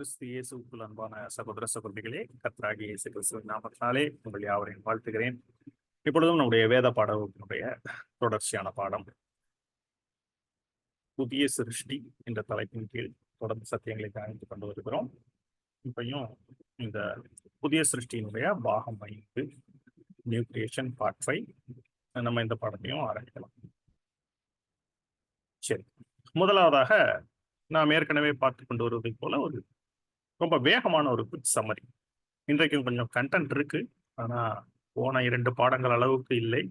கிறிஸ்து இயேசுக்குள் அன்பான சகோதர சகோதரிகளே, கர்த்தராகிய இயேசு கிறிஸ்துவின் நாமத்தினாலே உங்கள் யாவரையும் வாழ்த்துகிறேன். இப்பொழுதும் நம்முடைய வேத பாடத்தினுடைய தொடர்ச்சியான பாடம் புதிய சிருஷ்டி என்ற தலைப்பின் கீழ் தொடர்ந்து சத்தியங்களை தியானித்துக் கொண்டு வருகிறோம். இப்பையும் இந்த புதிய சிருஷ்டியினுடைய பாகம் 5 நியூ கிரியேஷன் பார்ட் 5 நம்ம இந்த பாடத்தையும் ஆரம்பிக்கலாம். சரி, முதலாவதாக நாம் ஏற்கனவே பார்த்து கொண்டு வருவதை போல ஒரு ரொம்ப வேகமான ஒரு குவிக் சம்மரி. இன்றைக்கும் கொஞ்சம் கண்டென்ட் இருக்கு, ஆனா போன 2 பாடங்கள் அளவுக்கு இல்லை.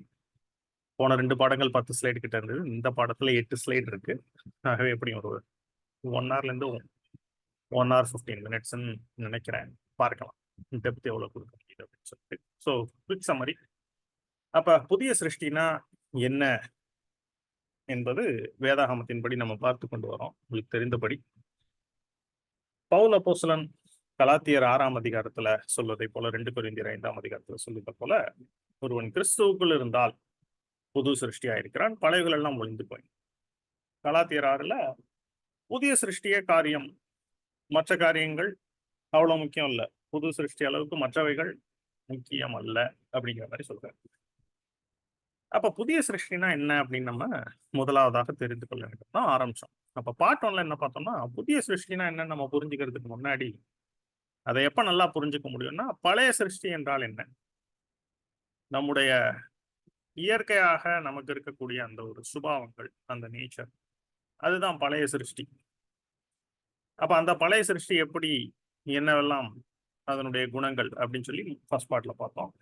போன 2 பாடங்கள் 10 ஸ்லைடு கிட்ட இருந்தது. இந்த பாடத்துல 8 ஸ்லைடு இருக்கு. ஆகவே எப்படி ஒரு 1 ஹவர்ல இருந்து 1 hour 15 minutes நினைக்கிறேன். பார்க்கலாம் டெப்த் எவ்வளவு கொடுக்க முடியுது அப்படின்னு சொல்லிட்டு. So quick summary. அப்ப புதிய சிருஷ்டினா என்ன என்பது வேதாகமத்தின்படி நம்ம பார்த்து கொண்டு வரோம். உங்களுக்கு தெரிந்தபடி பவுல் அப்போஸ்தலன் கலாத்தியர் 6ஆம் அதிகாரத்துல சொல்வதை போல, 2 கொரிந்தியர் 5ஆம் அதிகாரத்துல சொல்வதை போல, ஒருவன் கிறிஸ்துவுக்குள் இருந்தால் புது சிருஷ்டியா இருக்கிறான், பழையகள் எல்லாம் ஒழிந்து போய். கலாத்தியர் 6ல புதிய சிருஷ்டிய காரியம், மற்ற காரியங்கள் அவ்வளவு முக்கியம் இல்ல, புது சிருஷ்டி அளவுக்கு மற்றவைகள் முக்கியம் அல்ல அப்படிங்கிற மாதிரி சொல்றாரு. அப்ப புதிய சிருஷ்டினா என்ன அப்படின்னு நம்ம முதலாவதாக தெரிந்து கொள்ள வேண்டும் தான் ஆரம்பிச்சோம். அப்ப பார்ட் 1ல என்ன பார்த்தோம்னா, புதிய சிருஷ்டினா என்னன்னு நம்ம புரிஞ்சுக்கிறதுக்கு முன்னாடி அதை எப்ப நல்லா புரிஞ்சுக்க முடியும்னா, பழைய சிருஷ்டி என்றால் என்ன, நம்முடைய இயற்கையாக நமக்கு இருக்கக்கூடிய அந்த ஒரு சுபாவங்கள், அந்த நேச்சர், அதுதான் பழைய சிருஷ்டி. அப்ப அந்த பழைய சிருஷ்டி எப்படி, என்னவெல்லாம் அதனுடைய குணங்கள் அப்படின்னு சொல்லி ஃபர்ஸ்ட் பார்ட்ல பார்த்தோம்.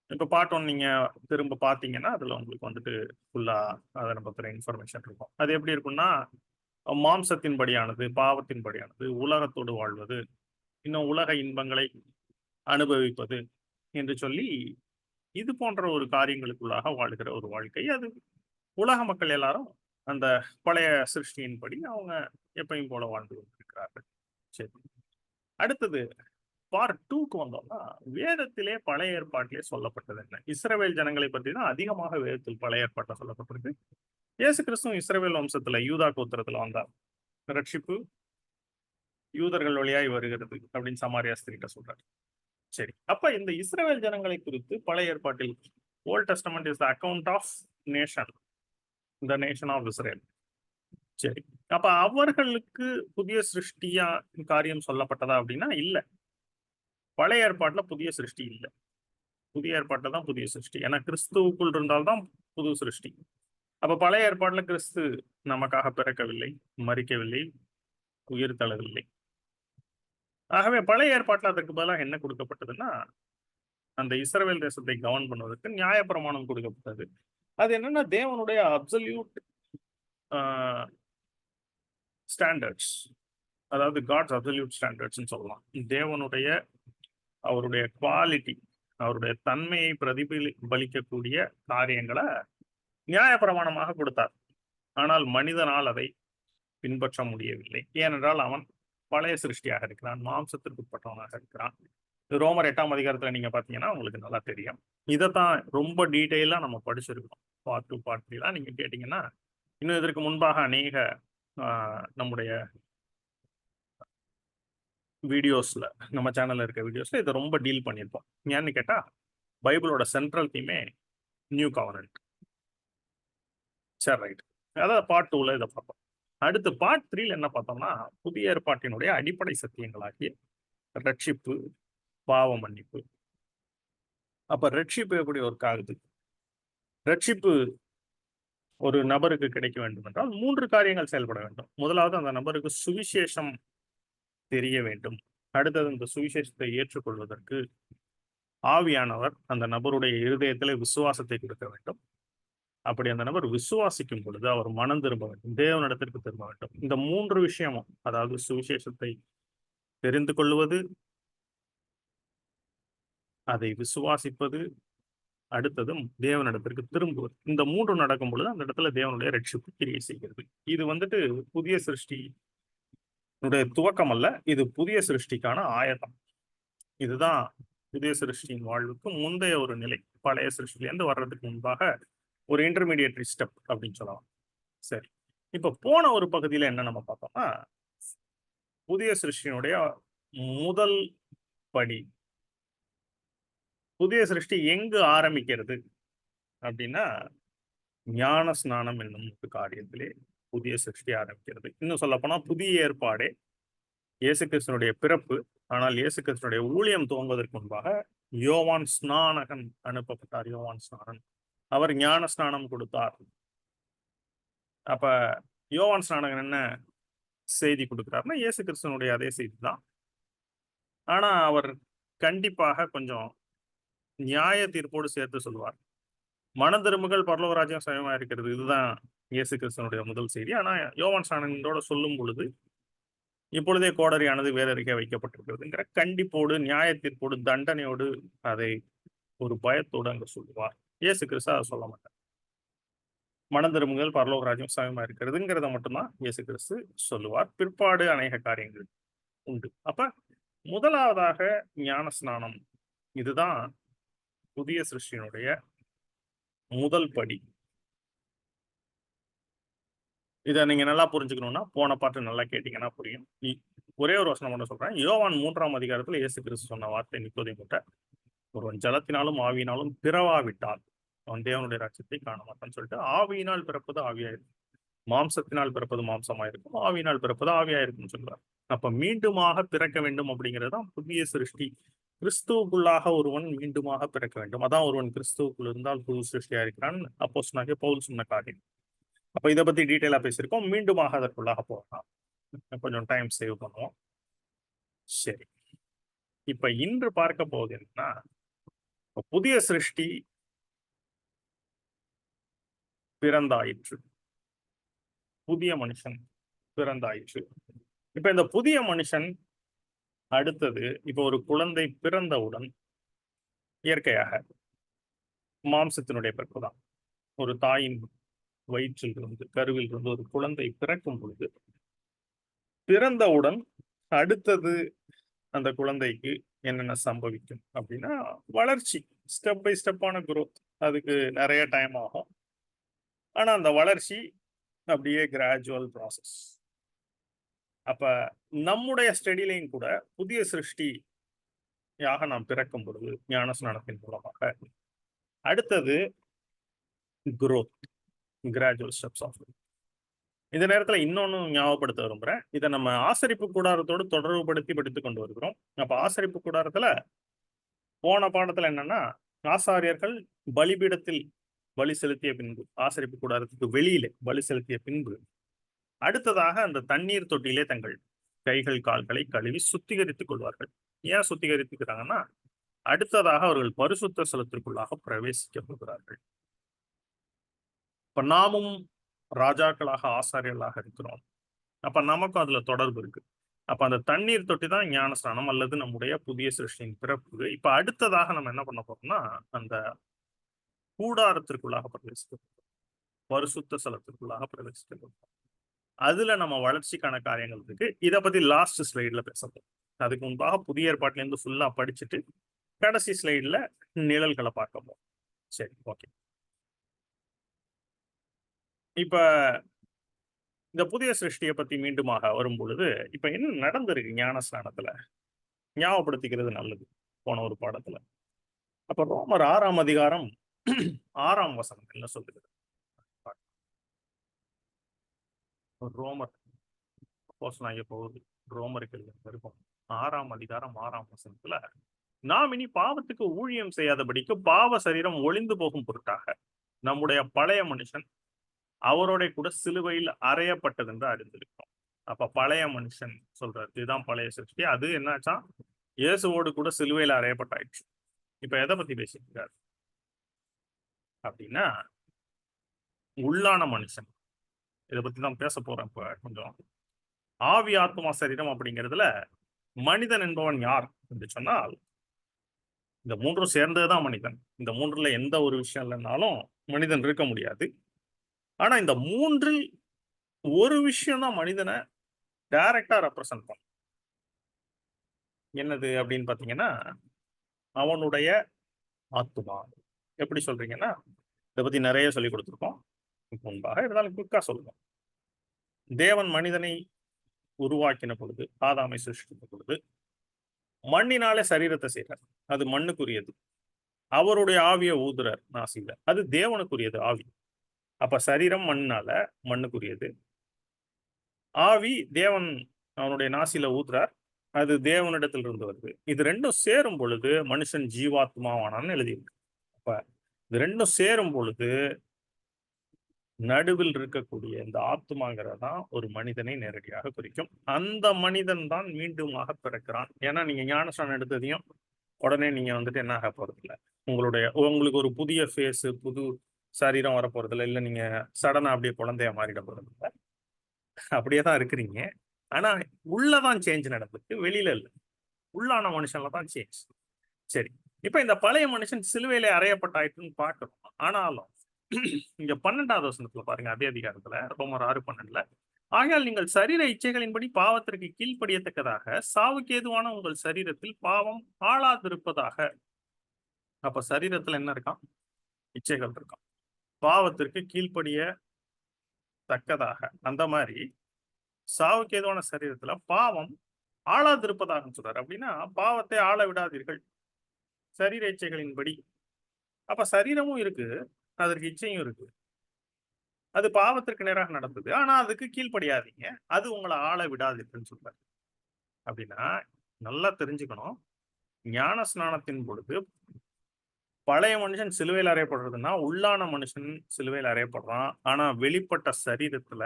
இப்ப பார்ட் 1 நீங்க திரும்ப பார்த்தீங்கன்னா அதுல உங்களுக்கு வந்துட்டு ஃபுல்லா அதை பத்தின இன்ஃபர்மேஷன் இருக்கும். அது எப்படி இருக்கும்னா, மாம்சத்தின்படியானது, பாவத்தின்படியானது, உலகத்தோடு வாழ்வது, இன்னும் உலக இன்பங்களை அனுபவிப்பது என்று சொல்லி இது போன்ற ஒரு காரியங்களுக்குள்ளாக வாழ்கிற ஒரு வாழ்க்கை. அது உலக மக்கள் எல்லாரும் அந்த பழைய சிருஷ்டியின்படி அவங்க எப்பயும் போல வாழ்ந்து கொண்டிருக்கிறார்கள். சரி, அடுத்தது பார்ட் 2க்கு வந்தோம்னா, வேதத்திலே பழைய ஏற்பாட்டிலே சொல்லப்பட்டது என்ன, இஸ்ரவேல் ஜனங்களை பற்றி தான் அதிகமாக வேதத்தில் பழைய ஏற்பாட்டில் சொல்லப்பட்டிருக்கு. இயேசு கிறிஸ்துவும் இஸ்ரவேல் வம்சத்துல யூதா கோத்திரத்துல வந்தார். ரட்சிப்பு யூதர்கள் வழியாய் வருகிறது அப்படின்னு சமாரியா ஸ்திரீட்ட சொல்றாரு. சரி, அப்ப இந்த இஸ்ரவேல் ஜனங்களை குறித்து பழைய ஏற்பாட்டில் old testament is the account of nation, the nation of Israel. சரி, அப்ப அவர்களுக்கு புதிய சிருஷ்டியா காரியம் சொல்லப்பட்டதா அப்படின்னா இல்ல. பழைய ஏற்பாட்டுல புதிய சிருஷ்டி இல்லை, புதிய ஏற்பாட்டுல தான் புதிய சிருஷ்டி. ஏன்னா கிறிஸ்துவுக்குள் இருந்தால்தான் புது சிருஷ்டி. அப்ப பழைய ஏற்பாட்டுல கிறிஸ்து நமக்காக பிறக்கவில்லை, மரிக்கவில்லை, உயிர் தள்ளவில்லை. ஆகவே பழைய ஏற்பாட்டுல அதற்கு பதிலாக என்ன கொடுக்கப்பட்டதுன்னா, அந்த இஸ்ரவேல் தேசத்தை கவர்ன் பண்ணுவதற்கு நியாயப்பிரமாணம் கொடுக்கப்பட்டது. அது என்னன்னா, தேவனுடைய அப்சல்யூட் ஸ்டாண்டர்ட்ஸ், அதாவது காட்ஸ் அப்சல்யூட் ஸ்டாண்டர்ட்ஸ் சொல்லலாம். தேவனுடைய அவருடைய குவாலிட்டி, அவருடைய தன்மையை பிரதிபலிக்கக்கூடிய காரியங்களை நியாயப்பிரமாணமாக கொடுத்தார். ஆனால் மனிதனால் அதை பின்பற்ற முடியவில்லை. ஏனென்றால் அவன் பழைய சிருஷ்டியாக இருக்கிறான், மாம்சத்திற்கு உட்பட்டவனாக இருக்கிறான். ரோமர் 8ஆம் அதிகாரத்துல நீங்க பாத்தீங்கன்னா உங்களுக்கு நல்லா தெரியும். இதைத்தான் ரொம்ப டீட்டெயிலா நம்ம படிச்சிருக்கோம். பார்ட் 2 பார்ட் 3 நீங்க கேட்டீங்கன்னா, இன்னும் இதற்கு முன்பாக அநேக நம்முடைய வீடியோஸ்ல, நம்ம சேனல்ல இருக்க வீடியோஸ்ல இதை ரொம்ப டீல் பண்ணியிருப்போம். ஏன்னு கேட்டா, பைபிளோட சென்ட்ரல் தீமே நியூ கவர்னன்ட். சரி, ரைட். அதாவது பார்ட் 2ல இதை பார்த்தோம். அடுத்து பார்ட் 3ல என்ன பார்த்தோம்னா, புதிய ஏற்பாட்டினுடைய அடிப்படை சத்தியங்களாகிய ரட்சிப்பு, பாவ மன்னிப்பு. அப்ப ரட்சிப்பு எப்படி ஒர்க் ஆகுது, ரட்சிப்பு ஒரு நபருக்கு கிடைக்க வேண்டும் என்றால் 3 காரியங்கள் செயல்பட வேண்டும். முதலாவது, அந்த நபருக்கு சுவிசேஷம் தெரிய வேண்டும். அடுத்தது, இந்த சுவிசேஷத்தை ஏற்றுக்கொள்வதற்கு ஆவியானவர் அந்த நபருடைய இருதயத்திலே விசுவாசத்தை கொடுக்க வேண்டும். அப்படி அந்த நபர் விசுவாசிக்கும் பொழுது அவர் மனம் திரும்ப வேண்டும், தேவனிடத்திற்கு திரும்ப வேண்டும். இந்த 3 விஷயமும், அதாவது சுவிசேஷத்தை தெரிந்து கொள்வது, அதை விசுவாசிப்பது, அடுத்ததும் தேவனிடத்திற்கு திரும்புவது, இந்த 3 நடக்கும் பொழுது அந்த இடத்துல தேவனுடைய ரட்சிப்பு கிரியை செய்கிறது. இது வந்துட்டு புதிய சிருஷ்டி துவக்கம் அல்ல, இது புதிய சிருஷ்டிக்கான ஆயத்தம். இதுதான் புதிய சிருஷ்டியின் வாழ்வுக்கு முந்தைய ஒரு நிலை. பழைய சிருஷ்டிலேருந்து வர்றதுக்கு முன்பாக ஒரு இன்டர்மீடியேட்டரி ஸ்டெப் அப்படின்னு சொல்லலாம். சரி, இப்ப போன ஒரு பகுதியில என்ன நம்ம பார்த்தோம்னா, புதிய சிருஷ்டியினுடைய முதல் படி. புதிய சிருஷ்டி எங்கு ஆரம்பிக்கிறது அப்படின்னா, ஞான ஸ்நானம் என்னும் ஒரு காரியத்திலே புதிய சிருஷ்டி ஆரம்பிக்கிறது. இன்னும் சொல்லப்போனா புதிய ஏற்பாடே இயேசு கிறிஸ்துனுடைய பிறப்பு. ஆனால் இயேசு கிறிஸ்துனுடைய ஊழியம் துவங்குவதற்கு முன்பாக யோவான் ஸ்நானகன் அனுப்பப்பட்டார். யோவான் ஸ்நானன் அவர் ஞான ஸ்நானம் கொடுத்தார். அப்ப யோவான் ஸ்நானகன் என்ன செய்தி கொடுக்கிறார்னா, இயேசு கிறிஸ்துனுடைய அதே செய்தி தான். ஆனா அவர் கண்டிப்பாக கொஞ்சம் நியாய தீர்ப்போடு சேர்த்து சொல்வார். மனம் திரும்புகள் பரலோக ராஜ்யம் சமயமா இருக்கிறது. இதுதான் இயேசு கிறிஸ்துனுடைய முதல் செய்தி. ஆனா யோவான் ஸ்நானனோட சொல்லும் பொழுது, இப்பொழுதே கோடரியானது வேறறுக்க வைக்கப்பட்டிருக்கிறதுங்கிற கண்டிப்போடு, நியாய தீர்ப்போடு, தண்டனையோடு அதை ஒரு பயத்தோடு அங்க சொல்லுவார். இயேசு கிறிஸ்து அதை சொல்ல மாட்டார். மனம் திரும்புங்கள் பரலோக ராஜ்யம் சமயமா இருக்கிறதுங்கிறத மட்டும்தான் இயேசு கிறிஸ்து சொல்லுவார். பிற்பாடு அநேக காரியங்கள் உண்டு. அப்ப முதலாவதாக ஞான ஸ்நானம். இதுதான் புதிய சிருஷ்டியினுடைய முதல் படி. இதை நீங்க நல்லா புரிஞ்சுக்கணும்னா போன பாட்டு நல்லா கேட்டீங்கன்னா புரியும். ஒரே ஒரு வசனம் மட்டும் சொல்றேன். யோவான் 3ஆம் அதிகாரத்துல இயேசு கிறிஸ்து சொன்ன வார்த்தை நிக்கோதேமுட்ட, ஒருவன் ஜலத்தினாலும் ஆவியினாலும் பிறவாவிட்டால் அவன் தேவனுடைய ராஜ்யத்தை காண மாட்டான்னு சொல்லிட்டு, ஆவியினால் பிறப்பது ஆவியாயிருக்கும், மாம்சத்தினால் பிறப்பது மாம்சமாயிருக்கும், ஆவியினால் பிறப்பது ஆவியாயிருக்கும்னு சொல்றார். அப்ப மீண்டுமாக பிறக்க வேண்டும் அப்படிங்கிறது தான் புதிய சிருஷ்டி. கிறிஸ்துவுக்குள்ளாக ஒருவன் மீண்டுமாக பிறக்க வேண்டும். அதான் ஒருவன் கிறிஸ்துவுக்குள் இருந்தால் புது சிருஷ்டியா இருக்கிறான் அப்போஸ்தலனாகிய பவுல் சொன்ன காரியம். அப்ப இதை பத்தி டீட்டெயிலா பேசியிருக்கோம். மீண்டுமாக அதற்குள்ளாக போகலாம். கொஞ்சம் டைம் சேவ் பண்ணுவோம். சரி, இப்ப இன்று பார்க்க போகுது என்னன்னா, புதிய சிருஷ்டி பிறந்தாயிற்று, புதிய மனுஷன் பிறந்தாயிற்று. இப்ப இந்த புதிய மனுஷன் அடுத்தது, இப்ப ஒரு குழந்தை பிறந்தவுடன் இயற்கையாக மாம்சத்தினுடைய பிறப்புதான். ஒரு தாயின் வயிற்றில் இருந்து, கருவில் இருந்து ஒரு குழந்தை பிறக்கும் பொழுது, பிறந்தவுடன் அடுத்தது அந்த குழந்தைக்கு என்னென்ன சம்பவிக்கும் அப்படின்னா, வளர்ச்சி, ஸ்டெப் பை ஸ்டெப்பான குரோத். அதுக்கு நிறைய டைம் ஆகும். ஆனா அந்த வளர்ச்சி அப்படியே கிராஜுவல் ப்ராசஸ். அப்ப நம்முடைய ஸ்டடிலையும் கூட புதிய சிருஷ்டியாக நாம் பிறக்கும் பொழுது ஞான ஸ்நானத்தின் மூலமாக அடுத்தது குரோத், கிராஜுவல் ஸ்டெப்ஸ் ஆஃப். இந்த நேரத்துல இன்னொன்னு ஞாபகப்படுத்த விரும்புறேன். இதை நம்ம ஆசரிப்பு கூடாரத்தோடு தொடர்புபடுத்தி படித்துக் கொண்டு வருகிறோம். அப்ப ஆசரிப்பு கூடாரத்துல போன பாடத்துல என்னன்னா, ஆசாரியர்கள் பலிபீடத்தில் பலி செலுத்திய பின்பு, ஆசரிப்பு கூடாரத்துக்கு வெளியிலே பலி செலுத்திய பின்பு, அடுத்ததாக அந்த தண்ணீர் தொட்டியிலே தங்கள் கைகள் கால்களை கழுவி சுத்திகரித்துக் கொள்வார்கள். ஏன் சுத்திகரித்துக்கிறாங்கன்னா, அடுத்ததாக அவர்கள் பரிசுத்த ஸ்தலத்திற்குள்ளாக பிரவேசிக்க போகிறார்கள். இப்ப நாமும் ராஜாக்களாக ஆசாரியர்களாக இருக்கிறோம். அப்ப நமக்கும் அதுல தொடர்பு இருக்கு. அப்ப அந்த தண்ணீர் தொட்டி தான் ஞானஸ்நானம் அல்லது நம்முடைய புதிய சிருஷ்டியின் பிறப்பு. இப்ப அடுத்ததாக நம்ம என்ன பண்ண போறோம்னா, அந்த கூடாரத்திற்குள்ளாக பிரவேசிக்க போறோம், பரிசுத்த ஸ்தலத்திற்குள்ளாக பிரவேசிக்க போறோம். அதுல நம்ம வளர்ச்சிக்கான காரியங்கள் இருக்கு. இதை பத்தி லாஸ்ட் ஸ்லைட்ல பேசப்போம். அதுக்கு முன்பாக புதிய ஏற்பாட்டுல இருந்து ஃபுல்லா படிச்சுட்டு கடைசி ஸ்லைட்ல நிழல்களை பார்க்க போறோம். சரி, ஓகே. இப்ப இந்த புதிய சிருஷ்டியை பத்தி மீண்டுமாக வரும் பொழுது, இப்ப என்ன நடந்திருக்கு ஞானஸ்நானத்துல ஞாபகப்படுத்திக்கிறது நல்லது. போன ஒரு பாடத்துல அப்ப ரோமர் 6ஆம் அதிகாரம் 6ஆம் வசனம் என்ன சொல்லுகிறது? ரோமர் அப்போஸ்தலனாகிய பவுல் ரோமருக்கு இருக்கும் 6ஆம் அதிகாரம் 6ஆம் வசனத்துல, நாம் இனி பாவத்துக்கு ஊழியம் செய்யாதபடிக்கு பாவ சரீரம் ஒளிந்து போகும் பொருட்டாக நம்முடைய பழைய மனுஷன் அவரோட கூட சிலுவையில் அறையப்பட்டது என்று அறிந்திருக்கிறோம். அப்ப பழைய மனுஷன் சொல்றாரு, இதுதான் பழைய சிருஷ்டி. அது என்னாச்சா, இயேசுவோடு கூட சிலுவையில் அறையப்பட்டாயிடுச்சு. இப்ப எதை பத்தி பேசியிருக்காரு அப்படின்னா, உள்ளான மனுஷன். இதை பத்தி தான் பேச போறேன். இப்ப கொஞ்சம் ஆவி ஆத்மா சரீரம் அப்படிங்கிறதுல மனிதன் என்பவன் யார் என்று சொன்னால், இந்த மூன்றும் சேர்ந்ததுதான் மனிதன். இந்த மூன்றுல எந்த ஒரு விஷயம் இல்லைன்னாலும் மனிதன் இருக்க முடியாது. ஆனா இந்த மூன்றில் ஒரு விஷயம் தான் மனிதனை டைரக்டா ரெப்ரசன்ட் பண்ணும். என்னது அப்படின்னு பாத்தீங்கன்னா, அவனுடைய ஆத்மா. எப்படி சொல்றீங்கன்னா, இதை பத்தி நிறைய சொல்லி கொடுத்துருக்கோம் முன்பாக, இருந்தாலும் குயிக்கா சொல்லுவோம். தேவன் மனிதனை உருவாக்கின பொழுது, ஆதாமை சிருஷ்டித்த பொழுது மண்ணினாலே சரீரத்தை செய்றார். அது மண்ணுக்குரியது. அவருடைய ஆவிய ஊதுறார் நாசியில. அது தேவனுக்குரியது ஆவி. அப்ப சரீரம் மண்ணால மண்ணுக்குரியது. ஆவி தேவன் அவனுடைய நாசியில ஊதுறார். அது தேவனிடத்திலிருந்து வருது. இது 2ம் சேரும் பொழுது மனுஷன் ஜீவாத்மாவானான்னு எழுதியிருக்கு. அப்ப இது 2ம் சேரும் பொழுது நடுவில் இருக்கக்கூடிய இந்த ஆத்துமாங்கிறது தான் ஒரு மனிதனை நேரடியாக குறிக்கும். அந்த மனிதன் தான் மீண்டுமாக பிறக்கிறான். ஏன்னா நீங்க ஞானஸ்நானம் எடுத்ததையும் உடனே நீங்க வந்துட்டு என்ன ஆக போறதில்ல. உங்களுக்கு ஒரு புதிய ஃபேஸ், புது சரீரம் வரப்போறதில்ல. இல்ல நீங்க சடனா அப்படியே குழந்தையா மாறிட போறதில்ல. அப்படியே தான் இருக்கிறீங்க. ஆனா உள்ள தான் சேஞ்ச் நடந்திருக்கு. வெளியில இல்ல. உள்ளான மனுஷன்ல தான் சேஞ்ச். சரி. இப்ப இந்த பழைய மனுஷன் சிலுவையிலே அறையப்பட்டாயிட்டுன்னு பார்க்கிறோம். ஆனாலும் இங்க 12வது வசனத்துல பாருங்க, அதே அதிகாரத்துல ரோமர் 6:12ல ஆகையால் நீங்கள் சரீர இச்சைகளின்படி பாவத்திற்கு கீழ்ப்படியத்தக்கதாக சாவுக்கு ஏதுவான உங்கள் சரீரத்தில் பாவம் ஆளாதிருப்பதாக. அப்ப சரீரத்துல என்ன இருக்காம்? இச்சைகள் இருக்காம். பாவத்திற்கு கீழ்ப்படிய தக்கதாக அந்த மாதிரி சாவுக்கு ஏதுவான சரீரத்துல பாவம் ஆளாதிருப்பதாக சொல்றாரு. அப்படின்னா பாவத்தை ஆள விடாதீர்கள் சரீர இச்சைகளின்படி. அப்ப சரீரமும் இருக்கு, அதற்கு இச்சையும் இருக்கு. அது பாவத்திற்கு நேராக நடந்தது. ஆனா அதுக்கு கீழ்ப்படியாதீங்க. அது உங்களை ஆள விடாதீர்கள்ன்னு சொல்றாரு. அப்படின்னா நல்லா தெரிஞ்சுக்கணும். ஞான ஸ்நானத்தின் பொழுது பழைய மனுஷன் சிலுவையில் அறையப்படுறதுன்னா உள்ளான மனுஷன் சிலுவையில் அறையப்படுறான். ஆனா வெளிப்பட்ட சரீரத்துல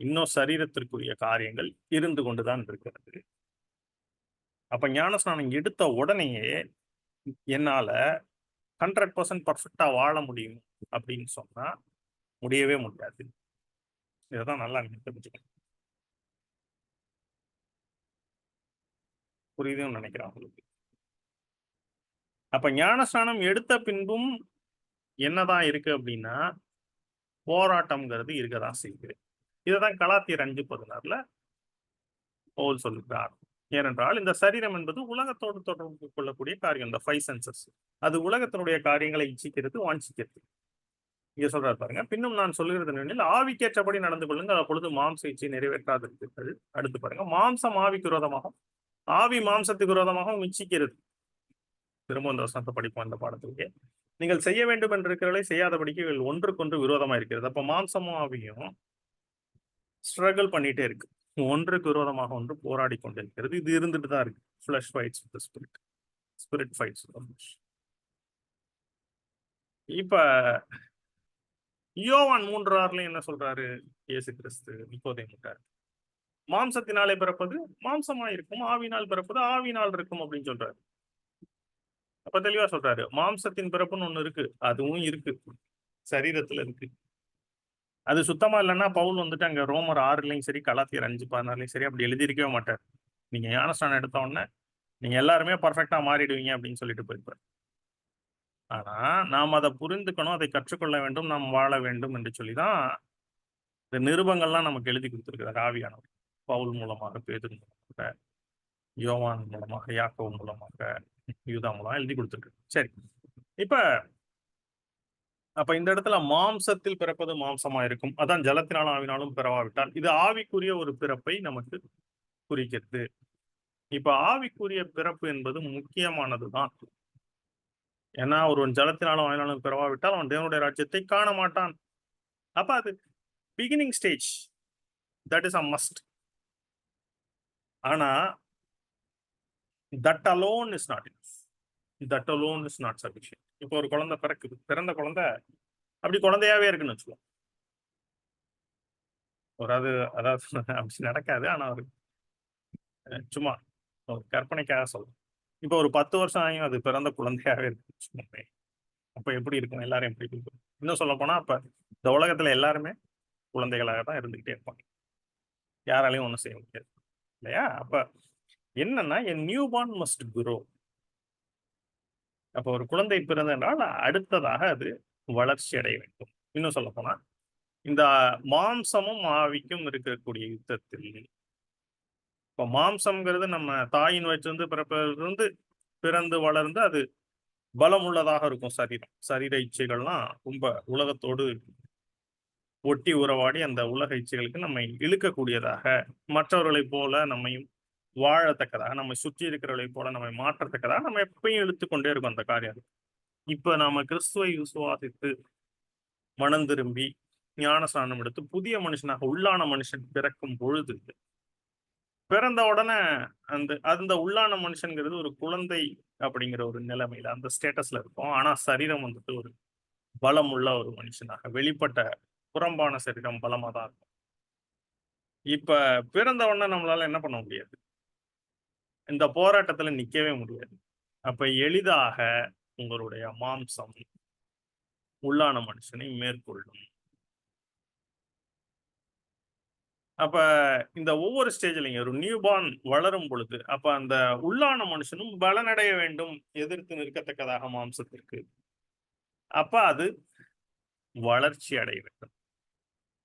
இன்னும் சரீரத்திற்குரிய காரியங்கள் இருந்து கொண்டுதான் இருக்கிறது. அப்ப ஞான ஸ்நானம் எடுத்த உடனேயே என்னால 100% பர்ஃபெக்டா வாழ முடியும் அப்படின்னு சொன்னா முடியவே முடியாது. இதைதான் நல்லா நீங்க தெரிஞ்சுக்கணும். புரியுதுன்னு நினைக்கிறேன் உங்களுக்கு. அப்ப ஞானஸ்நானம் எடுத்த பின்பும் என்னதான் இருக்கு அப்படின்னா போராட்டம்ங்கிறது இருக்கதான் செய்யுது. இதைதான் கலாத்தியர் 5:16 பவுல் சொல்லுகிறார். ஏனென்றால் இந்த சரீரம் என்பது உலகத்தோடு தொடர்பு கொள்ளக்கூடிய காரியம். இந்த 5 சென்சஸ் அது உலகத்தினுடைய காரியங்களை இச்சிக்கிறது, வாஞ்சிக்கிறது. இங்க சொல்றாரு பாருங்க, பின்னும் நான் சொல்லுகிறது என்னென்னில் ஆவிக்கேற்றபடி நடந்து கொள்ளுங்கள், அப்பொழுது மாம்ச இச்சை நிறைவேற்றாதிருப்பீர்கள். அடுத்து பாருங்க, மாம்சம் ஆவிக்கு விரோதமாகவும் ஆவி மாம்சத்துக்கு விரோதமாகவும் இச்சிக்கிறது. திரும்ப இந்த வசனத்தை படிப்போம் இந்த பாடத்திலேயே. நீங்கள் செய்ய வேண்டும் என்று இருக்கிறவர்களை செய்யாதபடிக்கு இவர்கள் ஒன்றுக்கொன்று விரோதமா இருக்கிறது. அப்ப மாம்சமும் ஆவியும் ஸ்ட்ரகிள் பண்ணிட்டே இருக்கு. ஒன்றுக்கு விரோதமாக ஒன்று போராடி கொண்டிருக்கிறது. இது இருந்துட்டு தான் இருக்கு. Flush fights with the spirit, spirit fights with the flush. இப்ப யோவான் 3:6 என்ன சொல்றாரு இயேசு கிறிஸ்து நிக்கோதேமுக்கு? மாம்சத்தினாலே பிறப்பது மாம்சமா இருக்கும், ஆவினால் பிறப்பது ஆவினால் இருக்கும் அப்படின்னு சொல்றாரு. அப்ப தெளிவா சொல்றாரு, மாம்சத்தின் பிறப்புன்னு ஒண்ணு இருக்கு, அதுவும் இருக்கு, சரீரத்துல இருக்கு. அது சுத்தமா இல்லைன்னா பவுல் வந்துட்டு அங்க ரோமர் 6லயும் சரி கலாத்தியர் 5:16லயும் சரி அப்படி எழுதியிருக்கவே மாட்டார். நீங்க ஞானஸ்நானம் எடுத்த உடனே நீங்க எல்லாருமே பர்ஃபெக்டா மாறிடுவீங்க அப்படின்னு சொல்லிட்டு போயிருப்பார். ஆனா நாம் அதை புரிந்துக்கணும், அதை கற்றுக்கொள்ள வேண்டும், நாம் வாழ வேண்டும் என்று சொல்லிதான் இந்த நிருபங்கள்லாம் நமக்கு எழுதி கொடுத்திருக்கிறார் ஆவியானவர். பவுல் மூலமாக, பேதுரு மூலமாக, யோவான் மூலமாக, யாக்கோபு மூலமாக, யூதா மூலமா எழுதி கொடுத்திருக்கு. சரி, இப்ப அப்ப இந்த இடத்துல மாம்சத்தில் பிறப்பது மாம்சமா இருக்கும், அதான் ஜலத்தினாலும் ஆவினாலும் பிறவாவிட்டால் இது ஆவிக்குரிய ஒரு பிறப்பை நமக்கு குறிக்கிறது. இப்ப ஆவிக்குரிய பிறப்பு என்பது முக்கியமானதுதான். ஏன்னா ஒருவன் ஜலத்தினாலும் ஆவினாலும் பிறவாவிட்டால் அவன் தேவனுடைய ராஜ்யத்தை காண மாட்டான். அப்ப அது beginning stage, that is a must. ஆனா that alone is not enough, that alone is not sufficient. இப்போ ஒரு குழந்தை பிறக்குது, பிறந்த குழந்தை அப்படி குழந்தையாவே இருக்குன்னு வச்சுக்கோ. ஒரு அதாவது அப்படி நடக்காது, ஆனா ஒரு சும்மா ஒரு கற்பனைக்காக சொல்றேன். இப்போ ஒரு 10 வருஷம் ஆகியும் அது பிறந்த குழந்தையாவே இருக்கு. அப்ப எப்படி இருக்கும்? எல்லாரும் எப்படி இருக்கும்? இன்னும் சொல்ல போனா அப்ப இந்த உலகத்துல எல்லாருமே குழந்தைகளாக தான் இருந்துகிட்டே இருப்பாங்க. யாராலையும் ஒண்ணும் செய்ய முடியாது இல்லையா? அப்ப என்னன்னா என் நியூ பார்ன் மஸ்ட் குரோ. அப்ப ஒரு குழந்தை பிறந்தென்றால் அடுத்ததாக அது வளர்ச்சி அடைய வேண்டும். இன்னும் சொல்ல போனா இந்த மாம்சமும் ஆவிக்கும் இருக்கக்கூடிய யுத்தத்தில் இப்ப மாம்சம்ங்கிறது நம்ம தாயின் வயிற்றிலிருந்து பிறப்பிலிருந்து பிறந்து வளர்ந்து அது பலம் உள்ளதாக இருக்கும். சரீரம், சரீர இச்சைகள்லாம் ரொம்ப உலகத்தோடு ஒட்டி உறவாடி அந்த உலக இச்சைகளுக்கு நம்மை இழுக்கக்கூடியதாக, மற்றவர்களைப் போல நம்மையும் வாழத்தக்கதாக, நம்மை சுற்றி இருக்கிறவர்களைப் போல நம்மை மாற்றத்தக்கதாக நம்ம எப்பயும் இழுத்துக்கொண்டே இருக்கும் அந்த காரியம். இப்ப நாம கிறிஸ்துவை விசுவாசித்து மனம் திரும்பி ஞானஸ்நானம் எடுத்து புதிய மனுஷனாக உள்ளான மனுஷன் பிறக்கும் பொழுது, பிறந்த உடனே அந்த அந்த உள்ளான மனுஷன்கிறது ஒரு குழந்தை அப்படிங்கிற ஒரு நிலைமையில அந்த ஸ்டேட்டஸ்ல இருக்கும். ஆனா சரீரம் வந்துட்டு ஒரு பலம் உள்ள ஒரு மனுஷனாக, வெளிப்பட்ட புறம்பான சரீரம் பலமா தான் இருக்கும். இப்ப பிறந்த உடனே நம்மளால என்ன பண்ண முடியாது? இந்த போராட்டத்துல நிக்கவே முடியாது. அப்ப எளிதாக உங்களுடைய மாம்சம் உள்ளான மனுஷனை மேற்கொள்ளும். அப்ப இந்த ஒவ்வொரு ஸ்டேஜ்லயும் ஒரு நியூ பார்ன் வளரும் பொழுது, அப்ப அந்த உள்ளான மனுஷனும் பலனடைய வேண்டும், எதிர்த்து நிற்கத்தக்கதாக மாம்சத்திற்கு. அப்ப அது வளர்ச்சி அடைய வேண்டும்.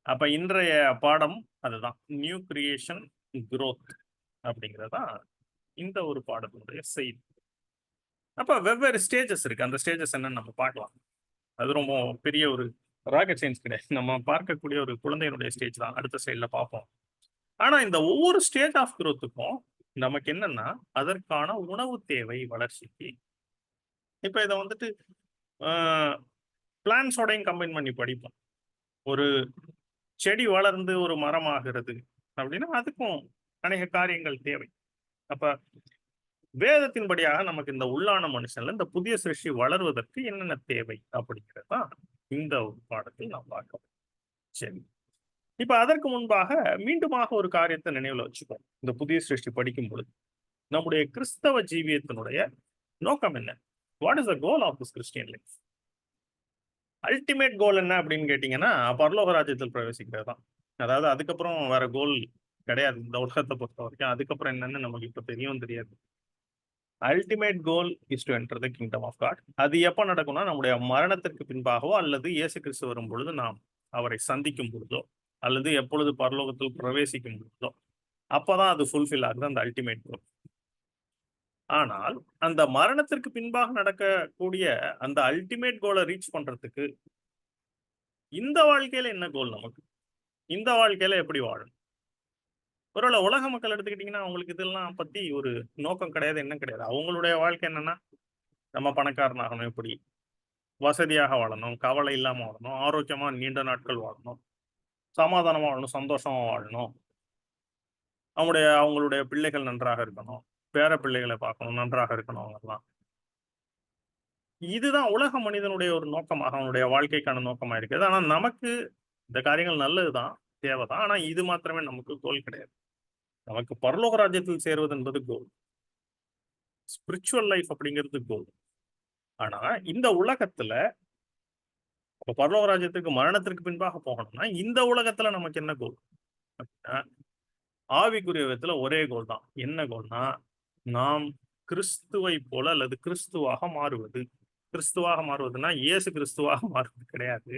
அப்ப இன்றைய பாடம் அதுதான். நியூ கிரியேஷன் குரோத் அப்படிங்கிறது தான் இந்த ஒரு பாடத்தினுடைய செய்தி. அப்ப வெவ்வேறு ஸ்டேஜஸ் இருக்கு. அந்த ஸ்டேஜஸ் என்னன்னு நம்ம பார்க்கலாம். அது ரொம்ப பெரிய ஒரு ராக்கெட் சயின்ஸ் கிடையாது. நம்ம பார்க்கக்கூடிய ஒரு குழந்தையினுடைய ஸ்டேஜ் தான். அடுத்த ஸ்லைட்ல பார்ப்போம். ஆனா இந்த ஒவ்வொரு ஸ்டேஜ் ஆஃப் குரோத்துக்கும் நமக்கு என்னன்னா, அதற்கான உணவு தேவை வளர்ச்சிக்கு. இப்ப இத வந்துட்டு அ பிளான்ட்ஸோடையும் கம்பைன் பண்ணி படிப்போம். ஒரு செடி வளர்ந்து ஒரு மரமாகிறது அப்படின்னா, அதுக்கும் அநேக காரியங்கள் தேவை. அப்ப வேதத்தின்படியாக நமக்கு இந்த உள்ளான மனுஷன்ல இந்த புதிய சிருஷ்டி வளர்வதற்கு என்னென்ன தேவை அப்படிங்கிறது தான் இந்த ஒரு பாடத்தில் நாம் பார்க்கிறோம். சரி. இப்ப அதற்கு முன்பாக மீண்டுமாக ஒரு காரியத்தை நினைவுல வச்சுப்போம். இந்த புதிய சிருஷ்டி படிக்கும் பொழுது, நம்முடைய கிறிஸ்தவ ஜீவியத்தினுடைய நோக்கம் என்ன? What is the goal of this Christian life? Ultimate goal என்ன அப்படின்னு கேட்டீங்கன்னா, பரலோக ராஜ்யத்தில் பிரவேசிக்கிறது தான். அதாவது அதுக்கப்புறம் வேற கோல் கிடையாது. இந்த உலகத்தை பொறுத்த வரைக்கும். அதுக்கப்புறம் என்னன்னு நமக்கு இப்ப தெரியவும் தெரியாது. Ultimate goal is to enter the kingdom of God. அது எப்ப நடக்கும்னா, நம்முடைய மரணத்திற்கு பின்பாகவோ அல்லது இயேசு கிறிஸ்து வரும் பொழுது நாம் அவரை சந்திக்கும் பொழுதோ, அல்லது எப்பொழுது பரலோகத்தில் பிரவேசிக்கும் பொழுதோ, அப்பதான் அது ஃபுல்ஃபில் ஆகுது அந்த அல்டிமேட் கோல். ஆனால் அந்த மரணத்திற்கு பின்பாக நடக்கக்கூடிய அந்த அல்டிமேட் கோலை ரீச் பண்றதுக்கு இந்த வாழ்க்கையில என்ன கோல் நமக்கு? இந்த வாழ்க்கையில எப்படி வாழணும்? ஒருவேளை உலக மக்கள் எடுத்துக்கிட்டீங்கன்னா, அவங்களுக்கு இதெல்லாம் பத்தி ஒரு நோக்கம் கிடையாது, எண்ணம் கிடையாது. அவங்களுடைய வாழ்க்கை என்னன்னா, நம்ம பணக்காரன் ஆகணும் எப்படி? வசதியாக வாழணும், கவலை இல்லாம வாழணும், ஆரோக்கியமா நீண்ட நாட்கள் வாழணும், சமாதானமா வாழணும், சந்தோஷமா வாழணும். அவங்களுடைய பிள்ளைகள் நன்றாக இருக்கணும், பேர பிள்ளைகளை பார்க்கணும், நன்றாக இருக்கணும் அவங்கெல்லாம். இதுதான் உலக மனிதனுடைய ஒரு நோக்கமாக, அவனுடைய வாழ்க்கைக்கான நோக்கமா இருக்குது. ஆனா நமக்கு இந்த காரியங்கள் நல்லதுதான், தேவைதான். ஆனா இது மாத்திரமே நமக்கு கோல் கிடையாது. நமக்கு பரலோக ராஜ்யத்தில் சேர்வது என்பது கோல். ஸ்பிரிச்சுவல் லைஃப் அப்படிங்கிறது கோல். ஆனா இந்த உலகத்துல இப்ப பரலோக ராஜ்யத்துக்கு மரணத்திற்கு பின்பாக போகணும்னா, இந்த உலகத்துல நமக்கு என்ன கோல்? அப்படின்னா, ஆவிக்குரிய விதத்துல ஒரே கோல் தான். என்ன கோல்னா, நாம் கிறிஸ்துவை போல அல்லது கிறிஸ்துவாக மாறுவது. கிறிஸ்துவாக மாறுவதுன்னா, இயேசு கிறிஸ்துவாக மாறுவது கிடையாது.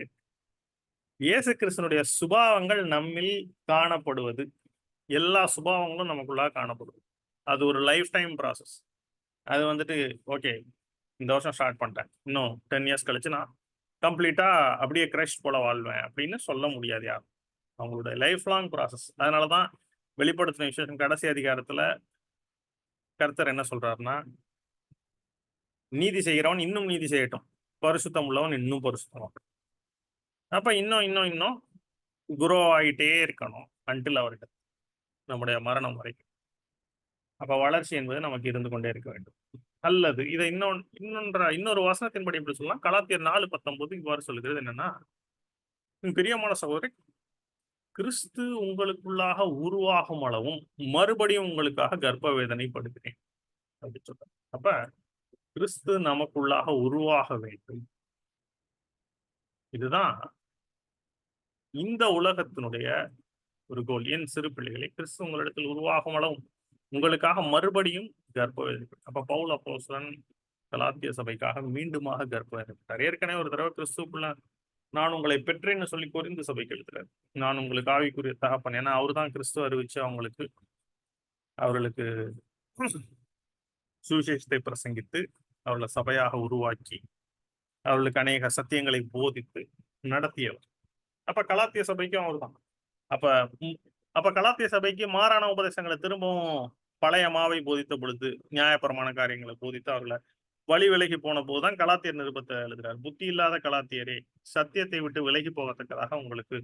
இயேசு கிறிஸ்துனுடைய சுபாவங்கள் நம்மில் காணப்படுவது. எல்லா சுபாவங்களும் நமக்குள்ளாக காணப்படுது. அது ஒரு லைஃப் டைம் ப்ராசஸ். அது வந்துட்டு ஓகே, இந்த வருஷம் ஸ்டார்ட் பண்ணிட்டேன். இன்னும் 10 இயர்ஸ் கழிச்சு நான் கம்ப்ளீட்டா அப்படியே கிரைஸ்ட் போல வாழ்வேன் அப்படின்னு சொல்ல முடியாது யாரும். அவங்களுடைய லைஃப் லாங் ப்ராசஸ். அதனால தான் வெளிப்படுத்தின விசேஷம் கடைசி அதிகாரத்துல கர்த்தர் என்ன சொல்றாருன்னா, நீதி செய்கிறவன் இன்னும் நீதி செய்யட்டும். பரிசுத்தம் உள்ளவன் இன்னும் பரிசுத்தமாகட்டும். அப்ப இன்னும் இன்னும் இன்னும் குரோ ஆகிட்டே இருக்கணும் அன்டில் அவருக்கு நம்முடைய மரணம் வரைக்கும். அப்ப வளர்ச்சி என்பது நமக்கு இருந்து கொண்டே இருக்க வேண்டும். அல்லது இதை இன்னொரு வசனத்தின்படி எப்படி சொல்லலாம், கலாத்தியர் 4:19 இவ்வாறு சொல்லுகிறது என்னன்னா, பிரியமான சகோதரி, கிறிஸ்து உங்களுக்குள்ளாக உருவாகும் அளவும் மறுபடியும் உங்களுக்காக கர்ப்ப வேதனைப்படுகிறேன் அப்படின்னு சொல்றாரு. அப்ப கிறிஸ்து நமக்குள்ளாக உருவாக வேண்டும். இதுதான் இந்த உலகத்தினுடைய ஒரு கோல். என் சிறு பிள்ளைகளை, கிறிஸ்து உங்களிடத்தில் உருவாகும் அளவும் உங்களுக்காக மறுபடியும் கர்ப்ப வேதனை. அப்ப பவுல் அப்போஸ்தலன் கலாத்திய சபைக்காக மீண்டுமாக கர்ப்ப வேதனைப்பட்டார். ஏற்கனவே ஒரு தடவை கிறிஸ்துக்குள்ள நான் உங்களை பெற்றேன்னு சொல்லி கொரிந்து சபைக்கு எழுதுறாரு. நான் உங்களுக்கு ஆவிக்குரிய தகப்பன். ஏன்னா அவரு தான் கிறிஸ்துவ அறிவிச்சு அவர்களுக்கு சுவிசேஷத்தை பிரசங்கித்து அவர்களை சபையாக உருவாக்கி அவர்களுக்கு அநேக சத்தியங்களை போதித்து நடத்தியவர். அப்ப கலாத்திய சபைக்கும் அவர்தான். அப்ப அப்ப கலாத்திய சபைக்கு மாறான உபதேசங்களை திரும்பவும் பழைய மாவை போதித்த பொழுது, நியாயபரமான காரியங்களை போதித்து அவர்களை வழி விலகி போன போதுதான் கலாத்தியர் நிருபத்தை எழுதுறார். புத்தி இல்லாத கலாத்தியரே, சத்தியத்தை விட்டு விலகி போகத்தக்கதாக உங்களுக்கு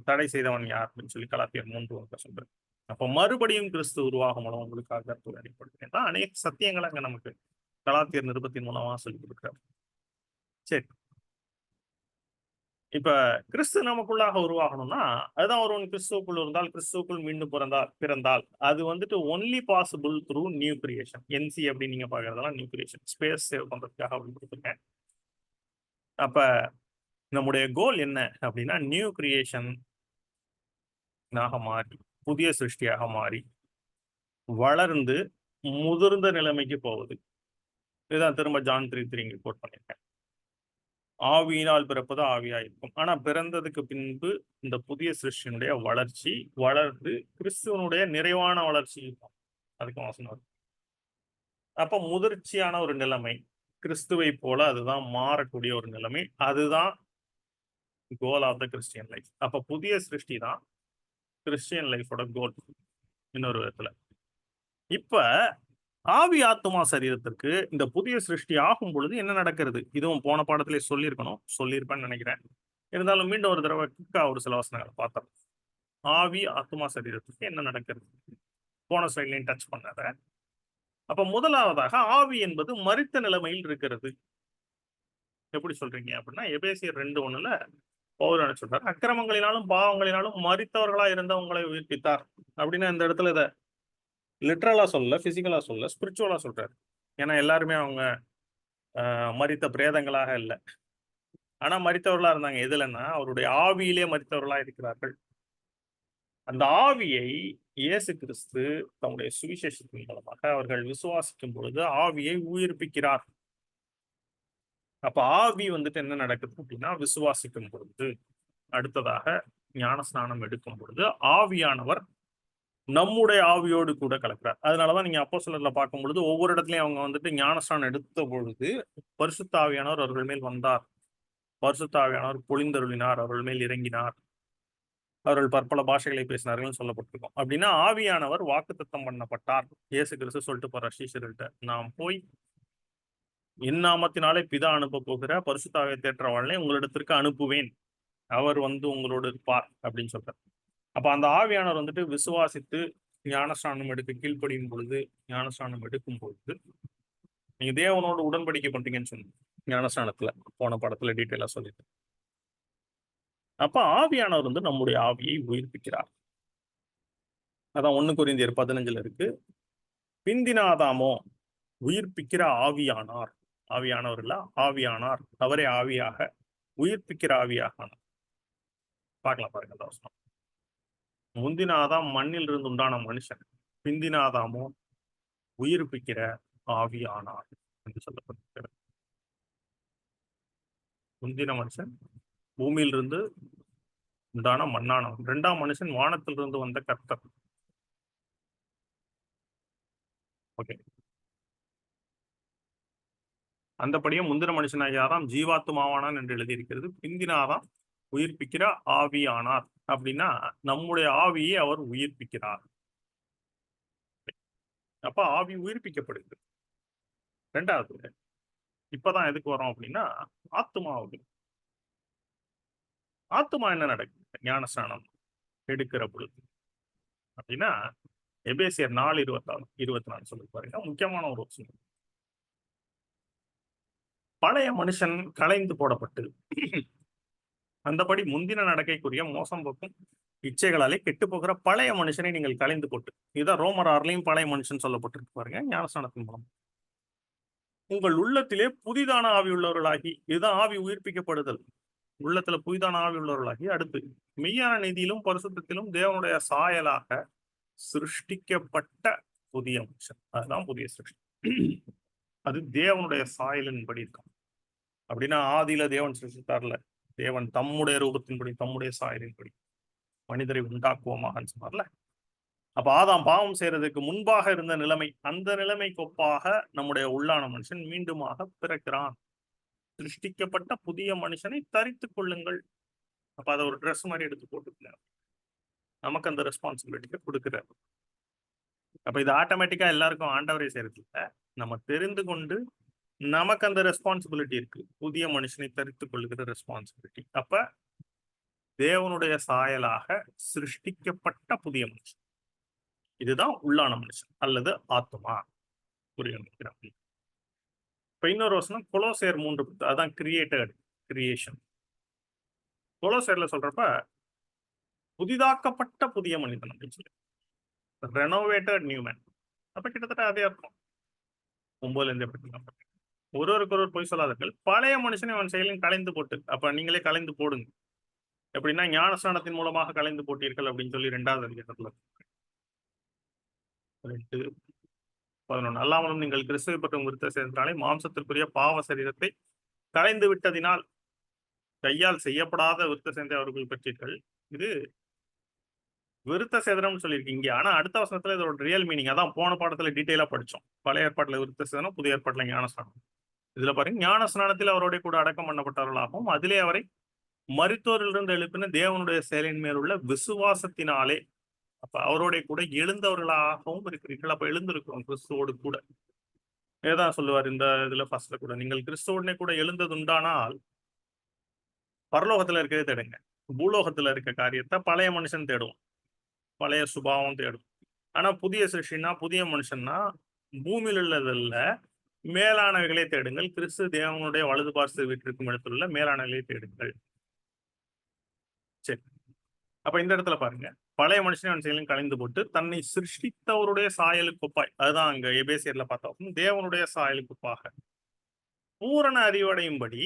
தடை செய்தவன் யார் அப்படின்னு சொல்லி கலாத்தியர் 3 சொல்றாரு. அப்ப மறுபடியும் கிறிஸ்து உருவாகும் மூலம் உங்களுக்காக கருத்து அடிப்படுது. அநேக சத்தியங்களை அங்க நமக்கு கலாத்தியர் நிருபத்தின் மூலமா சொல்லி கொடுக்கிறார். சரி, இப்ப கிறிஸ்து நமக்குள்ளாக உருவாகணும்னா அதுதான் ஒருவன் கிறிஸ்துவுக்குள் இருந்தால், கிறிஸ்துவுக்குள் மீண்டும் பிறந்தால் அது வந்துட்டு only possible through new creation. NC அப்படின்னு நீங்க பாக்குறதெல்லாம் நியூ கிரியேஷன், ஸ்பேஸ் சேவ் பண்றதுக்காக அப்படின்னு கொடுத்துருக்கேன். அப்ப நம்முடைய கோல் என்ன அப்படின்னா நியூ கிரியேஷன் மாறி, புதிய சிருஷ்டியாக மாறி வளர்ந்து முதிர்ந்த நிலைமைக்கு போகுது. இதுதான் திரும்ப ஜான் 3:3 கோட் பண்ணியிருக்கேன். ஆவியினால் பிறப்பது ஆவியா இருக்கும். ஆனா பிறந்ததுக்கு பின்பு இந்த புதிய சிருஷ்டியினுடைய வளர்ச்சி வளர்ந்து கிறிஸ்துவனுடைய நிறைவான வளர்ச்சி இருக்கும். அதுக்கு வாசனம். அப்ப முதிர்ச்சியான ஒரு நிலைமை, கிறிஸ்துவை போல அதுதான் மாறக்கூடிய ஒரு நிலைமை. அதுதான் goal of the Christian life. அப்ப புதிய சிருஷ்டி தான் கிறிஸ்டியன் லைஃபோட கோல் இன்னொரு விதத்துல. இப்ப ஆவி ஆத்மா சரீரத்திற்கு இந்த புதிய சிருஷ்டி ஆகும் பொழுது என்ன நடக்கிறது? இதுவும் போன பாடத்திலே சொல்லியிருப்பேன்னு நினைக்கிறேன். இருந்தாலும் மீண்டும் ஒரு தடவை ஒரு சில வசனங்களை பார்த்தோம். ஆவி ஆத்மா சரீரத்துக்கு என்ன நடக்கிறது? போன ஸ்லைட்லையும் டச் பண்ணாத. அப்ப முதலாவதாக ஆவி என்பது மரித்த நிலைமையில் இருக்கிறது. எப்படி சொல்றீங்க அப்படின்னா எபேசியர் 2:1 பவுல் என்ன சொல்றாரு? அக்கிரமங்களினாலும் பாவங்களினாலும் மரித்தவர்களா இருந்தவங்களை உயிர்ப்பித்தார் அப்படின்னா இந்த இடத்துல இதை லிட்ரலா சொல்ல, பிசிக்கலா சொல்ல, ஸ்பிரிச்சுவலா சொல்றாரு. ஏன்னா எல்லாருமே அவங்க மரித்த பிரேதங்களாக இல்லை, ஆனா மரித்தவர்களா இருந்தாங்க. எதுலன்னா அவருடைய ஆவியிலே மரித்தவர்களா இருக்கிறார்கள். அந்த ஆவியை இயேசு கிறிஸ்து தம்முடைய சுவிசேஷத்தின் மூலமாக அவர்கள் விசுவாசிக்கும் பொழுது ஆவியை உயிர்ப்பிக்கிறார். அப்ப ஆவி வந்துட்டு என்ன நடக்குது அப்படின்னா விசுவாசிக்கும் பொழுது, அடுத்ததாக ஞானஸ்நானம் எடுக்கும் பொழுது ஆவியானவர் நம்முடைய ஆவியோடு கூட கலக்கிறார். அதனாலதான் நீங்க அப்போஸ்தலர்ல பார்க்கும் பொழுது ஒவ்வொரு இடத்துலயும் அவங்க வந்துட்டு ஞானஸ்நானம் எடுத்த பொழுது பரிசுத்த ஆவியானவர் அவர்கள் மேல் வந்தார், பரிசுத்த ஆவியானவர் பொழிந்தருளினார், அவர்கள் மேல் இறங்கினார், அவர்கள் பற்பல பாஷைகளை பேசினார்கள் சொல்லப்பட்டிருக்கும். அப்படின்னா ஆவியானவர் வாக்குத்தத்தம் பண்ணப்பட்டார். இயேசு கிறிஸ்து சொல்லிட்டு போற சீஷர்கள்ட்ட, நாம் போய் என் நாமத்தினாலே பிதா அனுப்ப போகிற பரிசுத்த ஆவியை தேற்றவாளனை உங்களிடத்திற்கு அனுப்புவேன், அவர் வந்து உங்களோடு இருப்பார் அப்படின்னு சொல்றார். அப்ப அந்த ஆவியானவர் வந்துட்டு விசுவாசித்து ஞானஸ்நானம் எடுக்க கீழ்ப்படியும் பொழுது, ஞானஸ்நானம் எடுக்கும் பொழுது நீங்க தேவனோடு உடன்படிக்கை பண்றீங்கன்னு சொன்னீங்க ஞானஸ்நானத்துல, போன படத்துல டீட்டெயிலா சொல்லிட்டு. அப்ப ஆவியானவர் வந்து நம்முடைய ஆவியை உயிர்ப்பிக்கிறார். அதான் 1 கொரிந்தியர் 15 இருக்கு. பிந்தினாதாமோ உயிர்ப்பிக்கிற ஆவியானார். ஆவியானவர் இல்ல, ஆவியானார். அவரே ஆவியாக உயிர்ப்பிக்கிற ஆவியாக ஆனார். பார்க்கலாம் பாருங்க அந்த வசனம். முந்தினாதாம் மண்ணில் இருந்து உண்டான மனுஷன், பிந்தினாதாமோ உயிர்ப்பிக்கிற ஆவியானார் என்று சொல்லப்பட்டிருக்கிறது. முந்தின மனுஷன் பூமியிலிருந்து உண்டான மண்ணானவன், 2ஆம் மனுஷன் வானத்திலிருந்து வந்த கர்த்தர். ஓகே, அந்தபடியே முந்தின மனுஷனாகியாராம் ஜீவாத்துமாவானான் என்று எழுதியிருக்கிறது. பிந்தினாதாம் உயிர்ப்பிக்கிற ஆவியானார். அப்படின்னா நம்முடைய ஆவியை அவர் உயிர்ப்பிக்கிறார். அப்ப ஆவி உயிர்ப்பிக்கப்படுது. 2வது இப்பதான் எதுக்கு வரோம் அப்படின்னா ஆத்மாவுக்கு. ஆத்மா என்ன நடக்குது ஞானஸ்நானம் எடுக்கிற பொழுது அப்படின்னா எபேசியர் 4:24 சொல்லி பாருங்க. முக்கியமான ஒரு விஷயம், பழைய மனுஷன் களைந்து போடப்பட்டு அந்தபடி முந்தின நடக்கைக்குரிய மோசம் போக்கும் இச்சைகளாலே கெட்டு போகிற பழைய மனுஷனை நீங்கள் களைந்து போட்டு, இதுதான் ரோமர் 6 பழைய மனுஷன் சொல்லப்பட்டிருக்கு பாருங்க ஞானஸ்நானத்தின் மூலம். உங்கள் உள்ளத்திலே புதிதான ஆவி உள்ளவர்களாகி, இதுதான் ஆவி உயிர்ப்பிக்கப்படுதல். உள்ளத்துல புதிதான ஆவி உள்ளவர்களாகி, அடுத்து மெய்யான நீதியிலும் பரிசுத்தத்திலும் தேவனுடைய சாயலாக சிருஷ்டிக்கப்பட்ட புதிய மனுஷன். அதுதான் புதிய சிருஷ்டி. அது தேவனுடைய சாயலின்படி இருக்கும். அப்படின்னா ஆதியில தேவன் சிருஷ்டித்தார்ல, தேவன் தம்முடைய ரூபத்தின்படி தம்முடைய சாயலின்படி மனிதரை உண்டாக்குவோமாக சொன்னார்ல. அப்ப ஆதாம் பாவம் செய்யறதுக்கு முன்பாக இருந்த நிலைமை, அந்த நிலைமைக்கு ஒப்பாக நம்முடைய உள்ளான மனுஷன் மீண்டுமாக பிறக்கிறான். சிருஷ்டிக்கப்பட்ட புதிய மனுஷனை தரித்துக் கொள்ளுங்கள். அப்ப அதை ஒரு ட்ரெஸ் மாதிரி எடுத்து போட்டுக்கலாம். நமக்கு அந்த ரெஸ்பான்சிபிலிட்டியை கொடுக்குறாரு. அப்ப இது ஆட்டோமேட்டிக்கா எல்லாருக்கும் ஆண்டவரை செய்யறது இல்ல. நம்ம தெரிந்து கொண்டு நமக்கு அந்த ரெஸ்பான்சிபிலிட்டி இருக்கு. புதிய மனுஷனை தரித்துக் கொள்ளுகிற ரெஸ்பான்சிபிலிட்டி. அப்ப தேவனுடைய சாயலாக சிருஷ்டிக்கப்பட்ட புதிய மனுஷன். இதுதான் உள்ளான மனுஷன் அல்லது ஆத்மா. புரியுது? இப்ப இன்னொரு வசனம் கொலோசையர் 3, அதான் கிரியேட்டட் கிரியேஷன். கொலோசையர்ல சொல்றப்ப புதிதாக்கப்பட்ட புதிய மனிதன் அப்படின்னு சொல்லி, ரெனோவேட்டட் நியூ மேன். அப்ப கிட்டத்தட்ட அதே அர்த்தம். 9ல இருந்து எப்படி ஒருவருக்கு பொய் சொல்லாதீர்கள், பழைய மனுஷனை அவன் செயலின் கலைந்து போட்டு. அப்ப நீங்களே கலைந்து போடுங்க. எப்படின்னா ஞானஸ்நானத்தின் மூலமாக கலைந்து போட்டீர்கள் அப்படின்னு சொல்லி 2வது அதிகாரத்துல 2:11. அல்லாமலும் நீங்கள் கிறிஸ்துவை பற்றும் விருத்த சேர்ந்தாலே மாம்சத்திற்குரிய பாவ சரீரத்தை கலைந்து விட்டதினால் கையால் செய்யப்படாத விருத்த சேர்ந்த அவர்கள் பெற்றீர்கள். இது விருத்த சேதனம் சொல்லியிருக்கீங்க. ஆனா அடுத்த வசனத்துல இதோட ரியல் மீனிங் அதான் போன பாடத்துல டீட்டெயிலா படிச்சோம். பழைய ஏற்பாட்டுல விருத்த சேதனம், புதிய ஏற்பாட்டுல ஞானஸ்நானம். இதுல பாருங்க, ஞானஸ்நானத்தில் அவரோட கூட அடக்கம் பண்ணப்பட்டவர்களாகவும் அதிலே அவரை மரித்தோரிலிருந்து எழுப்பின தேவனுடைய செயலின் மேல் உள்ள விசுவாசத்தினாலே, அப்ப அவரோட கூட எழுந்தவர்களாகவும் இருக்கிறீர்கள். அப்ப எழுந்திருக்கிறோம் கிறிஸ்துவோடு கூட. ஏதான் சொல்லுவார் இந்த இதுல ஃபர்ஸ்ட்ல கூட, நீங்கள் கிறிஸ்துவோடனே கூட எழுந்தது உண்டானால் பரலோகத்துல இருக்கிறதே தேடுங்க. பூலோகத்துல இருக்க காரியத்தை பழைய மனுஷன் தேடுவோம், பழைய சுபாவம் தேடும். ஆனா புதிய சிருஷ்டினா புதிய மனுஷன்னா பூமியில் உள்ளதல்ல, மேலானவைகளே தேடுங்கள். கிறிஸ்து தேவனுடைய வலது பார்த்து வீட்டிற்கும் இடத்துல மேலானவைகளே தேடுங்கள். சரி, அப்ப இந்த இடத்துல பாருங்க, பழைய மனுஷனை அவன் செயலும் கலைந்து போட்டு தன்னை சிருஷ்டித்தவருடைய சாயலுக்கு ஒப்பாய். அதுதான் அங்க எபேசியர்ல பார்த்தோம், தேவனுடைய சாயலுக்கு ஒப்பாக பூரண அறிவடையும்படி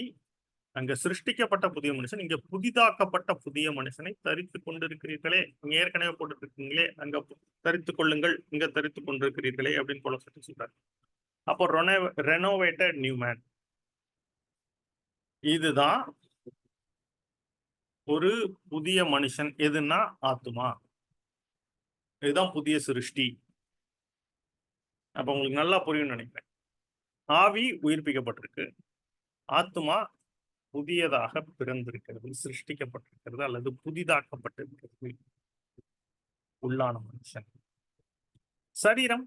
அங்க சிருஷ்டிக்கப்பட்ட புதிய மனுஷன், இங்க புதிதாக்கப்பட்ட புதிய மனுஷனை தரித்து கொண்டிருக்கிறீர்களே. இங்க ஏற்கனவே போட்டு இருக்கீங்களே, அங்க தரித்துக் கொள்ளுங்கள், இங்க தரித்து கொண்டிருக்கிறீர்களே அப்படின்னு போல சொல்றாரு. அப்போ ரெனோவேட்டட் நியூ மேன், இதுதான் ஒரு புதிய மனுஷன். எதுன்னா ஆத்மா, இதுதான் புதிய சிருஷ்டி. அப்ப உங்களுக்கு நல்லா புரியும் நினைக்கிறேன். ஆவி உயிர்ப்பிக்கப்பட்டிருக்கு, ஆத்மா புதியதாக பிறந்திருக்கிறது, சிருஷ்டிக்கப்பட்டிருக்கிறது அல்லது புதிதாக்கப்பட்டிருக்கிறது. உள்ளான மனுஷன். சரீரம்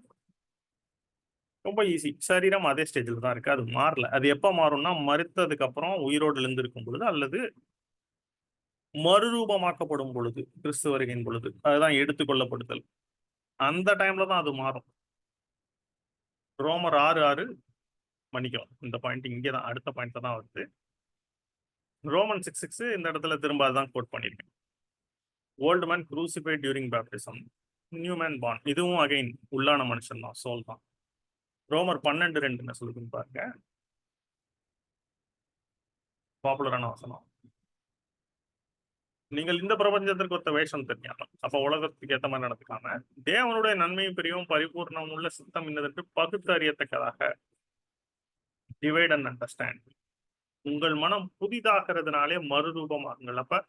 ரொம்ப ஈஸி. சரீரம் அதே ஸ்டேஜில் தான் இருக்கு, அது மாறல. அது எப்ப மாறும்னா மரித்ததுக்கு அப்புறம் உயிரோடு எழுந்திருக்கும் பொழுது அல்லது மறுரூபமாக்கப்படும் பொழுது, கிறிஸ்து வருகையின் பொழுது, அதுதான் எடுத்துக்கொள்ளப்படுதல். அந்த டைம்ல தான் அது மாறும். ரோமர் 6:6 மன்னிக்கும், இந்த பாயிண்ட் இங்கேதான் அடுத்த பாயிண்ட் தான் வருது. ரோமன் 6:6 இந்த இடத்துல திரும்ப அதுதான் கோட் பண்ணிருக்கேன். Old man crucified during baptism, new man born. இதுவும் அகைன் உள்ளான மனுஷன் தான், சோல் தான். ரோமர் 12:2 என்ன சொல்லுதுன்னு பாருங்க, பாப்புலரான வசனம். நீங்கள் இந்த பிரபஞ்சத்திற்கு ஒத்த வேஷம் தெரியாமல், அப்ப உலகத்துக்கு ஏற்ற மாதிரி நடத்துக்காம, தேவனுடைய நன்மையும் பிரிவும் பரிபூர்ணம் உள்ள சித்தம் என்னதென்று பகுத்து அறியத்தக்கதாக, டிவைட் அண்ட் அண்டர்ஸ்டாண்ட், உங்கள் மனம் புதிதாகிறதுனாலே மறுரூபமாகுங்கள். அப்ப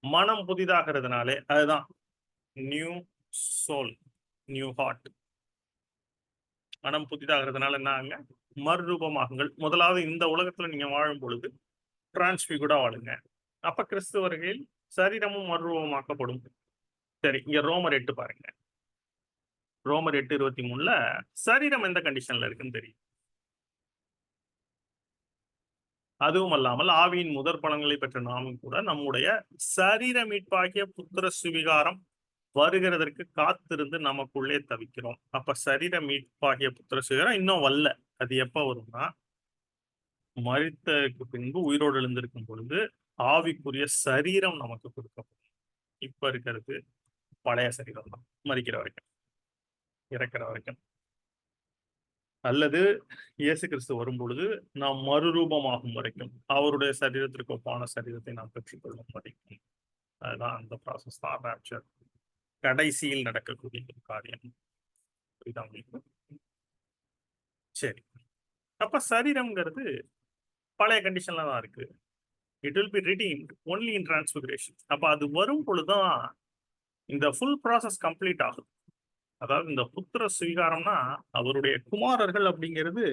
மனம் புதிதாகிறதுனாலே, அதுதான் நியூ சோல், நியூ ஹார்ட். மனம் புதிதாகிறதுனால என்ன, மறுரூபமாகுங்கள். முதலாவது இந்த உலகத்துல நீங்க வாழும் பொழுது டிரான்ஸ்பிகூடா வாழுங்க. அப்ப கிறிஸ்து வருகையில் சரீரமும் மறுரூபமாக்கப்படும். சரி, இங்க ரோமர் 8 பாருங்க. ரோமர் 8:23 சரீரம் எந்த கண்டிஷன்ல இருக்குன்னு தெரியும். அதுவும் அல்லாமல் ஆவியின் முதற் பலன்களை பெற்ற நாமும் கூட நம்முடைய சரீர மீட்பாகிய புத்திர சுவிகாரம் வருகிறதற்கு காத்திருந்து நமக்குள்ளே தவிக்கிறோம். அப்ப சரீர மீட்பாகிய புத்திர சுவிகாரம் இன்னும் வரல. அது எப்ப வரும்னா மரித்ததுக்கு பின்பு உயிரோடு எழுந்திருக்கும் பொழுது ஆவிக்குரிய சரீரம் நமக்கு கொடுக்கப்படும். இப்ப இருக்கிறது பழைய சரீரம் தான், மரிக்கிற வரைக்கும், இறக்கிற வரைக்கும். அல்லது இயேசு கிறிஸ்து வரும் பொழுது நாம் மறுரூபமாகும் வரைக்கும் அவருடைய சரீரத்திற்கு ஒப்பான சரீரத்தை நாம் பெற்றுக்கொள்ளும் வரைக்கும். அதுதான் அந்த ப்ராசஸ் தான் ராப்சர், கடைசியில் நடக்கக்கூடிய ஒரு காரியம். புரியுதா உங்களுக்கு? சரி, அப்ப சரீரம்ங்கிறது பழைய கண்டிஷன்ல தான் இருக்கு. It will be redeemed only in transfiguration. அப்ப அது வரும் பொழுதுதான் இந்த ஃபுல் ப்ராசஸ் கம்ப்ளீட் ஆகும். அதாவது இந்த புத்திர சுவீகாரம்னா அவருடைய குமாரர்கள் அப்படிங்கிறது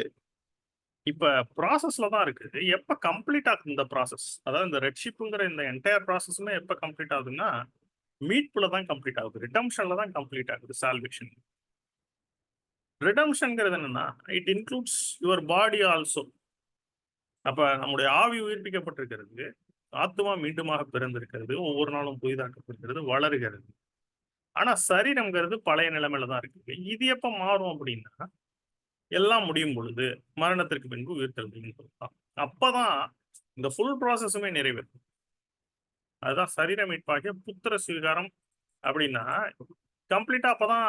இப்ப ப்ராசஸ்ல தான் இருக்கு. எப்ப கம்ப்ளீட் ஆகுது இந்த ப்ராசஸ்? அதாவது இந்த ரெட்ஷிப்ங்கிற இந்த என்டையர் ப்ராசஸுமே எப்ப கம்ப்ளீட் ஆகுதுன்னா, மீட்புல தான் கம்ப்ளீட் ஆகுது. ரிடெம்ப்ஷன்ல தான் கம்ப்ளீட் ஆகுது சால்வேஷன். ரிடெம்ப்ஷன்ங்கிறது என்னன்னா, it includes your body also. அப்ப நம்முடைய ஆவி உயிர்ப்பிக்கப்பட்டிருக்கிறது. ஆத்துமா மீண்டுமாக பிறந்திருக்கிறது. ஒவ்வொரு நாளும் புதிதாக்கப்படுகிறது, வளருகிறது. ஆனா சரீரம்ங்கிறது பழைய நிலைமையில தான் இருக்கு. இது எப்ப மாறும் அப்படின்னா, எல்லாம் முடியும் பொழுது, மரணத்திற்கு பின்பு உயிர்த்தெழுதல்ன்னு தான். அப்பதான் இந்த ஃபுல் ப்ராசஸுமே நிறைவேறும். அதுதான் சரீர மீட்பாகிய புத்திர சுவீகாரம் அப்படின்னா, கம்ப்ளீட்டா அப்பதான்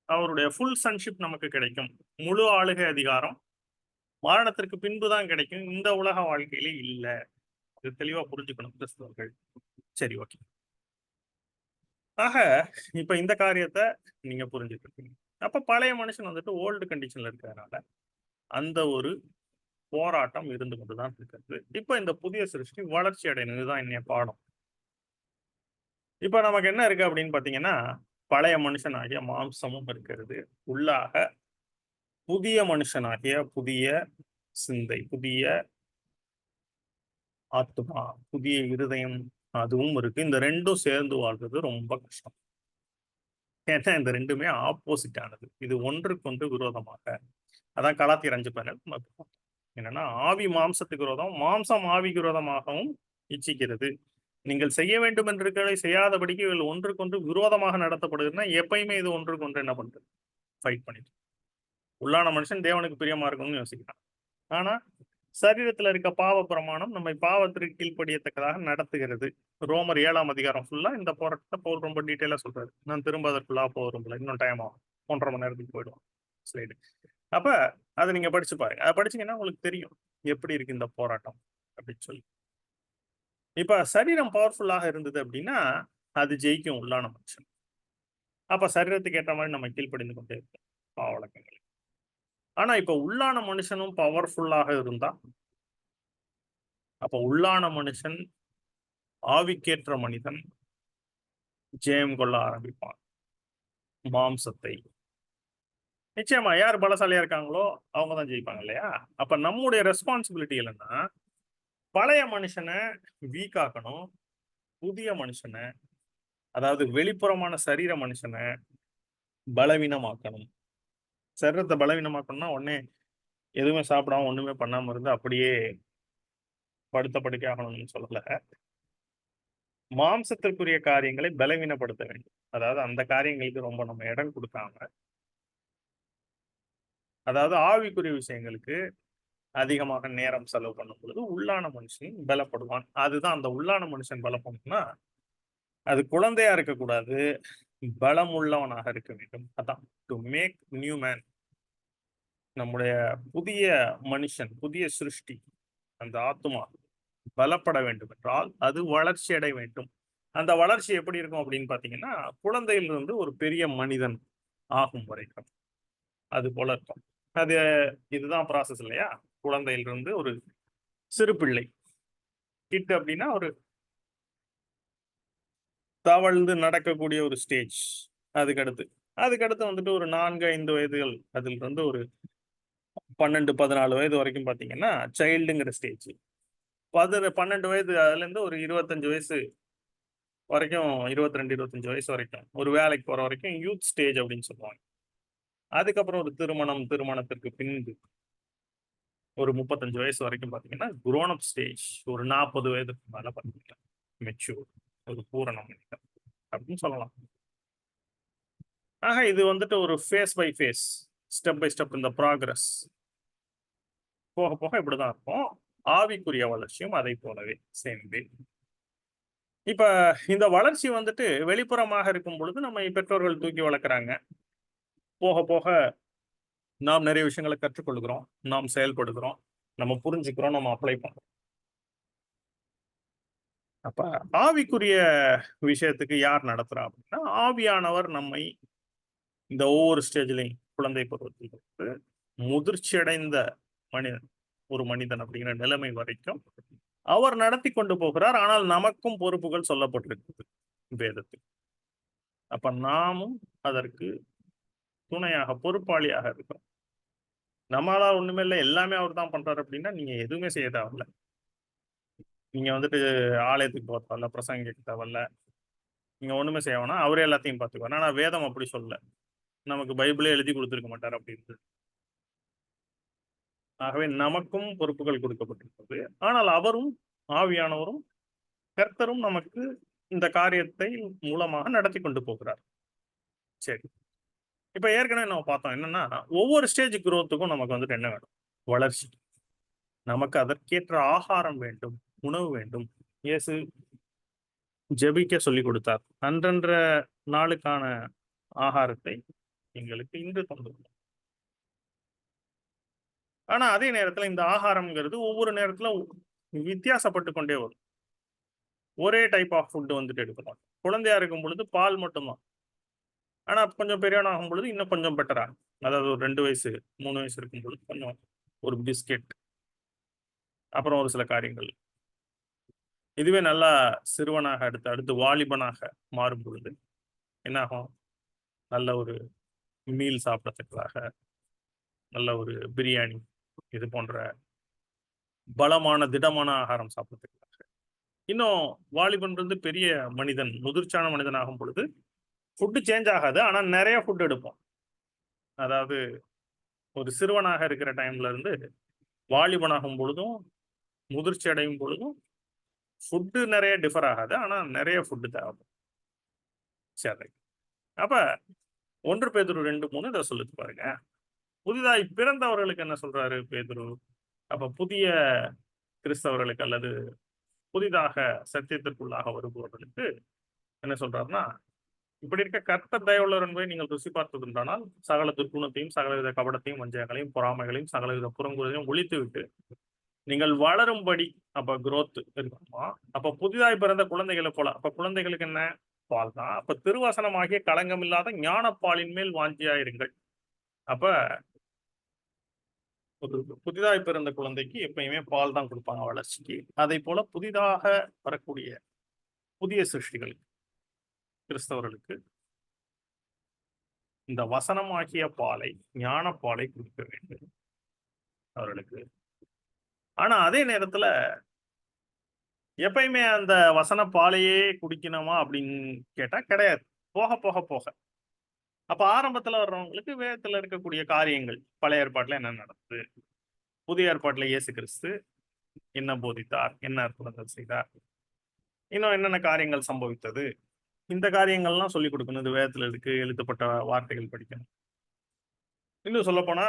அவருடைய ஃபுல் சன்ஷிப் நமக்கு கிடைக்கும். முழு ஆளுகை அதிகாரம் மரணத்திற்கு பின்பு தான் கிடைக்கும். இந்த உலக வாழ்க்கையிலே இல்ல. இது தெளிவா புரிஞ்சுக்கணும் கிறிஸ்தவர்கள். சரி, ஓகே. ஆக, இப்ப இந்த காரியத்த நீங்க புரிஞ்சுக்கிட்டீங்க. அப்ப பழைய மனுஷன் வந்துட்டு ஓல்டு கண்டிஷன்ல இருக்கிறதுனால, அந்த ஒரு போராட்டம் இருந்து கொண்டு தான் இருக்கிறது. இப்ப இந்த புதிய சிருஷ்டி வளர்ச்சி அடையணும். இதுதான் இன்னைய பாடம். இப்ப நமக்கு என்ன இருக்கு அப்படின்னு பார்த்தீங்கன்னா, பழைய மனுஷனாகிய மாம்சமும் இருக்கிறது. உள்ளாக புதிய மனுஷனாகிய புதிய சிந்தை, புதிய ஆத்துமா, புதிய இருதயம் அதுவும் இருக்கு. இந்த 2ம் சேர்ந்து வாழ்றது ரொம்ப கஷ்டம். ஏன்னா இந்த 2மே ஆப்போசிட் ஆனது. இது ஒன்றுக்கொன்று விரோதமாக. அதான் கலாத்தியர் 5:17 என்னன்னா, ஆவி மாம்சத்துக்கு விரோதம், மாம்சம் ஆவிக்கு விரோதமாகவும் இச்சிக்கிறது. நீங்கள் செய்ய வேண்டும் என்று இருக்கிறதை செய்யாதபடிக்கு இவைகள் ஒன்றுக்கொன்று விரோதமாக நடத்தப்படுதுன்னா, எப்பயுமே இது ஒன்றுக்கொன்று என்ன பண்றது? ஃபைட் பண்ணிட்டு. உள்ளான மனுஷன் தேவனுக்கு பிரியமா இருக்கணும்னு யோசிக்கிறான். ஆனா, சரீரத்துல இருக்க பாவ பிரமாணம் நம்மை பாவத்திற்கு கீழ்ப்படியத்தக்கதாக நடத்துகிறது. ரோமர் 7ஆம் அதிகாரம் ஃபுல்லா இந்த போராட்டத்தை பவுல் ரொம்ப டீட்டெயிலா சொல்றாரு. நான் திரும்ப அதற்குள்ளா போக விரும்பல. இன்னும் டைம் ஆகும். 1 1/2 மணி நேரத்துக்கு போயிடுவோம். ஸ்லைடு. அப்ப அத நீங்க படிச்சு பாருங்க. அத படிச்சீங்கன்னா உங்களுக்கு தெரியும். எப்படி இருக்கு இந்த போராட்டம் அப்படின்னு சொல்லி. இப்ப சரீரம் பவர்ஃபுல்லாக இருந்தது அப்படின்னா, அது ஜெயிக்கும் உள்ளான மனுஷன். அப்ப சரீரத்துக்கு ஏற்ற மாரி நம்ம கீழ்ப்படிந்து கொண்டே இருக்கோம். பாவவழக்கங்கள். ஆனா இப்ப உள்ளான மனுஷனும் பவர்ஃபுல்லாக இருந்தா, அப்ப உள்ளான மனுஷன் ஆவிக்கேற்ற மனிதன் ஜெயம் கொள்ள ஆரம்பிப்பான். மாம்சத்தை. நிச்சயமா யார் பலசாலியா இருக்காங்களோ, அவங்க தான் ஜெயிப்பாங்க இல்லையா? அப்ப நம்முடைய ரெஸ்பான்சிபிலிட்டி என்னன்னா, பழைய மனுஷன வீக் ஆக்கணும். புதிய மனுஷன, அதாவது வெளிப்புறமான சரீர மனுஷன பலவீனமாக்கணும். சரீரத்த பலவீனமாக்கணும்னா, உடனே எதுவுமே சாப்பிடாம, ஒண்ணுமே பண்ணாம இருந்து அப்படியே படுத்த படுக்கை ஆகணும்னு சொல்லல. மாம்சத்திற்குரிய காரியங்களை பலவீனப்படுத்த வேண்டும். அதாவது அந்த காரியங்களுக்கு ரொம்ப நம்ம இடம் குடுக்காம, அதாவது ஆவிக்குரிய விஷயங்களுக்கு அதிகமாக நேரம் செலவு பண்ணும் பொழுது, உள்ளான மனுஷன் பலப்படுவான். அதுதான் அந்த உள்ளான மனுஷன் பலப்படணும்னா, அது குழந்தையா இருக்கக்கூடாது. பலம் உள்ளவனாக இருக்க வேண்டும். அதான் டு மேக் நியூ மேன். நம்முடைய புதிய மனுஷன், புதிய சிருஷ்டி, அந்த ஆத்துமா பலப்பட வேண்டும் என்றால், அது வளர்ச்சி அடைய வேண்டும். அந்த வளர்ச்சி எப்படி இருக்கும் அப்படின்னு பார்த்தீங்கன்னா, குழந்தையிலிருந்து ஒரு பெரிய மனிதன் ஆகும் வரைக்கும். அது போல இருக்கும். அது இதுதான் ப்ராசஸ் இல்லையா? குழந்தையிலிருந்து ஒரு சிறு பிள்ளை. கிட் அப்படின்னா ஒரு தவழ்ந்து நடக்கக்கூடிய ஒரு ஸ்டேஜ். அதுக்கடுத்து. அதுக்கடுத்து வந்துட்டு ஒரு 4, 5 வயதுகள். அதிலிருந்து ஒரு 12, 14 வயது வரைக்கும் பார்த்தீங்கன்னா, சைல்டுங்கிற ஸ்டேஜ். 12 வயது அதுலேருந்து ஒரு 25 வயசு வரைக்கும் 22, 25 வயசு வரைக்கும். ஒரு வேலைக்கு போற வரைக்கும் யூத் ஸ்டேஜ் அப்படின்னு சொல்லுவாங்க. அதுக்கப்புறம் ஒரு திருமணம், திருமணத்திற்கு பின்பு ஒரு 35 வயசு வரைக்கும் பார்த்தீங்கன்னா, குரோன் அப் ஸ்டேஜ். ஒரு 40 வயதுக்கு மேல பார்த்தீங்கன்னா, மெச்சூர். ஒரு பூரண மனிதன் அப்படின்னு சொல்லலாம். ஆக இது வந்துட்டு ஒரு phase by phase, step by step இந்த ப்ராக்ரஸ். போக போக இப்படிதான் இருக்கும். ஆவிக்குரிய வளர்ச்சியும் அதை போலவே சேம் வே. இப்ப இந்த வளர்ச்சி வந்துட்டு வெளிப்புறமாக இருக்கும் பொழுது நம்மை பெற்றோர்கள் தூக்கி வளர்க்குறாங்க. போக போக நாம் நிறைய விஷயங்கள கற்றுக்கொள்கிறோம். நாம் செயல்படுகிறோம். நம்ம புரிஞ்சுக்கிறோம். நம்ம அப்ளை பண்றோம். அப்ப ஆவிக்குரிய விஷயத்துக்கு யார் நடத்துறா அப்படின்னா, ஆவியானவர் நம்மை இந்த ஒவ்வொரு ஸ்டேஜ்லயும் குழந்தை பருவத்திலிருந்து முதிர்ச்சி அடைந்த மனிதன், ஒரு மனிதன் அப்படிங்கிற நிலைமை வரைக்கும் அவர் நடத்தி கொண்டு போகிறார். ஆனால் நமக்கும் பொறுப்புகள் சொல்லப்பட்டிருக்கிறது வேதத்தில். அப்ப நாமும் அதற்கு துணையாக, பொறுப்பாளியாக இருக்கிறோம். நம்மளால ஒண்ணுமே இல்ல, எல்லாமே அவர் தான் பண்றாரு அப்படின்னா, நீங்க எதுவுமே செய்ய தேவையில்ல. நீங்க வந்துட்டு ஆலயத்துக்கு போக தேவையில்ல, பிரசங்கம் கேட்க தேவையில்ல. நீங்க ஒண்ணுமே செய்ய வேணாம். அவரே எல்லாத்தையும் பார்த்துக்குவார். ஆனா வேதம் அப்படி சொல்லல. நமக்கு பைபிளே எழுதி குடுத்திருக்க மாட்டார் அப்படின்னு. ஆகவே நமக்கும் பொறுப்புகள் கொடுக்கப்பட்டிருக்கிறது. ஆனால் அவரும், ஆவியானவரும், கர்த்தரும் நமக்கு இந்த காரியத்தை மூலமாக நடத்தி கொண்டு போகிறார். சரி. இப்ப ஏற்கனவே நம்ம பார்த்தோம். என்னன்னா, ஒவ்வொரு ஸ்டேஜ் குரோத்துக்கும் நமக்கு வந்துட்டு என்ன வேணும்? வளர்ச்சி. நமக்கு அதற்கேற்ற ஆகாரம் வேண்டும், உணவு வேண்டும். இயேசு ஜெபிக்க சொல்லிக் கொடுத்தார். அன்றன்ற நாளுக்கான ஆகாரத்தை எங்களுக்கு இன்று தந்துள்ளோம். ஆனா அதே நேரத்துல இந்த ஆகாரம்ங்கிறது ஒவ்வொரு நேரத்துல வித்தியாசப்பட்டு கொண்டே வரும். ஒரே டைப் ஆஃப் ஃபுட் வந்துட்டு எடுக்க மாட்டோம். குழந்தையா இருக்கும் பொழுது பால் மட்டும் தான். ஆனா கொஞ்சம் பெரியவனா ஆகும் பொழுது இன்னும் கொஞ்சம் பெட்டரா, அதாவது ஒரு 2 வயசு, 3 வயசு இருக்கும் பொழுது கொஞ்சம் ஒரு பிஸ்கெட், அப்புறம் ஒரு சில காரியங்கள். இதுவே நல்லா சிறுவனாக அடுத்து அடுத்து வாலிபனாக மாறும் பொழுது என்னாகும்? நல்ல ஒரு மீல் சாப்பிடத்தக்கதாக, நல்ல ஒரு பிரியாணி, இது போன்ற பலமான, திடமான ஆகாரம் சாப்பிடத்தக்கதாக. இன்னும் வாலிபன்றது பெரிய மனிதன், முதிர்ச்சியான மனிதன் ஆகும் பொழுது, ஃபுட் சேஞ்ச் ஆகாது. ஆனா நெறைய ஃபுட் எடுப்போம். அதாவது ஒரு சிறுவனாக இருக்கிற டைம்ல இருந்து வாலிபனாகும் பொழுதும், முதிர்ச்சி அடையும் பொழுதும் ஃபுட் நெறைய டிஃபர் ஆகாது. ஆனா நெறைய ஃபுட் தேவைப்படும். சரி. அப்ப 1 பேதுரு 2:3 இத சொல்லுது பாருங்க. புதிதாய் பிறந்தவர்களுக்கு என்ன சொல்றாரு பேதுரு? அப்ப புதிய கிறிஸ்தவர்களுக்கு அல்லது புதிதாக சத்தியத்திற்குள்ளாக வருபவர்களுக்கு என்ன சொல்றாருன்னா, இப்படி இருக்க கர்த்தர் தயவுள்ளவர் என்பதை நீங்கள் ருசி பார்த்ததுண்டானால், சகல துர்க்குணத்தையும், சகலவித கபடத்தையும், வஞ்சகங்களையும், பொறாமைகளையும், சகலவித புறங்கூறுதலையும் ஒழித்துவிட்டு, நீங்கள் வளரும்படி அப்ப குரோத் இருக்கணுமா? அப்ப புதிதாய் பிறந்த குழந்தைகளைப் போல. அப்ப குழந்தைகளுக்கு என்ன? பால் தான். அப்ப திருவசனமாகிய களங்கமில்லாத ஞானப்பாலின் மேல் வாஞ்சியாயிருங்கள். அப்ப ஒரு புதிதாய் பிறந்த குழந்தைக்கு எப்பயுமே பால் தான் குடுப்பாங்க வளர்ச்சிக்கு. அதைப்போல புதிதாக வரக்கூடிய புதிய சிருஷ்டிகள் கிறிஸ்தவர்களுக்கு இந்த வசனமாகிய பாலை, ஞானப்பாலை குடிக்க வேண்டும் அவர்களுக்கு. ஆனா அதே நேரத்துல எப்பயுமே அந்த வசன பாலையே குடிக்கணுமா அப்படின்னு கேட்டா கிடையாது. போக, போக, போக. அப்ப ஆரம்பத்துல வர்றவங்களுக்கு வேதத்துல இருக்கக்கூடிய காரியங்கள், பழைய ஏற்பாட்டுல என்ன நடந்தது? புதிய ஏற்பாட்டுல இயேசு கிறிஸ்து என்ன போதித்தார்? என்ன அற்புதங்கள் செய்தார்? இன்னும் என்னென்ன காரியங்கள் சம்பவித்தது? இந்த காரியங்கள்லாம் சொல்லிக் கொடுக்கணும். இது வேதத்துல இருக்கு, எழுதப்பட்ட வார்த்தைகள் படிக்கணும். இன்னும் சொல்லப்போனா,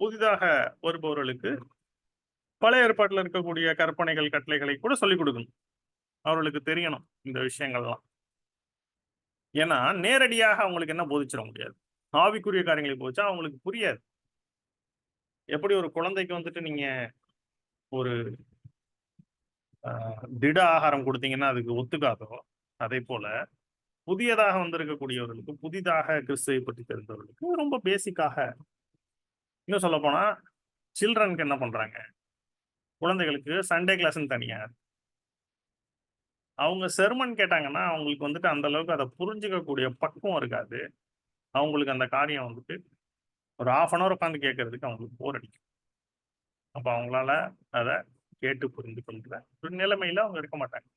புதிதாக வருபவர்களுக்கு பழைய ஏற்பாட்டுல இருக்கக்கூடிய கற்பனைகள், கட்டளைகளை கூட சொல்லிக் கொடுக்கணும். அவர்களுக்கு தெரியணும் இந்த விஷயங்கள்லாம். ஏன்னா, நேரடியாக அவங்களுக்கு என்ன போதிச்சிட முடியாது. ஆவிக்குரிய காரியங்களை போதிச்சா அவங்களுக்கு புரியாது. எப்படி ஒரு குழந்தைக்கு வந்துட்டு நீங்க ஒரு அ திட ஆகாரம் குடுத்தீங்கன்னா, அதுக்கு ஒத்துக்காதோ, அதேபோல புதியதாக வந்திருக்கக்கூடியவர்களுக்கு, புதிதாக கிறிஸ்துவை பற்றி தெரிந்தவர்களுக்கு ரொம்ப பேசிக்காக இன்னும் சொல்லப்போனா, சில்ட்ரனுக்கு என்ன பண்றாங்க? குழந்தைகளுக்கு சண்டே கிளாஸ்ன்னு தனியா. அவங்க செர்மன் கேட்டாங்கன்னா, அவங்களுக்கு வந்துட்டு அந்த அளவுக்கு அத புரிஞ்சுக்கக்கூடிய பக்குவம் இருக்காது. அவங்களுக்கு அந்த காரியம் வந்துட்டு ஒரு 1/2 அன் ஹவர் உட்கார்ந்து கேட்கறதுக்கு அவங்களுக்கு போர் அடிக்கும். அப்ப அவங்களால அத கேட்டு புரிந்து கொள்ற ஒரு நிலைமையில அவங்க இருக்க மாட்டாங்க.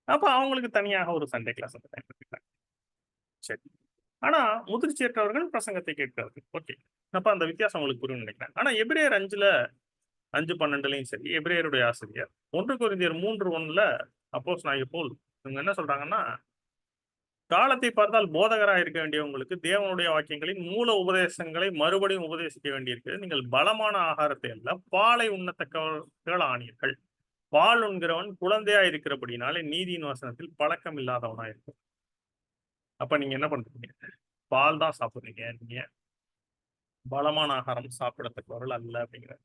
அப்ப அவங்களுக்கு தனியாக ஒரு சண்டே கிளாஸ் பயன்படுத்திக்கிறாங்க. சரி. ஆனா முதிர்ச்சியற்றவர்கள் பிரசங்கத்தை கேட்கிறார்கள். ஓகே. அப்ப அந்த வித்தியாசம் உங்களுக்கு புரியும்னு நினைக்கிறேன். ஆனா எபிரேயர் 5ல 5:12லயும் சரி, எபிரேயருடைய ஆசிரியர் 1 கொரிந்தியர் 3:1ல அப்போஸ்தலனாகிய பவுல் இவங்க என்ன சொல்றாங்கன்னா, காலத்தை பார்த்தால் போதகராக இருக்க வேண்டியவங்களுக்கு தேவனுடைய வாக்கியங்களின் மூல உபதேசங்களை மறுபடியும் உபதேசிக்க வேண்டியிருக்கிறது. நீங்கள் பலமான ஆகாரத்தை அல்ல, பாலை உண்ணத்தக்கவர்கள் ஆனீர்கள். பால் உண்கிறவன் குழந்தையா இருக்கிறபடினாலே நீதியின் வசனத்தில் பழக்கம் இல்லாதவனா இருக்கும். அப்ப நீங்க என்ன பண்றீங்க? பால் தான் சாப்பிடுறீங்க. நீங்க பலமான ஆகாரம் சாப்பிடத்தக்கவர்கள் அல்ல அப்படிங்கிறார்.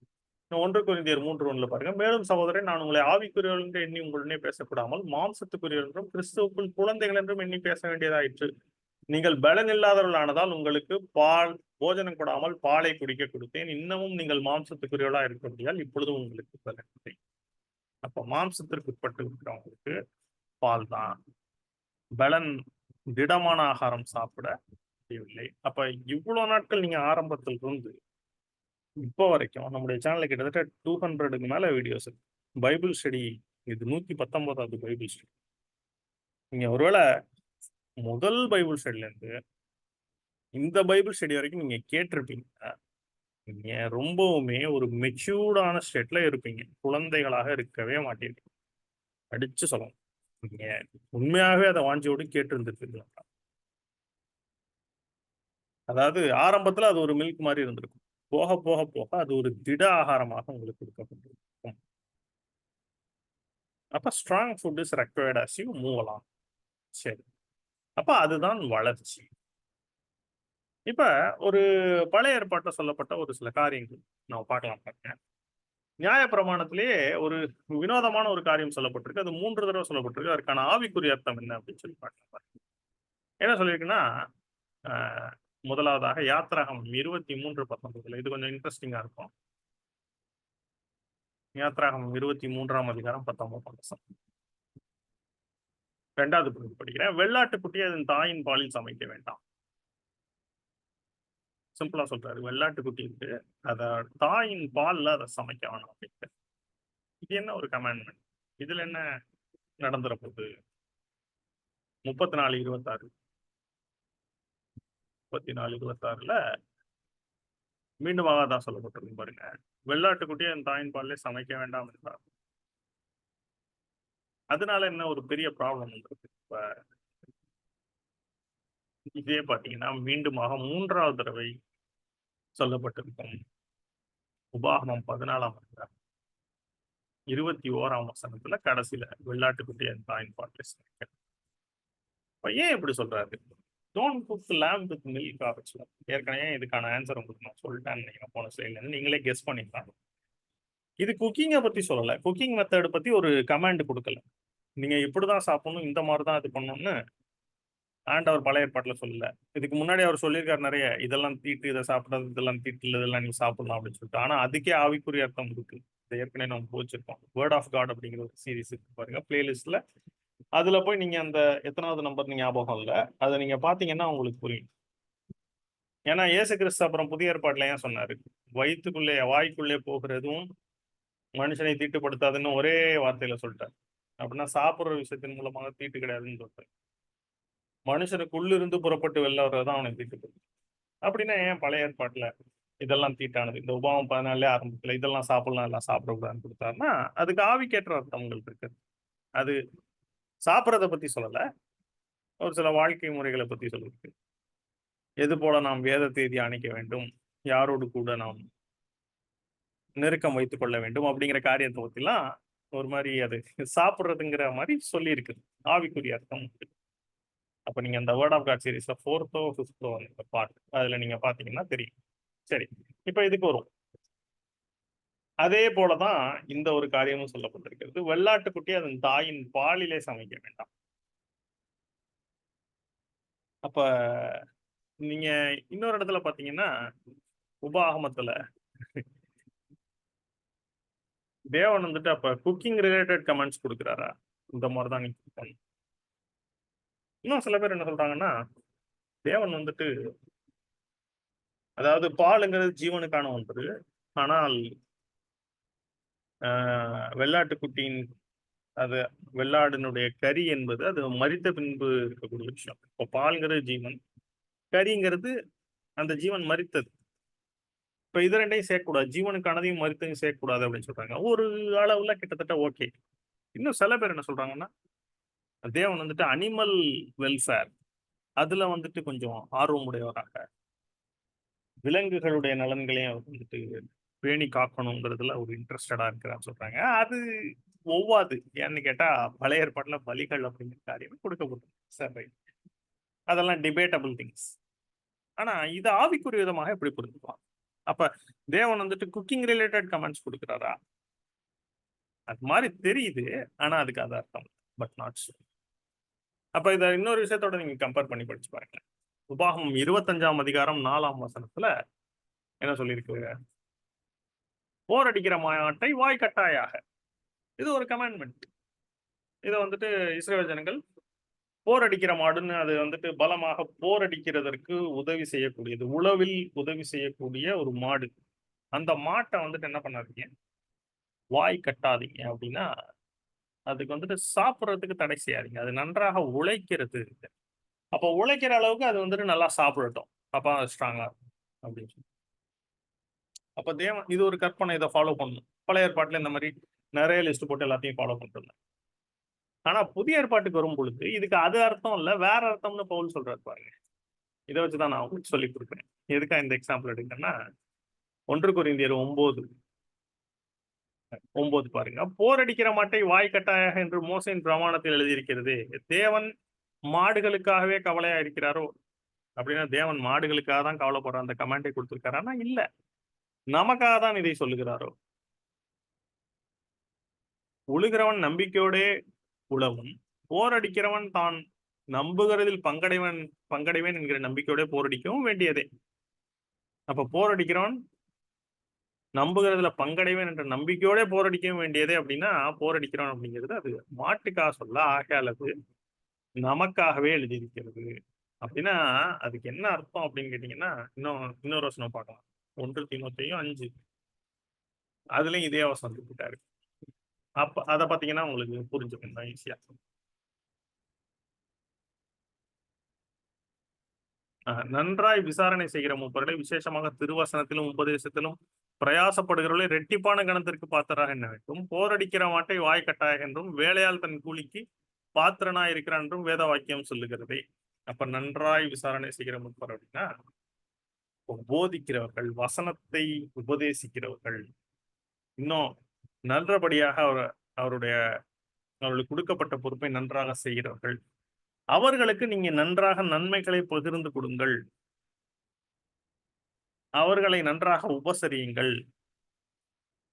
1 கொரிந்தியர் 3:1 பாருங்க. மேலும் சகோதரரே, நான் உங்களை ஆவிக்குரியவர்கள் என்று எண்ணி உங்களுடனே பேசக்கூடாமல், மாம்சத்துக்குரியவர்கள் என்றும் கிறிஸ்துவுக்குள் குழந்தைகள் என்றும் எண்ணி பேச வேண்டியதாயிற்று. நீங்கள் பலன் இல்லாதவர்களானதால் உங்களுக்கு போஜனம் கொடாமல் பாலை குடிக்க கொடுத்தேன். இன்னமும் நீங்கள் மாம்சத்துக்குரியவர்களா இருக்கிறபடியால் இப்பொழுதும் உங்களுக்கு பலன் இல்லை. அப்ப மாம்சத்திற்கு உட்பட்டு இருக்கிறவங்களுக்கு பால் தான். பலன் திடமான ஆகாரம் சாப்பிட முடியவில்லை. அப்ப இவ்வளவு நாட்கள் நீங்க ஆரம்பத்தில் இருந்து இப்போ வரைக்கும் நம்முடைய சேனல்ல கிட்டத்தட்ட 200க்கு மேல வீடியோஸ் இருக்கு. பைபிள் ஸ்டடி இது 119வது பைபிள் ஸ்டடி. நீங்க ஒருவேள முதல் பைபிள் ஸ்டடில இருந்து இந்த பைபிள் ஸ்டடி வரைக்கும் நீங்க கேட்டிருப்பீங்க. நீங்க ரொம்பவுமே ஒரு மெச்சூர்டான ஸ்டேட்ல இருப்பீங்க. குழந்தைகளாக இருக்கவே மாட்டீங்க. அடிச்சு சொல்லணும். நீங்க உண்மையாவே அத வாஞ்சையோடு கேட்டு இருந்திருப்பீங்களா? அதாவது ஆரம்பத்துல அது ஒரு மில்க் மாரி இருந்திருக்கும். போக, போக, போக அது ஒரு திட ஆகாரமாக உங்களுக்கு கொடுக்கப்பட்டிருக்கும். அப்ப strong food is required as you move along. சரி. அப்ப அதுதான் வளர்ச்சி. இப்ப ஒரு பழைய ஏற்பாட்டுல சொல்லப்பட்ட ஒரு சில காரியங்கள் நம்ம பார்க்கலாம் பாருங்க. நியாயப்பிரமாணத்திலேயே ஒரு வினோதமான ஒரு காரியம் சொல்லப்பட்டிருக்கு. அது 3 தடவ சொல்லப்பட்டிருக்கு. அதற்கான ஆவிக்குரிய அர்த்தம் என்ன அப்படின்னு சொல்லி பார்க்கலாம் பாருங்க. என்ன சொல்லியிருக்குன்னா, அ முதலாவதாக யாத்திராகமம் 23:19 இது கொஞ்சம் இன்ட்ரஸ்டிங்கா இருக்கும். யாத்திராகமம் 23ஆம் அதிகாரம் 19ஆம் வசனம். 2வது பகுதி படிக்கிறேன். வெள்ளாட்டுக்குட்டியை அதன் தாயின் பாலில் சமைக்க வேண்டாம். சிம்பிளா சொல்றாரு. வெள்ளாட்டுக்குட்டி இருக்கு. அத தாயின் பால்ல அத சமைக்க வேணாம் அப்படின்ட்டு. இது என்ன ஒரு கமாண்ட்மென்ட்? இதுல என்ன நடந்துற போகுது? 34:26 34:26ல மீண்டும் தான் சொல்லப்பட்டிருக்கு பாருங்க. வெள்ளாட்டுக்குட்டியை என் தாயின் பாலிலே சமைக்க வேண்டாம் என்றார். அதனால என்ன ஒரு பெரிய ப்ராப்ளம் வந்திருக்கு. இப்ப இதே பார்த்தீங்கன்னா, மீண்டுமாக 3வது தடவை சொல்லப்பட்டிருக்கும். உபாகமம் 14ஆம் அதிகாரம் 21ஆம் வசனத்துல கடைசியில வெள்ளாட்டுக்குட்டியை என் தாயின் பாலிலே சமைக்க. இப்ப ஏன் இப்படி சொல்றாரு? Don't cook lamb with milk ஆக்சுவலா. ஏற்கனவே இதுக்கான ஆன்சர் உங்களுக்கு நான் சொல்லிட்டேன்னு நினைக்கிறேன் போன ஸ்லைட்ல இருந்து. நீங்களே கெஸ் பண்ணிக்கலாம். இது குக்கிங்க பத்தி சொல்லல. குக்கிங் மெத்தட் பத்தி ஒரு கமாண்ட் குடுக்கல. நீங்க இப்படிதான் சாப்பிடணும், இந்த மாரி தான் இது பண்ணணும்னு ஆண்டவர் பழைய ஏற்பாட்டுல சொல்லல. இதுக்கு முன்னாடி அவர் சொல்லியிருக்காரு நெறைய. இதெல்லாம் தீட்டு, இத சாப்பிடாதது, இதெல்லாம் தீட்டு இல்ல, இதெல்லாம் நீ சாப்பிடலாம் அப்படின்னு சொல்லிட்டு. ஆனா அதுக்கே ஆவிக்குரிய அர்த்தம் இருக்கு. இத ஏற்கனவே நம்ம போதிச்சிருக்கோம். வேர்ட் ஆஃப் காட் அப்படிங்கிற ஒரு சீரிஸ் இருக்கு பாருங்க பிளேலிஸ்ட்ல. அதுல போய் நீங்க அந்த எத்தனாவது நம்பர் ஞாபகம் இல்ல. அத நீங்க பார்த்தீங்கன்னா உங்களுக்கு புரியும். ஏன்னா இயேசு கிறிஸ்து அப்புறம் புதிய ஏற்பாட்டுல ஏன் சொன்னாரு? வயித்துக்குள்ளே வாய்க்குள்ளே போகிறதும் மனுஷனை தீட்டுப்படுத்தாதுன்னு ஒரே வார்த்தையில சொல்லிட்டார். அப்படின்னா சாப்பிடுற விஷயத்தின் மூலமாக தீட்டு கிடையாதுன்னு சொல்றாரு. மனுஷனுக்குள்ளிருந்து புறப்பட்டு வெளில வர்றதுதான் அவனை தீட்டுப்படுத்தும். அப்படின்னா ஏன் பழைய ஏற்பாட்டுல இதெல்லாம் தீட்டானது? இந்த உபாகமம் 14 ஆரம்பத்துல இதெல்லாம் சாப்பிடலாம், எல்லாம் சாப்பிடக்கூடாதுன்னு கொடுத்தாருன்னா, அதுக்கு ஆவிக்கேற்ற அர்த்தங்கள் இருக்கு. அது சாப்பிடறத பத்தி சொல்லல. ஒரு சில வாழ்க்கை முறைகளை பத்தி சொல்லிருக்கு. எது போல நாம் வேதத்தை தியானிக்க வேண்டும், யாரோடு கூட நாம் நெருக்கம் வைத்துக் கொள்ள வேண்டும் அப்படிங்கிற காரியத்தை பத்திலாம் ஒரு மாதிரி அது சாப்பிடுறதுங்கிற மாதிரி சொல்லி இருக்குது. ஆவிக்குரிய அர்த்தம். அப்ப நீங்க அந்த வேர்ட் ஆஃப் காட் சீரிஸ்ல 4த்தோ 5த்தோ பார்ட் அதுல நீங்க பாத்தீங்கன்னா தெரியும். சரி, இப்ப இதுக்கு வரும். அதே போலதான் இந்த ஒரு காரியமும் சொல்லப்பட்டிருக்கிறது. வெள்ளாட்டுக்குட்டி அதன் தாயின் பாலிலே சமைக்க வேண்டாம். அப்ப நீங்க இன்னொரு இடத்துல பாத்தீங்கன்னா, உபாகமத்துல தேவன் வந்துட்டு அப்ப குக்கிங் ரிலேட்டட் கமெண்ட்ஸ் கொடுக்குறாரா? இந்த மாதிரிதான் நீங்க பண்ணணும். இன்னும் சில பேர் என்ன சொல்றாங்கன்னா, தேவன் வந்துட்டு அதாவது பாலுங்கிறது ஜீவனுக்கான ஒன்று. ஆனால் வெள்ளாட்டுக்குட்டியின் அது வெள்ளாடினுடைய கறி என்பது அது மரித்த பின்பு இருக்கக்கூடிய விஷயம். இப்போ பால்ங்கிறது ஜீவன், கறிங்கிறது அந்த ஜீவன் மரித்தது. இப்ப இது 2யும் சேர்க்கக்கூடாது. ஜீவனுக்கானதையும் மரித்ததையும் சேர்க்கக்கூடாது அப்படின்னு சொல்றாங்க. ஒரு அளவுல கிட்டத்தட்ட ஓகே. இன்னும் சில பேர் என்ன சொல்றாங்கன்னா, தேவன் வந்துட்டு அனிமல் வெல்ஃபேர் அதுல வந்துட்டு கொஞ்சம் ஆர்வம் உடையவராக, விலங்குகளுடைய நலன்களையும் அவர் வந்துட்டு பேணி காக்கணுங்கிறதுல ஒரு இன்ட்ரெஸ்டடா இருக்கிறான்னு சொல்றாங்க. அது ஒவ்வாது. ஏன்னு கேட்டா, பழைய ஏற்பாட்டுல பலிகள் அப்படிங்கிற காரியமே கொடுக்கப்பட்டது. சரி ரைட். அதெல்லாம் டிபேட்டபிள் திங்ஸ். ஆனா இது ஆவிக்குரிய விதமாக எப்படி புரிஞ்சுக்கலாம்? அப்ப தேவன் வந்துட்டு குக்கிங் ரிலேட்டட் கமெண்ட்ஸ் கொடுக்கிறாரா? அது மாதிரி தெரியுது. ஆனா அதுக்கு அது அர்த்தம். But not so. அப்ப இத இன்னொரு விஷயத்தோட நீங்க கம்பேர் பண்ணி படிச்சு பாருங்க. உபாகமம் 25ஆம் அதிகாரம் 4ஆம் வசனத்துல என்ன சொல்லியிருக்கு? போர் அடிக்கிற மாட்டை வாய் கட்டாயாக. இது ஒரு கமாண்ட்மென்ட். இத வந்துட்டு இஸ்ரவேல் ஜனங்கள் போர் அடிக்கிற மாடுன்னு அது வந்துட்டு பலமாக போர் அடிக்கிறதற்கு உதவி செய்யக்கூடியது. உழவில் உதவி செய்யக்கூடிய ஒரு மாடு. அந்த மாட்டை வந்துட்டு என்ன பண்ணாதீங்க, வாய் கட்டாதீங்க அப்படின்னா, அதுக்கு வந்துட்டு சாப்பிடுறதுக்கு தடை செய்யாதீங்க. அது நன்றாக உழைக்கிறது. அப்போ உழைக்கிற அளவுக்கு அது வந்துட்டு நல்லா சாப்பிடட்டும். அப்ப ஸ்ட்ராங்கா இருக்கும் அப்படின்னு சொல்லி. அப்ப தேவன் இது ஒரு கற்பனை, இதை ஃபாலோ பண்ணணும். பழைய ஏற்பாட்டுல இந்த மாதிரி நிறைய லிஸ்ட் போட்டு எல்லாத்தையும் ஃபாலோ பண்ணிட்டு. ஆனா புதிய ஏற்பாட்டுக்கு வரும் பொழுது இதுக்கு அது அர்த்தம் இல்ல, வேற அர்த்தம்னு பவுல் சொல்றாரு பாருங்க. இதை வச்சுதான் நான் உங்களுக்கு சொல்லி கொடுக்குறேன். எதுக்கா இந்த எக்ஸாம்பிள் எடுக்கன்னா, 1 கொரிந்தியர் 9 பாருங்க. போர் அடிக்கிற மாட்டை வாய் கட்டாயாக என்று மோசேயின் பிரமாணத்தில் எழுதியிருக்கிறது. தேவன் மாடுகளுக்காகவே கவலையா இருக்கிறாரோ? அப்படின்னா தேவன் மாடுகளுக்காக தான் கவலைப்படுற அந்த கமாண்டை கொடுத்திருக்காரா? இல்ல, நமக்காக தான் இதை சொல்லுகிறாரோ? உழுகிறவன் நம்பிக்கையோடே உழவும், போர் அடிக்கிறவன் தான் நம்புகிறதில் பங்கடைவேன் என்கிற நம்பிக்கையோட போரடிக்கவும் வேண்டியதே. அப்ப போரடிக்கிறவன் நம்புகிறதுல பங்கடைவேன் என்ற நம்பிக்கையோட போரடிக்கவும் வேண்டியதே. அப்படின்னா போரடிக்கிறவன் அப்படிங்கிறது அது மாட்டுக்காக சொல்ல, ஆகையால் அது நமக்காகவே எழுதியிருக்கிறது. அப்படின்னா அதுக்கு என்ன அர்த்தம் அப்படின்னு கேட்டீங்கன்னா, இன்னொரு வசனம் பார்க்கலாம். 1 தீமோத்தேயு 5, அதுலயும் இதே வசனம் கொடுத்துட்டாரு. அப்ப அதை பார்த்தீங்கன்னா உங்களுக்கு புரிஞ்சுக்கணும் ஈஸியா. நன்றாய் விசாரணை செய்கிற மூப்பர்களை, விசேஷமாக திருவசனத்திலும் உபதேசத்திலும் பிரயாசப்படுகிறவர்களை ரெட்டிப்பான கணத்திற்கு பாத்திரராக என்ன வேண்டும். போரடிக்கிற மாட்டை வாய் கட்டாய என்றும் வேலையால் தன் கூலிக்கு பாத்திரனாய் இருக்கிறான் என்றும் வேத வாக்கியம் சொல்லுகிறதே. அப்ப நன்றாய் விசாரணை செய்கிற மூப்பர் அப்படின்னா போதிக்கிறவர்கள், வசனத்தை உபதேசிக்கிறவர்கள், இன்னும் நல்லபடியாக அவர்களுக்கு கொடுக்கப்பட்ட பொறுப்பை நன்றாக செய்கிறவர்கள், அவர்களுக்கு நீங்க நன்றாக நன்மைகளை பகிர்ந்து கொடுங்கள், அவர்களை நன்றாக உபசரியுங்கள்.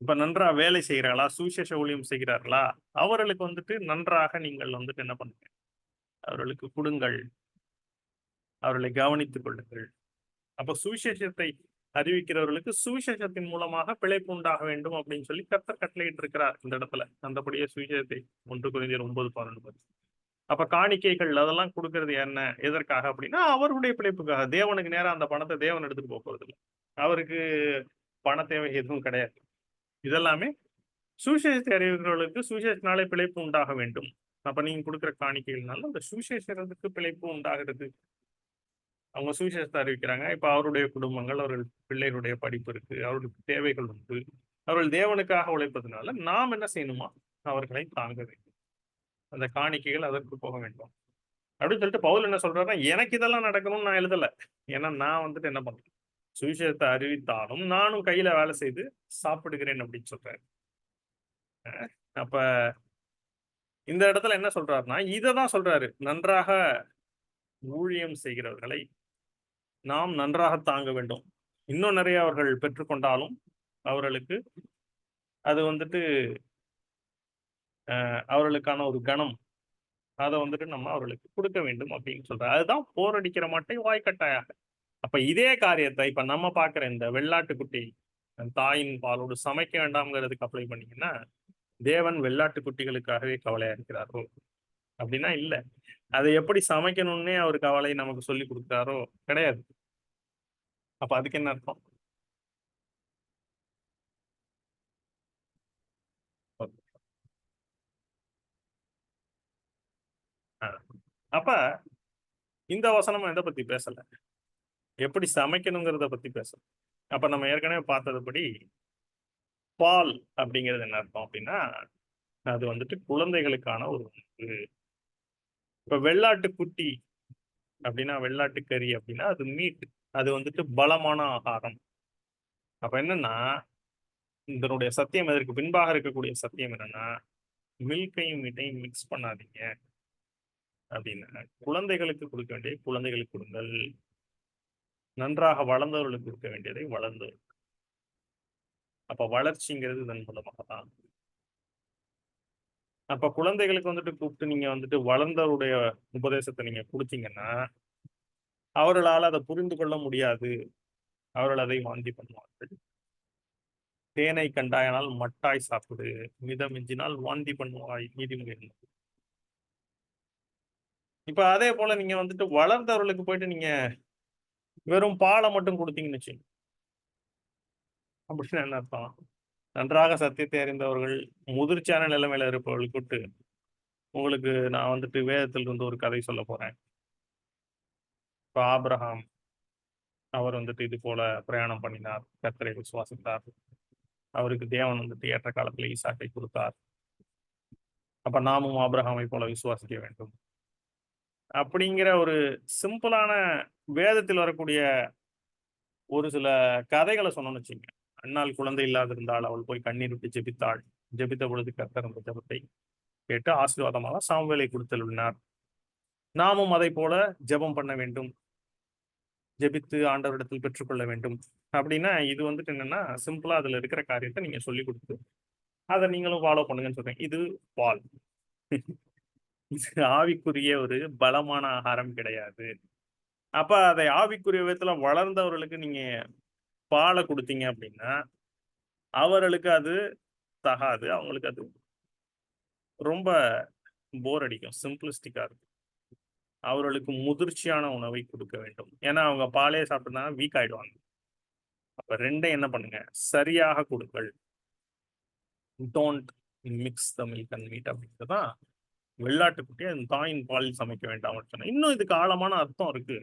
இப்ப நன்றா வேலை செய்கிறார்களா, சுவிசேஷ ஊழியம் செய்கிறார்களா, அவர்களுக்கு வந்துட்டு நன்றாக நீங்கள் வந்துட்டு என்ன பண்ணுங்க, அவர்களுக்கு கொடுங்கள், அவர்களை கவனித்துக் கொள்ளுங்கள். அப்ப சுவிசேஷத்தை அறிவிக்கிறவர்களுக்கு சுவிசேஷத்தின் மூலமாக பிழைப்பு உண்டாக வேண்டும் அப்படின்னு சொல்லி கர்த்தர் கட்டளையிட்டு இருக்கிறார் இந்த இடத்துல. அந்தபடியே சுவிசேஷத்தை 1 கொரிந்தியர் 9:11. அப்ப காணிக்கைகள் அதெல்லாம் கொடுக்கறது என்ன, எதற்காக அப்படின்னா அவருடைய பிழைப்புக்காக. தேவனுக்கு நேரம் அந்த பணத்தை தேவன் எடுத்துட்டு போக போறது இல்லை. அவருக்கு பண தேவை எதுவும் கிடையாது. இதெல்லாமே சுவிசேஷத்தை அறிவிக்கிறவர்களுக்கு சுவிசேஷனாலே பிழைப்பு உண்டாக வேண்டும். அப்ப நீங்க கொடுக்குற காணிக்கைகள்னால அந்த சுவிசேஷத்துக்கு பிழைப்பு உண்டாகிறது. அவங்க சுவிசேஷத்தை அறிவிக்கிறாங்க. இப்ப அவருடைய குடும்பங்கள், அவர்கள் பிள்ளைகளுடைய படிப்பு இருக்கு, அவர்களுக்கு தேவைகள் உண்டு. அவர்கள் தேவனுக்காக உழைப்பதனால நாம் என்ன செய்யணுமா, அவர்களை தாங்க வேண்டும். அந்த காணிக்கைகள் அதற்கு போக வேண்டும் அப்படின்னு சொல்லிட்டு பவுல் என்ன சொல்றாருன்னா, எனக்கு இதெல்லாம் நடக்கணும்னு நான் எழுதல. ஏன்னா நான் வந்துட்டு என்ன பண்றேன், சுவிசேஷத்தை அறிவித்தாலும் நானும் கையில வேலை செய்து சாப்பிடுகிறேன் அப்படின்னு சொல்றாரு. அப்ப இந்த இடத்துல என்ன சொல்றாருன்னா, இததான் சொல்றாரு, நன்றாக ஊழியம் செய்கிறவர்களை நாம் நன்றாக தாங்க வேண்டும். இன்னும் நிறைய அவர்கள் பெற்றுக்கொண்டாலும் அவர்களுக்கு அது வந்துட்டு அவர்களுக்கான ஒரு கணம், அதை வந்துட்டு நம்ம அவர்களுக்கு கொடுக்க வேண்டும் அப்படின்னு சொல்றாரு. அதுதான் போரடிக்கிற மாட்டை வாய்க்கட்டாயாக. அப்ப இதே காரியத்தை இப்ப நம்ம பாக்குற இந்த வெள்ளாட்டுக்குட்டி தாயின் பாலோடு சமைக்க வேண்டாம்ங்கிறதுக்கு அப்ளை பண்ணீங்கன்னா, தேவன் வெள்ளாட்டு குட்டிகளுக்காகவே கவலையா இருக்கிறாரோ அப்படின்னா இல்ல. அதை எப்படி சமைக்கணும்னே அவர் கவலை நமக்கு சொல்லி கொடுக்கிறாரோ கிடையாது. அப்ப அதுக்கு என்ன அர்த்தம்? அப்ப இந்த வசனம் எதை பத்தி பேசல, எப்படி சமைக்கணுங்கிறத பத்தி பேசல. அப்ப நம்ம ஏற்கனவே பார்த்ததுபடி பால் அப்படிங்கிறது என்ன அர்த்தம் அப்படின்னா, அது வந்துட்டு குழந்தைகளுக்கான ஒரு உணவு. இப்ப வெள்ளாட்டு குட்டி அப்படின்னா, வெள்ளாட்டு கறி அப்படின்னா அது மீட், அது வந்துட்டு பலமான ஆகாரம். அப்ப என்னன்னா, இதனுடைய சத்தியம் இதற்கு பின்பாக இருக்கக்கூடிய சத்தியம் என்னன்னா, மில்கையும் மீட்டையும் மிக்ஸ் பண்ணாதீங்க அப்படின்னு. குழந்தைகளுக்கு கொடுக்க வேண்டிய குழந்தைகளுக்கு கொடுங்கள், நன்றாக வளர்ந்தவர்களுக்கு கொடுக்க வேண்டியதை வளர்ந்தவர்கள். அப்ப வளர்ச்சிங்கிறது இதன் மூலமாக தான். அப்ப குழந்தைகளுக்கு வந்துட்டு கூப்பிட்டு நீங்க வந்துட்டு வளர்ந்தவருடைய உபதேசத்தை நீங்க கொடுத்தீங்கன்னா, அவர்களால் அதை புரிந்து கொள்ள முடியாது, அவர்கள் அதை வாந்தி பண்ணுவார்கள். தேனை கண்டாயனால் மட்டாய் சாப்பிடு, மிதமிஞ்சினால் வாந்தி பண்ணுவாய், நீதிமொழி. இப்ப அதே போல நீங்க வந்துட்டு வளர்ந்தவர்களுக்கு போயிட்டு நீங்க வெறும் பாலை மட்டும் குடுத்தீங்கன்னு வச்சுக்கங்க. அப்படின்னா என்ன அர்த்தம்? நன்றாக சத்தியத்தை அறிந்தவர்கள், முதிர்ச்சியான நிலைமையில இருப்பவர்கள் கூப்பிட்டு, உங்களுக்கு நான் வந்துட்டு வேதத்திலிருந்து ஒரு கதை சொல்லப் போறேன். இப்ப ஆபிரகாம் அவர் வந்துட்டு இது போல பிரயாணம் பண்ணினார். கர்த்தரை விசுவாசித்தார். அவருக்கு தேவன் வந்துட்டு ஏற்ற காலத்துல ஈசாக்கை கொடுத்தார். அப்ப நாமும் ஆபிரகாமை போல விசுவாசிக்க வேண்டும். அப்படிங்கிற ஒரு சிம்பிளான வேதத்தில் வரக்கூடிய ஒரு சில கதைகள சொன்னோம்னு வச்சுக்கங்க. அன்னாள் குழந்தை இல்லாதிருந்தாள். அவள் போய் கண்ணீர் விட்டு ஜெபித்தாள். ஜெபித்த பொழுது கர்த்தர் அந்த ஜெபத்தை கேட்டு ஆசீர்வாதமாக சாமுவேலை கொடுத்தருளினார். நாமும் அதைப் போல ஜெபம் பண்ண வேண்டும். ஜெபித்து ஆண்டவரிடத்தில் பெற்றுக்கொள்ள வேண்டும். அப்படின்னா, இது வந்துட்டு என்னன்னா, சிம்பிளா அதுல இருக்கிற காரியத்த நீங்க சொல்லிக் குடுத்து, அத நீங்களும் ஃபாலோ பண்ணுங்கன்னு சொல்றேன். இது பால். இது ஆவிக்குரிய ஒரு பலமான ஆகாரம் கிடையாது. அப்ப அதை ஆவிக்குரிய விதத்துல வளர்ந்தவர்களுக்கு நீங்க பால குடுத்தீங்க அப்படின்னா, அவர்களுக்கு அது தகாது. அவங்களுக்கு அது ரொம்ப போர் அடிக்கும். சிம்பிளிஸ்டிக்கா இருக்கும். அவர்களுக்கு முதிர்ச்சியான உணவை குடுக்க வேண்டும். ஏன்னா, அவங்க பாலே சாப்பிட்டுருந்தாங்கன்னா வீக் ஆயிடுவாங்க. அப்ப 2யும் என்ன பண்ணுங்க, சரியாக குடுங்கள். Don't mix the milk and meat அப்படிங்கிறது தான் வெள்ளாட்டுக்குட்டியை அதன் தாயின் பாலில் சமைக்க வேண்டாம்னு சொன்னேன். இன்னும் இதுக்கு ஆழமான அர்த்தம் இருக்கு.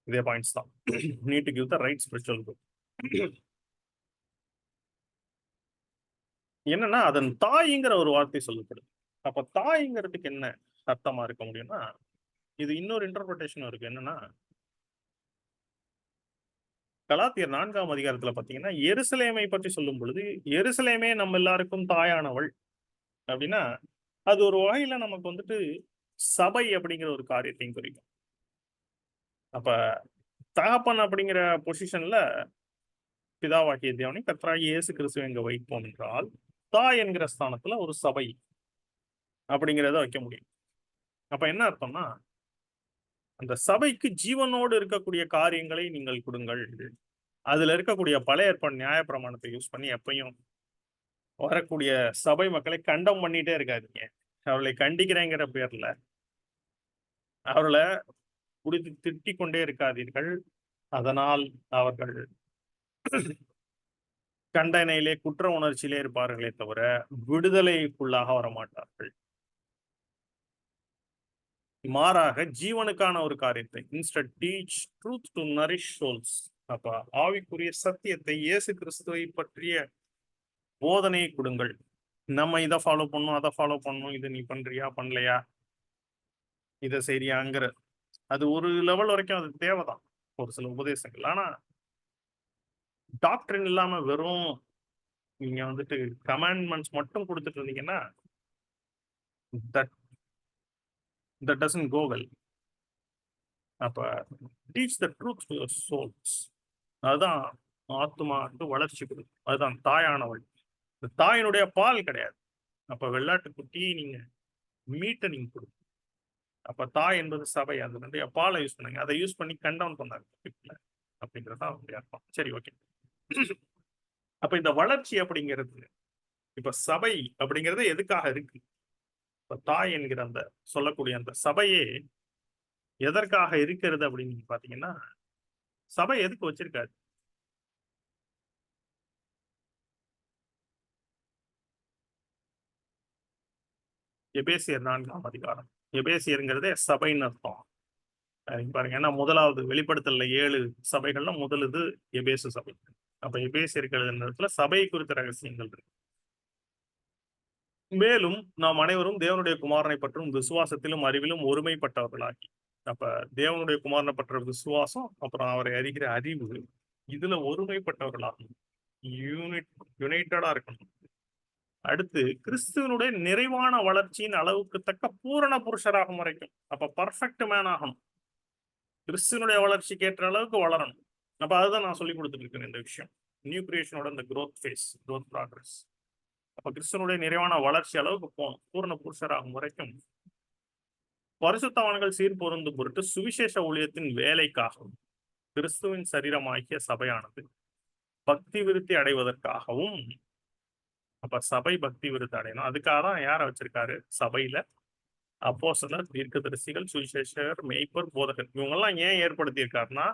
இதே பாயிண்ட்ஸ் தான். Need to give the right spiritual good. என்னன்னா, அதன் தாய்ங்கிற ஒரு வார்த்தை சொல்லப்படுது. அப்ப தாய்ங்கிறதுக்கு என்ன அர்த்தமா இருக்க முடியும்னா, இது இன்னொரு இன்டர்பிரேஷன் இருக்கு. என்னன்னா, கலாத்தியர் 4ஆம் அதிகாரத்துல பார்த்தீங்கன்னா, எருசலேமை பற்றி சொல்லும் பொழுது, எருசலேமே நம்ம எல்லாருக்கும் தாயானவள் அப்படின்னா, அது ஒரு வகையில நமக்கு வந்துட்டு சபை அப்படிங்கிற ஒரு காரியத்தையும் குறிக்கும். அப்ப தகப்பன் அப்படிங்கிற பொசிஷன்ல பிதாவாகிய தேவனை கர்த்தராகிய இயேசு கிறிஸ்துவை எங்க வைப்போம் என்றால், தாய் என்கிற ஸ்தானத்துல ஒரு சபை அப்படிங்கிறத வைக்க முடியும். அப்ப என்ன அர்த்தம்னா, அந்த சபைக்கு ஜீவனோடு இருக்கக்கூடிய காரியங்களை நீங்கள் குடுங்கள். அதுல இருக்கக்கூடிய பழைய ஏற்பாடு நியாயப்பிரமாணத்தை யூஸ் பண்ணி எப்பயும் வரக்கூடிய சபை மக்களை கண்டம் பண்ணிட்டே இருக்காதீங்க. அவர்களை கண்டிக்கிறேங்கிற பேர்ல, அவர்கள புடித்து திட்டிக் கொண்டே இருக்காதீர்கள். அதனால் அவர்கள் தண்டனையிலே குற்ற உணர்ச்சியிலே இருப்பார்களே தவிர, விடுதலைக்குள்ளாக வரமாட்டார்கள். மாறாக ஜீவனுக்கான ஒரு காரியத்தை instead teach truth to nourish souls. அப்ப ஆவிக்குரிய சத்தியத்தை இயேசு கிறிஸ்துவை பற்றிய போதனையை கொடுங்கள். நம்ம இதை ஃபாலோ பண்ணணும், அதை ஃபாலோ பண்ணணும், இது நீ பண்றியா பண்ணலையா, இதை சரியாங்கிற அது ஒரு லெவல் வரைக்கும் அது தேவைதான், ஒரு சில உபதேசங்கள். ஆனா டாக்டரின் இல்லாம வெறும் நீங்க வந்துட்டு கமாண்ட்மெண்ட்ஸ் மட்டும் கொடுத்துட்டு இருந்தீங்கன்னா, that that doesn't go well. அப்ப teach the truth to your souls. அதுதான் ஆத்துமாவுக்கு வளர்ச்சி கொடுக்கும். அதுதான் தாயானவள். இந்த தாயினுடைய பால் கிடையாது. அப்ப வெள்ளாட்டு குட்டி நீங்க மீட்டை நீங்க கொடுக்கும். அப்ப தாய் என்பது சபை. அதனுடைய பாலை யூஸ் பண்ணுங்க. அதை யூஸ் பண்ணி கண்டவுன் பண்ணாங்க அப்படிங்கிறது தான் அவருடைய அர்த்தம். சரி, ஓகே. அப்ப இந்த வளர்ச்சி அப்படிங்கிறது இப்ப சபை அப்படிங்கிறது எதுக்காக இருக்கு? இப்ப தாய் என்கிற அந்த சொல்லக்கூடிய அந்த சபையே எதற்காக இருக்கிறது அப்படின்னு நீங்க பாத்தீங்கன்னா, சபை எதுக்கு வச்சிருக்காரு? எபேசியர் 4ஆம் அதிகாரம். எபேசியர்ங்கிறதே சபைன்னு அர்த்தம். இங்க பாருங்க. ஏன்னா முதலாவது வெளிப்படுத்தல்ல 7 சபைகள்ல முதல் இது எபேசு சபை. அப்ப எபேசியருக்கு எழுதின இடத்துல சபை குறித்த ரகசியங்கள் இருக்கு. மேலும் நாம் அனைவரும் தேவனுடைய குமாரனை பற்றும் விசுவாசத்திலும் அறிவிலும் ஒருமைப்பட்டவர்களாகி. அப்ப தேவனுடைய குமாரனை பற்ற விசுவாசம், அப்புறம் அவரை அறிகிற அறிவு, இதுல ஒருமைப்பட்டவர்களாகும். யுனைட்டடா இருக்கணும். அடுத்து கிறிஸ்துவனுடைய நிறைவான வளர்ச்சியின் அளவுக்கு தக்க பூரண புருஷராக வரைக்கும். அப்ப பர்ஃபெக்ட் மேன் ஆகணும். கிறிஸ்துவனுடைய வளர்ச்சிக்கு ஏற்ற அளவுக்கு வளரணும். அப்ப அதுதான் நான் சொல்லி கொடுத்துட்டு இருக்கேன் இந்த விஷயம். நியூ கிரியேஷனோட இந்த growth phase, growth progress. அப்ப கிறிஸ்துவனுடைய நிறைவான வளர்ச்சி அளவுக்கு போகணும். பூரண புருஷராகும் வரைக்கும் பரிசுத்தவான்கள் சீர்பொருந்தும் பொருட்டு சுவிசேஷ ஊழியத்தின் வேலைக்காகவும் கிறிஸ்துவின் சரீரமாகிய சபையானது பக்தி விருத்தி அடைவதற்காகவும். அப்ப சபை பக்தி விருத்தி அடையணும். அதுக்காக தான் யாரை வச்சிருக்காரு சபையில? அப்போஸ்தலர், தீர்க்கதரிசிகள், சுவிசேஷகர், மேய்ப்பர், போதகர் இவங்கெல்லாம் ஏன் ஏற்படுத்தியிருக்காருன்னா,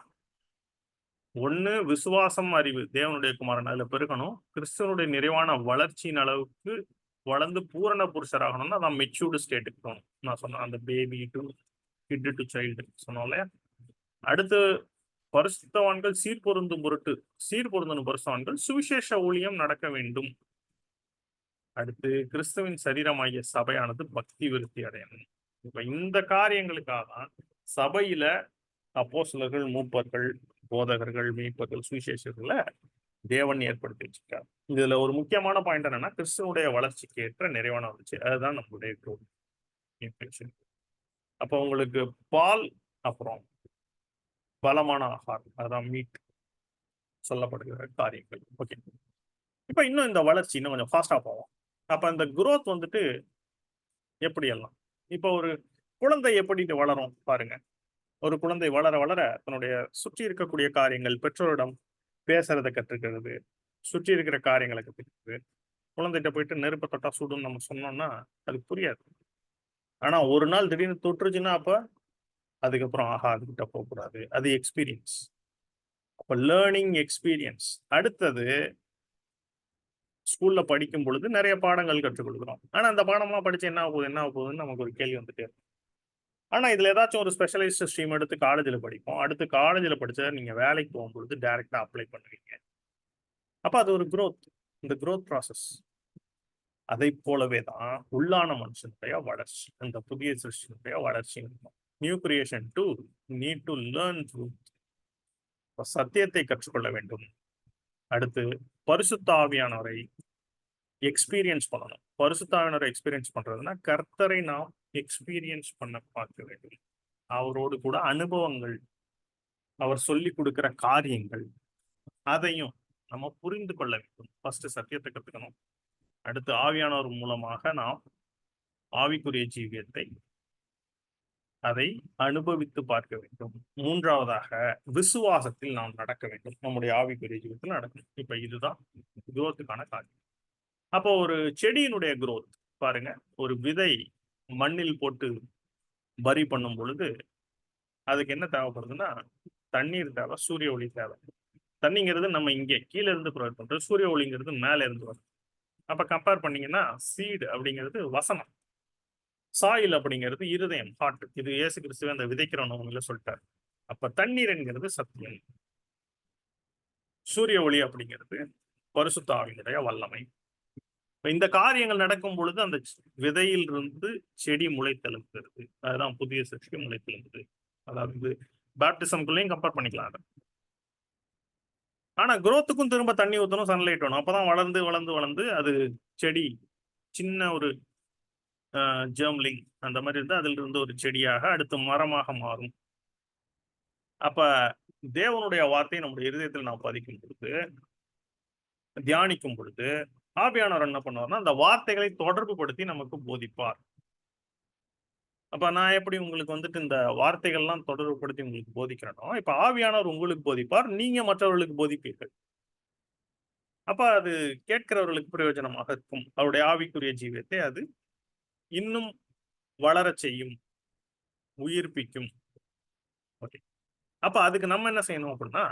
ஒண்ணு விசுவாசம், அறிவு தேவனுடைய குமாரன் அதுல பெருகணும். கிறிஸ்துவனுடைய நிறைவான வளர்ச்சியின் அளவுக்கு வளர்ந்து பூரண புருஷராகணும்னா நான் மெச்சூர்டு ஸ்டேட்டுக்கு போகணும். நான் சொன்னேன் அந்த baby to kid to child சொன்னோம்ல. அடுத்து பரிசுத்தவான்கள் சீர்பொருந்தும் பொருட்டு சீர்பொருந்தணும் பரிசுத்தவான்கள் சுவிசேஷ ஊழியம் நடக்க வேண்டும். அடுத்து கிறிஸ்துவின் சரீரமாகிய சபையானது பக்தி விருத்தி அடையணும். இப்ப இந்த காரியங்களுக்காக தான் சபையில அப்போஸ்தலர்கள், மூப்பர்கள், போதகர்கள், மீட்பர்கள், சுவிசேஷர்களை தேவன் ஏற்படுத்தி வச்சிருக்காரு. இதுல ஒரு முக்கியமான பாயிண்ட் என்னன்னா கிறிஸ்துவனுடைய வளர்ச்சிக்கு ஏற்ற நிறைவான வளர்ச்சி. அதுதான் நம்மளுடைய growth. அப்போ உங்களுக்கு பால் அப்புறம் பலமான ஆகாரம் அதான் மீட் சொல்லப்படுகிற காரியங்கள். ஓகே, இப்ப இன்னும் இந்த வளர்ச்சி இன்னும் கொஞ்சம் ஃபாஸ்டா போவோம். அப்ப இந்த growth வந்துட்டு எப்படி எல்லாம் இப்ப ஒரு குழந்தை எப்படி வளரும் பாருங்க. ஒரு குழந்தை வளர வளர தன்னுடைய சுற்றி இருக்கக்கூடிய காரியங்கள், பெற்றோரிடம் பேசுறதை கற்றுக்கிறது, சுற்றி இருக்கிற காரியங்களை கத்துக்கிறது. குழந்தைகிட்ட போயிட்டு நெருப்பை தொட்டா சுடுன்னு நம்ம சொன்னோம்னா அது புரியாது. ஆனா ஒரு நாள் திடீர்னு தொற்றுச்சுன்னா அப்ப அதுக்கப்புறம் ஆஹா அதுகிட்ட போகக்கூடாது. அது எக்ஸ்பீரியன்ஸ். அப்ப லேர்னிங் எக்ஸ்பீரியன்ஸ். அடுத்தது ஸ்கூல்ல படிக்கும் பொழுது நிறைய பாடங்கள் கற்றுக் கொடுக்குறோம். ஆனா அந்த பாடம்லாம் படிச்சு என்ன ஆகுதுன்னு நமக்கு ஒரு கேள்வி வந்துட்டே இருக்கும். ஆனா இதுல ஏதாச்சும் ஒரு ஸ்பெஷலைஸ்ட் ஸ்ட்ரீம் எடுத்து காலேஜ்ல படிப்போம். அடுத்து காலேஜ்ல படிச்சா நீங்க வேலைக்கு போகும்பொழுது டைரக்டா அப்ளை பண்ணுவீங்க. அப்ப அது ஒரு growth. இந்த growth ப்ராசஸ். அதை போலவே தான் உள்ளான மனுஷனுடைய வளர்ச்சி, அந்த புதிய சிருஷ்டியினுடைய வளர்ச்சி இருக்கும். New creation to need to learn truth. சத்தியத்தை கற்றுக்கொள்ள வேண்டும். அடுத்து பரிசுத்த ஆவியானவரை எக்ஸ்பீரியன்ஸ் பண்ணணும். பரிசுத்த ஆவியானவரை எக்ஸ்பீரியன்ஸ் பண்றதுன்னா கர்த்தரை நாம் எக்ஸ்பீரியன்ஸ் பண்ண பார்க்க வேண்டும். அவரோடு கூட அனுபவங்கள், அவர் சொல்லி கொடுக்கிற காரியங்கள், அதையும் நம்ம புரிந்து கொள்ள வேண்டும். ஃபர்ஸ்ட் சத்தியத்தை கத்துக்கணும். அடுத்து ஆவியானவர் மூலமாக நாம் ஆவிக்குரிய ஜீவியத்தை அதை அனுபவித்து பார்க்க வேண்டும். மூன்றாவதாக விசுவாசத்தில் நாம் நடக்க வேண்டும். நம்முடைய ஆவிக்குரிய ஜீவியத்தில் நடக்கணும். இப்ப இதுதான் குரோத்துக்கான காரியம். அப்போ ஒரு செடியினுடைய growth பாருங்க, ஒரு விதை மண்ணில் போட்டு பரி பண்ணும் பொழுது அதுக்கு என்ன தேவைப்படுதுன்னா தண்ணீர் தேவை, சூரிய ஒளி தேவை. தண்ணிங்கிறது நம்ம இங்கே கீழே இருந்து ப்ரொவைட் பண்றது, சூரிய ஒளிங்கிறது மேல இருந்து வரும். அப்ப கம்பேர் பண்ணீங்கன்னா சீடு அப்படிங்கிறது வசனம், சாயில் அப்படிங்கிறது இருதயம், ஹார்ட். இது இயேசு கிறிஸ்துவே அந்த விதைக்கிறவங்க சொல்லிட்டாரு. அப்ப தண்ணீர் என்கிறது சத்தியம், சூரிய ஒளி அப்படிங்கிறது பரிசுத்த ஆவியினுடைய வல்லமை. இந்த காரியங்கள் நடக்கும் பொழுது அந்த விதையில் இருந்து செடி முளைத்தெழுகிறது. அதுதான் புதிய சிருஷ்டி முளைத்தெழுது. அதாவது பேப்டிசம்குள்ளேயும் கம்பேர் பண்ணிக்கலாம் அதை. ஆனா growthக்கும் திரும்ப தண்ணி ஊற்றணும், சன்லைட் வேணும். அப்பதான் வளர்ந்து வளர்ந்து வளர்ந்து அது செடி சின்ன ஒரு ஜெர்ம்லிங் அந்த மாதிரி இருந்தா அதில் இருந்து ஒரு செடியாக அடுத்து மரமாக மாறும். அப்ப தேவனுடைய வார்த்தையை நம்முடைய இருதயத்தில் நாம் பதிக்கும் பொழுது, தியானிக்கும் பொழுது ஆவியானவர் என்ன பண்ணுவார்னா அந்த வார்த்தைகளை தொடர்பு படுத்தி நமக்கு போதிப்பார். அப்ப நான் எப்படி உங்களுக்கு வந்துட்டு இந்த வார்த்தைகள்லாம் தொடர்பு படுத்தி உங்களுக்கு போதிக்கிறேனோ, இப்ப ஆவியானவர் உங்களுக்கு போதிப்பார், நீங்க மற்றவர்களுக்கு போதிப்பீர்கள். அப்ப அது கேட்கிறவர்களுக்கு பிரயோஜனமாக இருக்கும். அவருடைய ஆவிக்குரிய ஜீவியத்தை அது இன்னும் வளரச் செய்யும், உயிர்ப்பிக்கும். ஓகே, அப்ப அதுக்கு நம்ம என்ன செய்யணும் அப்படின்னா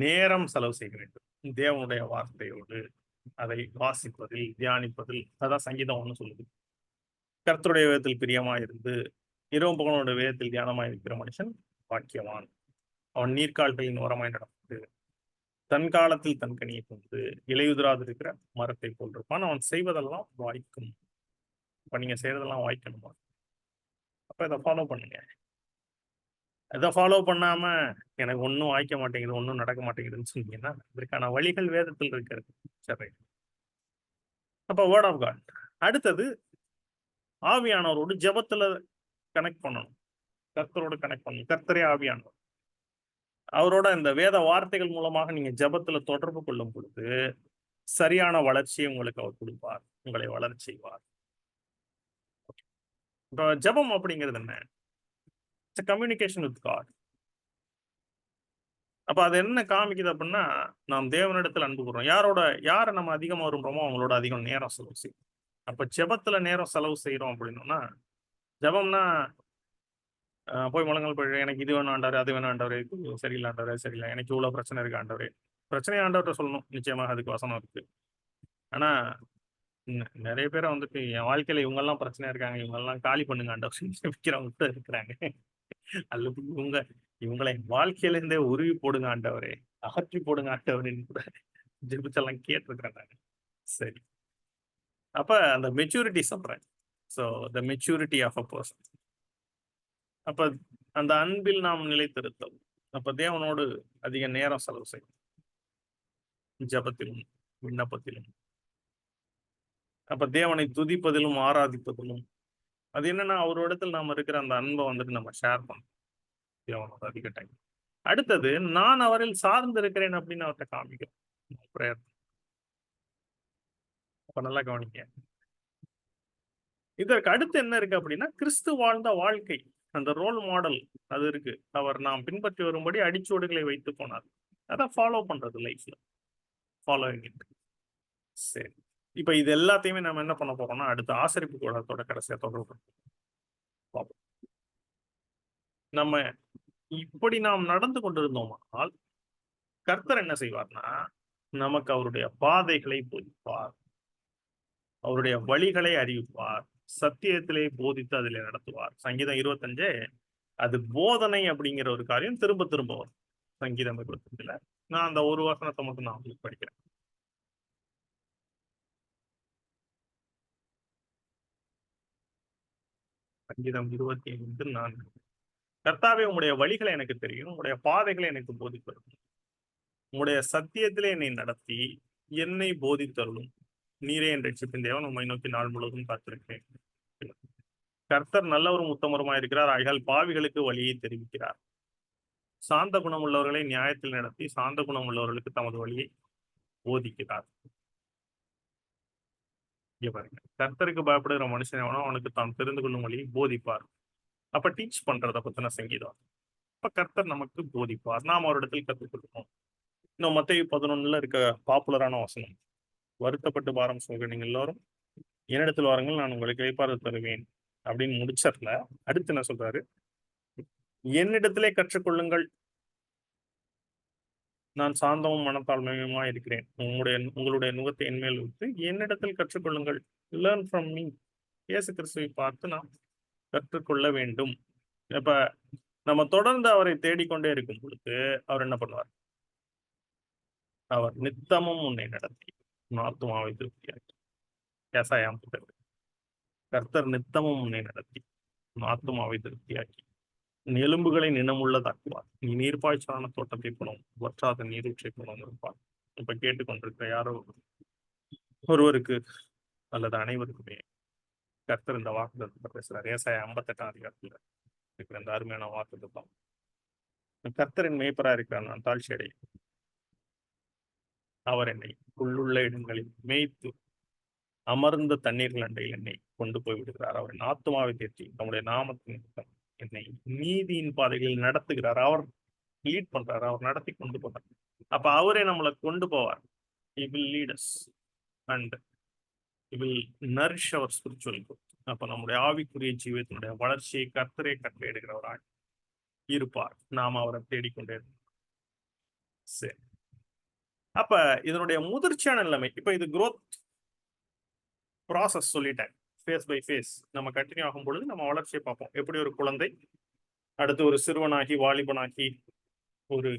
நேரம் செலவு செய்ய வேண்டும் தேவனுடைய வார்த்தையோடு. அதை வாசிப்பதில், தியானிப்பதில். அதான் சங்கீதம் ஒண்ணு சொல்லுது, கர்த்தருடைய வேதத்தில் பிரியமாயிருந்து இரவு பகலோட வேதத்தில் தியானமாய் இருக்கிற மனுஷன் பாக்கியவான். அவன் நீர்க்கால்களின் ஓரமாய் நடந்து தன் காலத்தில் தன் கனியை கொண்டு இலையுதிராது இருக்கிற மரத்தை போல் இருப்பான். அவன் செய்வதெல்லாம் வாய்க்கும். இப்ப நீங்க செய்யறதெல்லாம் வாய்க்கணுமா? அப்ப இதை ஃபாலோ பண்ணுங்க. இதை ஃபாலோ பண்ணாம எனக்கு ஒன்றும் வாய்க்க மாட்டேங்குது, ஒன்றும் நடக்க மாட்டேங்குதுன்னு சொன்னீங்கன்னா இதற்கான வழிகள் வேதத்தில் இருக்கிறது. சரி, அப்ப வேர்ட் ஆஃப் காட். அடுத்தது ஆவியானவரோடு ஜெபத்துல கனெக்ட் பண்ணணும். கர்த்தரோடு கனெக்ட் பண்ணணும். கர்த்தரே ஆவியானவர். அவரோட இந்த வேத வார்த்தைகள் மூலமாக நீங்க ஜெபத்துல தொடர்பு கொள்ளும் பொழுது சரியான வளர்ச்சியை உங்களுக்கு அவர் கொடுப்பார், உங்களை வளர்ச்சி செய்வார். இப்போ ஜெபம் அப்படிங்கிறது என்ன? Communication with God. அப்ப அது என்ன காமிக்குது அப்படின்னா நாம் தேவனிடத்தில் அன்பு கூறுறோம். யாரை நம்ம அதிகமா விரும்புறோமோ அவங்களோட அதிகம் நேரம் செலவு செய்யும். அப்ப ஜெபத்துல நேரம் செலவு செய்றோம் அப்படின்னோம்னா, ஜெபம்னா போய் முழங்கால் போய் எனக்கு இது வேணும் ஆண்டவரே, அது வேணும் ஆண்டவரே, இது சரியில்ல ஆண்டவரே, சரியில்ல. எனக்கு இவ்வளோ பிரச்சனை இருக்கு ஆண்டவரே. பிரச்சனைய ஆண்டவர்ட்ட சொல்லணும். நிச்சயமாக அதுக்கு வசனம் இருக்கு. ஆனா நெறைய பேர வந்துட்டு என் வாழ்க்கையில இவங்கலாம் பிரச்சனையா இருக்காங்க. இவங்கலாம் காலி பண்ணுங்க ஆண்டவரேன்னு ஜெபிக்கிறவங்க கூட இருக்கிறாங்க. அல்லது இவங்கள என் வாழ்க்கையில இருந்தே உருவி போடுங்க ஆண்டவரே. அகற்றி போடுங்க ஆண்டவரேன்னு கூட ஜெபிச்செல்லாம் கேட்டுருக்கிறேன் நானு. சரி. அப்ப அந்த மெச்சூரிட்டி சொல்றேன். So the maturity of a person. அப்ப அந்த அன்பில் நாம் நிலைத்திருத்தல். அப்ப தேவனோடு அதிக நேரம் செலவு செய்யும். ஜெபத்திலும், விண்ணப்பத்திலும். அப்ப தேவனை துதிப்பதிலும், ஆராதிப்பதிலும். அது என்னன்னா, அவரிடத்தில் நாம இருக்கிற அந்த அன்ப வந்துட்டு நம்ம ஷேர் பண்ணணும். தேவனோட அதிக டைம். அடுத்தது, நான் அவரில் சார்ந்து இருக்கிறேன் அப்படின்னு அவர்ட்ட காமிக்கணும். பிரேயர். அப்ப நல்லா கவனிங்க. இதற்கு அடுத்து என்ன இருக்கு அப்படின்னா, கிறிஸ்து வாழ்ந்த வாழ்க்கை. அந்த ரோல் மாடல் அது இருக்கு. அவர் நாம் பின்பற்றி வரும்படி அடிச்சுவடுகளை வைத்து போனார். அத ஃபாலோ பண்றது லைஃப்ல. Following it. சரி. இப்ப இது எல்லாத்தையுமே நம்ம என்ன பண்ண போறோம்னா, அடுத்த ஆசரிப்பு கூடாரத்தோட கடைசியா தொடர்பு பார்ப்போம். நம்ம இப்படி நாம் நடந்து கொண்டிருந்தோமானால், கர்த்தர் என்ன செய்வார்னா, நமக்கு அவருடைய பாதைகளை போதிப்பார். அவருடைய வழிகளை அறிவிப்பார். சத்தியத்திலே போதித்து அதிலே நடத்துவார். சங்கீதம் 25 அது போதனை அப்படிங்கிற ஒரு காரியம் திரும்ப திரும்ப வரும். சங்கீதம் 25ல. நான் அந்த ஒரு வசனத்தை மட்டும் நான் உங்களுக்கு படிக்கிறேன். சங்கீதம் 25:4. கர்த்தாவே உம்முடைய வழிகளை எனக்கு தெரியும். உம்முடைய பாதைகளை எனக்கு போதித்தருளும். உம்முடைய சத்தியத்திலே என்னை நடத்தி, என்னை போதித்தருளும். நீரே என் ரட்சிப்பின் தேவன். உம்மை நோக்கி நாள் முழுவதும் காத்திருக்கிறேன். கர்த்தர் நல்லவரும் உத்தமருமாய் இருக்கிறார். ஆகையால் பாவிகளுக்கு வழியை தெரிவிக்கிறார். சாந்த குணம் உள்ளவர்களை நியாயத்தில் நடத்தி, சாந்த குணம் உள்ளவர்களுக்கு தமது வழியை போதிக்கிறார். இங்க பாருங்க. கர்த்தருக்கு பயப்படுகிற மனுஷன் எவனோ அவனுக்கு தான் தெரிந்து கொள்ளும் வழியை போதிப்பார். அப்ப டீச் பண்றத பத்தின சங்கீதம். அப்ப கர்த்தர் நமக்கு போதிப்பார். நாம் அவரிடத்தில் கற்றுக்கொள்வோம். இன்னும் மத்தேயு 11ல இருக்க பாப்புலரான வசனம். வருத்தப்பட்டு பாரம் சுமக்கிற நீங்க எல்லாரும் என்னிடத்தில் வாருங்கள், நான் உங்களுக்கு இளைப்பாறுதல் தருவேன் அப்படின்னு முடிச்சர்ல அடுத்து என்ன சொல்றாரு? என்னிடத்திலே கற்றுக்கொள்ளுங்கள், நான் சாந்தமும் மனத்தாழ்மையுமா இருக்கிறேன். உங்களுடைய நுகத்தை என்மேல் வைத்து என்னிடத்தில் கற்றுக்கொள்ளுங்கள். Learn from me. இயேசு கிறிஸ்துவை பார்த்து நாம் கற்றுக்கொள்ள வேண்டும். இப்ப நம்ம தொடர்ந்து அவரை தேடிக்கொண்டே இருக்கும் பொழுது அவர் என்ன பண்ணுவார்? அவர் நித்தமும் உன்னை நடத்தி உன் ஆத்துமாவை திருப்தியாக்கி. ஏசாயாம் புத்தகம். கர்த்தர் நித்தமும் உன்னை நடத்தி உன் ஆத்துமாவை திருப்தியாக்கி உன் எலும்புகளை நினமுள்ளதாக்குவார். நீ நீர்ப்பாய்ச்சலான தோட்டத்தை போனோம், வற்றாத நீரூற்றை போனோம் இருப்பார். இப்ப கேட்டுக்கொண்டிருக்கிற யாரோ ஒருவருக்கு அல்லது அனைவருக்குமே கர்த்தர் இந்த வாக்குத்தத்தத்தை பேசுறார். ஏசாயா 58ஆம் அதிகாரத்துல இருக்கிற இந்த அருமையான வாக்குத்தத்தம். கர்த்தரின் மேய்ப்பரா இருக்கிறார், நான் தாழ்ச்சி அடையும். அவர் என்னை புல்லுள்ள இடங்களில் மேய்த்து அமர்ந்த தண்ணீர்கள் அண்டையில் என்னை கொண்டு போய் விடுகிறார். அவரின் ஆத்துமாவை தேற்றி நம்முடைய நாமத்தின் நிமித்தம் என்னை நீதியின் பாதைகளில் நடத்துகிறார். அவர் லீட் பண்றாரு. அவர் நடத்தி கொண்டு போறார். அப்ப அவரே நம்மளை கொண்டு போவார். He will lead us and he will nourish our spiritual growth. அப்ப நம்முடைய ஆவிக்குரிய ஜீவியத்தினுடைய வளர்ச்சியை கர்த்தரே கட்டளையிடுகிறவராய் இருப்பார். நாம் அவரை தேடிக்கொண்டே இருக்கோம். சரி. அப்ப இதனுடைய முதிர்ச்சியான நிலைமை. இப்ப இது growth ப்ராசஸ் சொல்லிட்டேன். ஃபேஸ் பை ஃபேஸ் நம்ம கண்டினியூ ஆகும் பொழுது நம்ம வளர்ச்சியை பார்ப்போம். எப்படி ஒரு குழந்தை அடுத்து ஒரு சிறுவனாகி, வாலிபனாகி, ஒரு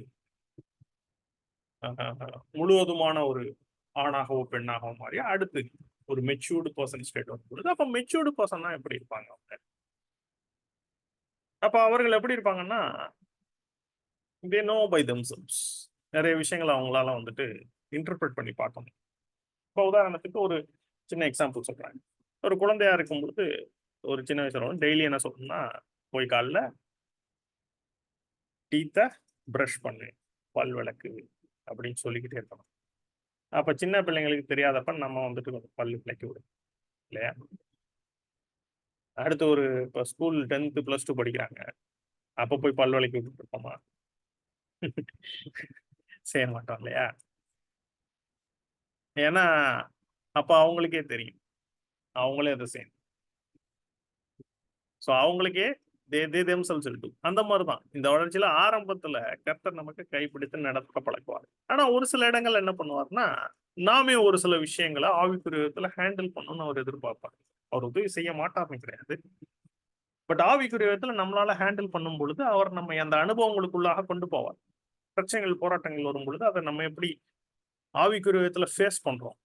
முழுவதுமான ஒரு ஆணாகவோ பெண்ணாகவோ மாறி அடுத்து ஒரு மெச்சூர்டு பர்சன் ஸ்டேட் வரும் பொழுது, அப்ப மெச்சூர்டு பர்சன்னா எப்படி இருப்பாங்க அவங்க? அப்ப அவர்கள் எப்படி இருப்பாங்கன்னா, they know by themselves. நிறைய விஷயங்களை அவங்களால வந்துட்டு இன்டர்பிரட் பண்ணி பார்க்கணும். இப்போ உதாரணத்துக்கு ஒரு சின்ன எக்ஸாம்பிள் சொல்றேன். ஒரு குழந்தையா இருக்கும் பொழுது ஒரு சின்ன வயசுல டெய்லி என்ன சொல்லணும்னா, போய் காலைல டீத்தை ப்ரஷ் பண்ணு, பல் விளக்கு அப்படின்னு சொல்லிக்கிட்டே இருக்கணும். அப்ப சின்ன பிள்ளைங்களுக்கு தெரியாதப்ப நம்ம வந்துட்டு கொஞ்சம் பல்லு விளக்கி விடும் இல்லையா? அடுத்து ஒரு இப்போ ஸ்கூல் 10th +2 படிக்கிறாங்க. அப்ப போய் பல் விளக்கி விட்டுட்டு இருப்போமா? செய்ய மாட்டோம் இல்லையா? ஏன்னா அப்ப அவங்களுக்கே தெரியும். அவங்களே அதை செய்யணும். ஸோ அவங்களுக்கே அந்த மாதிரிதான் இந்த வளர்ச்சியில ஆரம்பத்துல கர்த்தர் நமக்கு கைப்பிடித்து நடக்க பழக்குவார். ஆனா ஒரு சில இடங்கள் என்ன பண்ணுவார்னா, நாமே ஒரு சில விஷயங்களை ஆவிக்குரிய விதத்துல ஹேண்டில் பண்ணணும்னு அவர் எதிர்பார்ப்பார். அவர் உதவி செய்ய மாட்டார்னு கிடையாது. பட் ஆவிக்குரிய விதத்துல நம்மளால ஹேண்டில் பண்ணும் பொழுது அவர் நம்ம அந்த அனுபவங்களுக்குள்ளாக கொண்டு போவார். பிரச்சனைகள் போராட்டங்கள் வரும் பொழுது அதை நம்ம எப்படி ஆவிக்குரிய விதத்துல ஃபேஸ் பண்றோம்,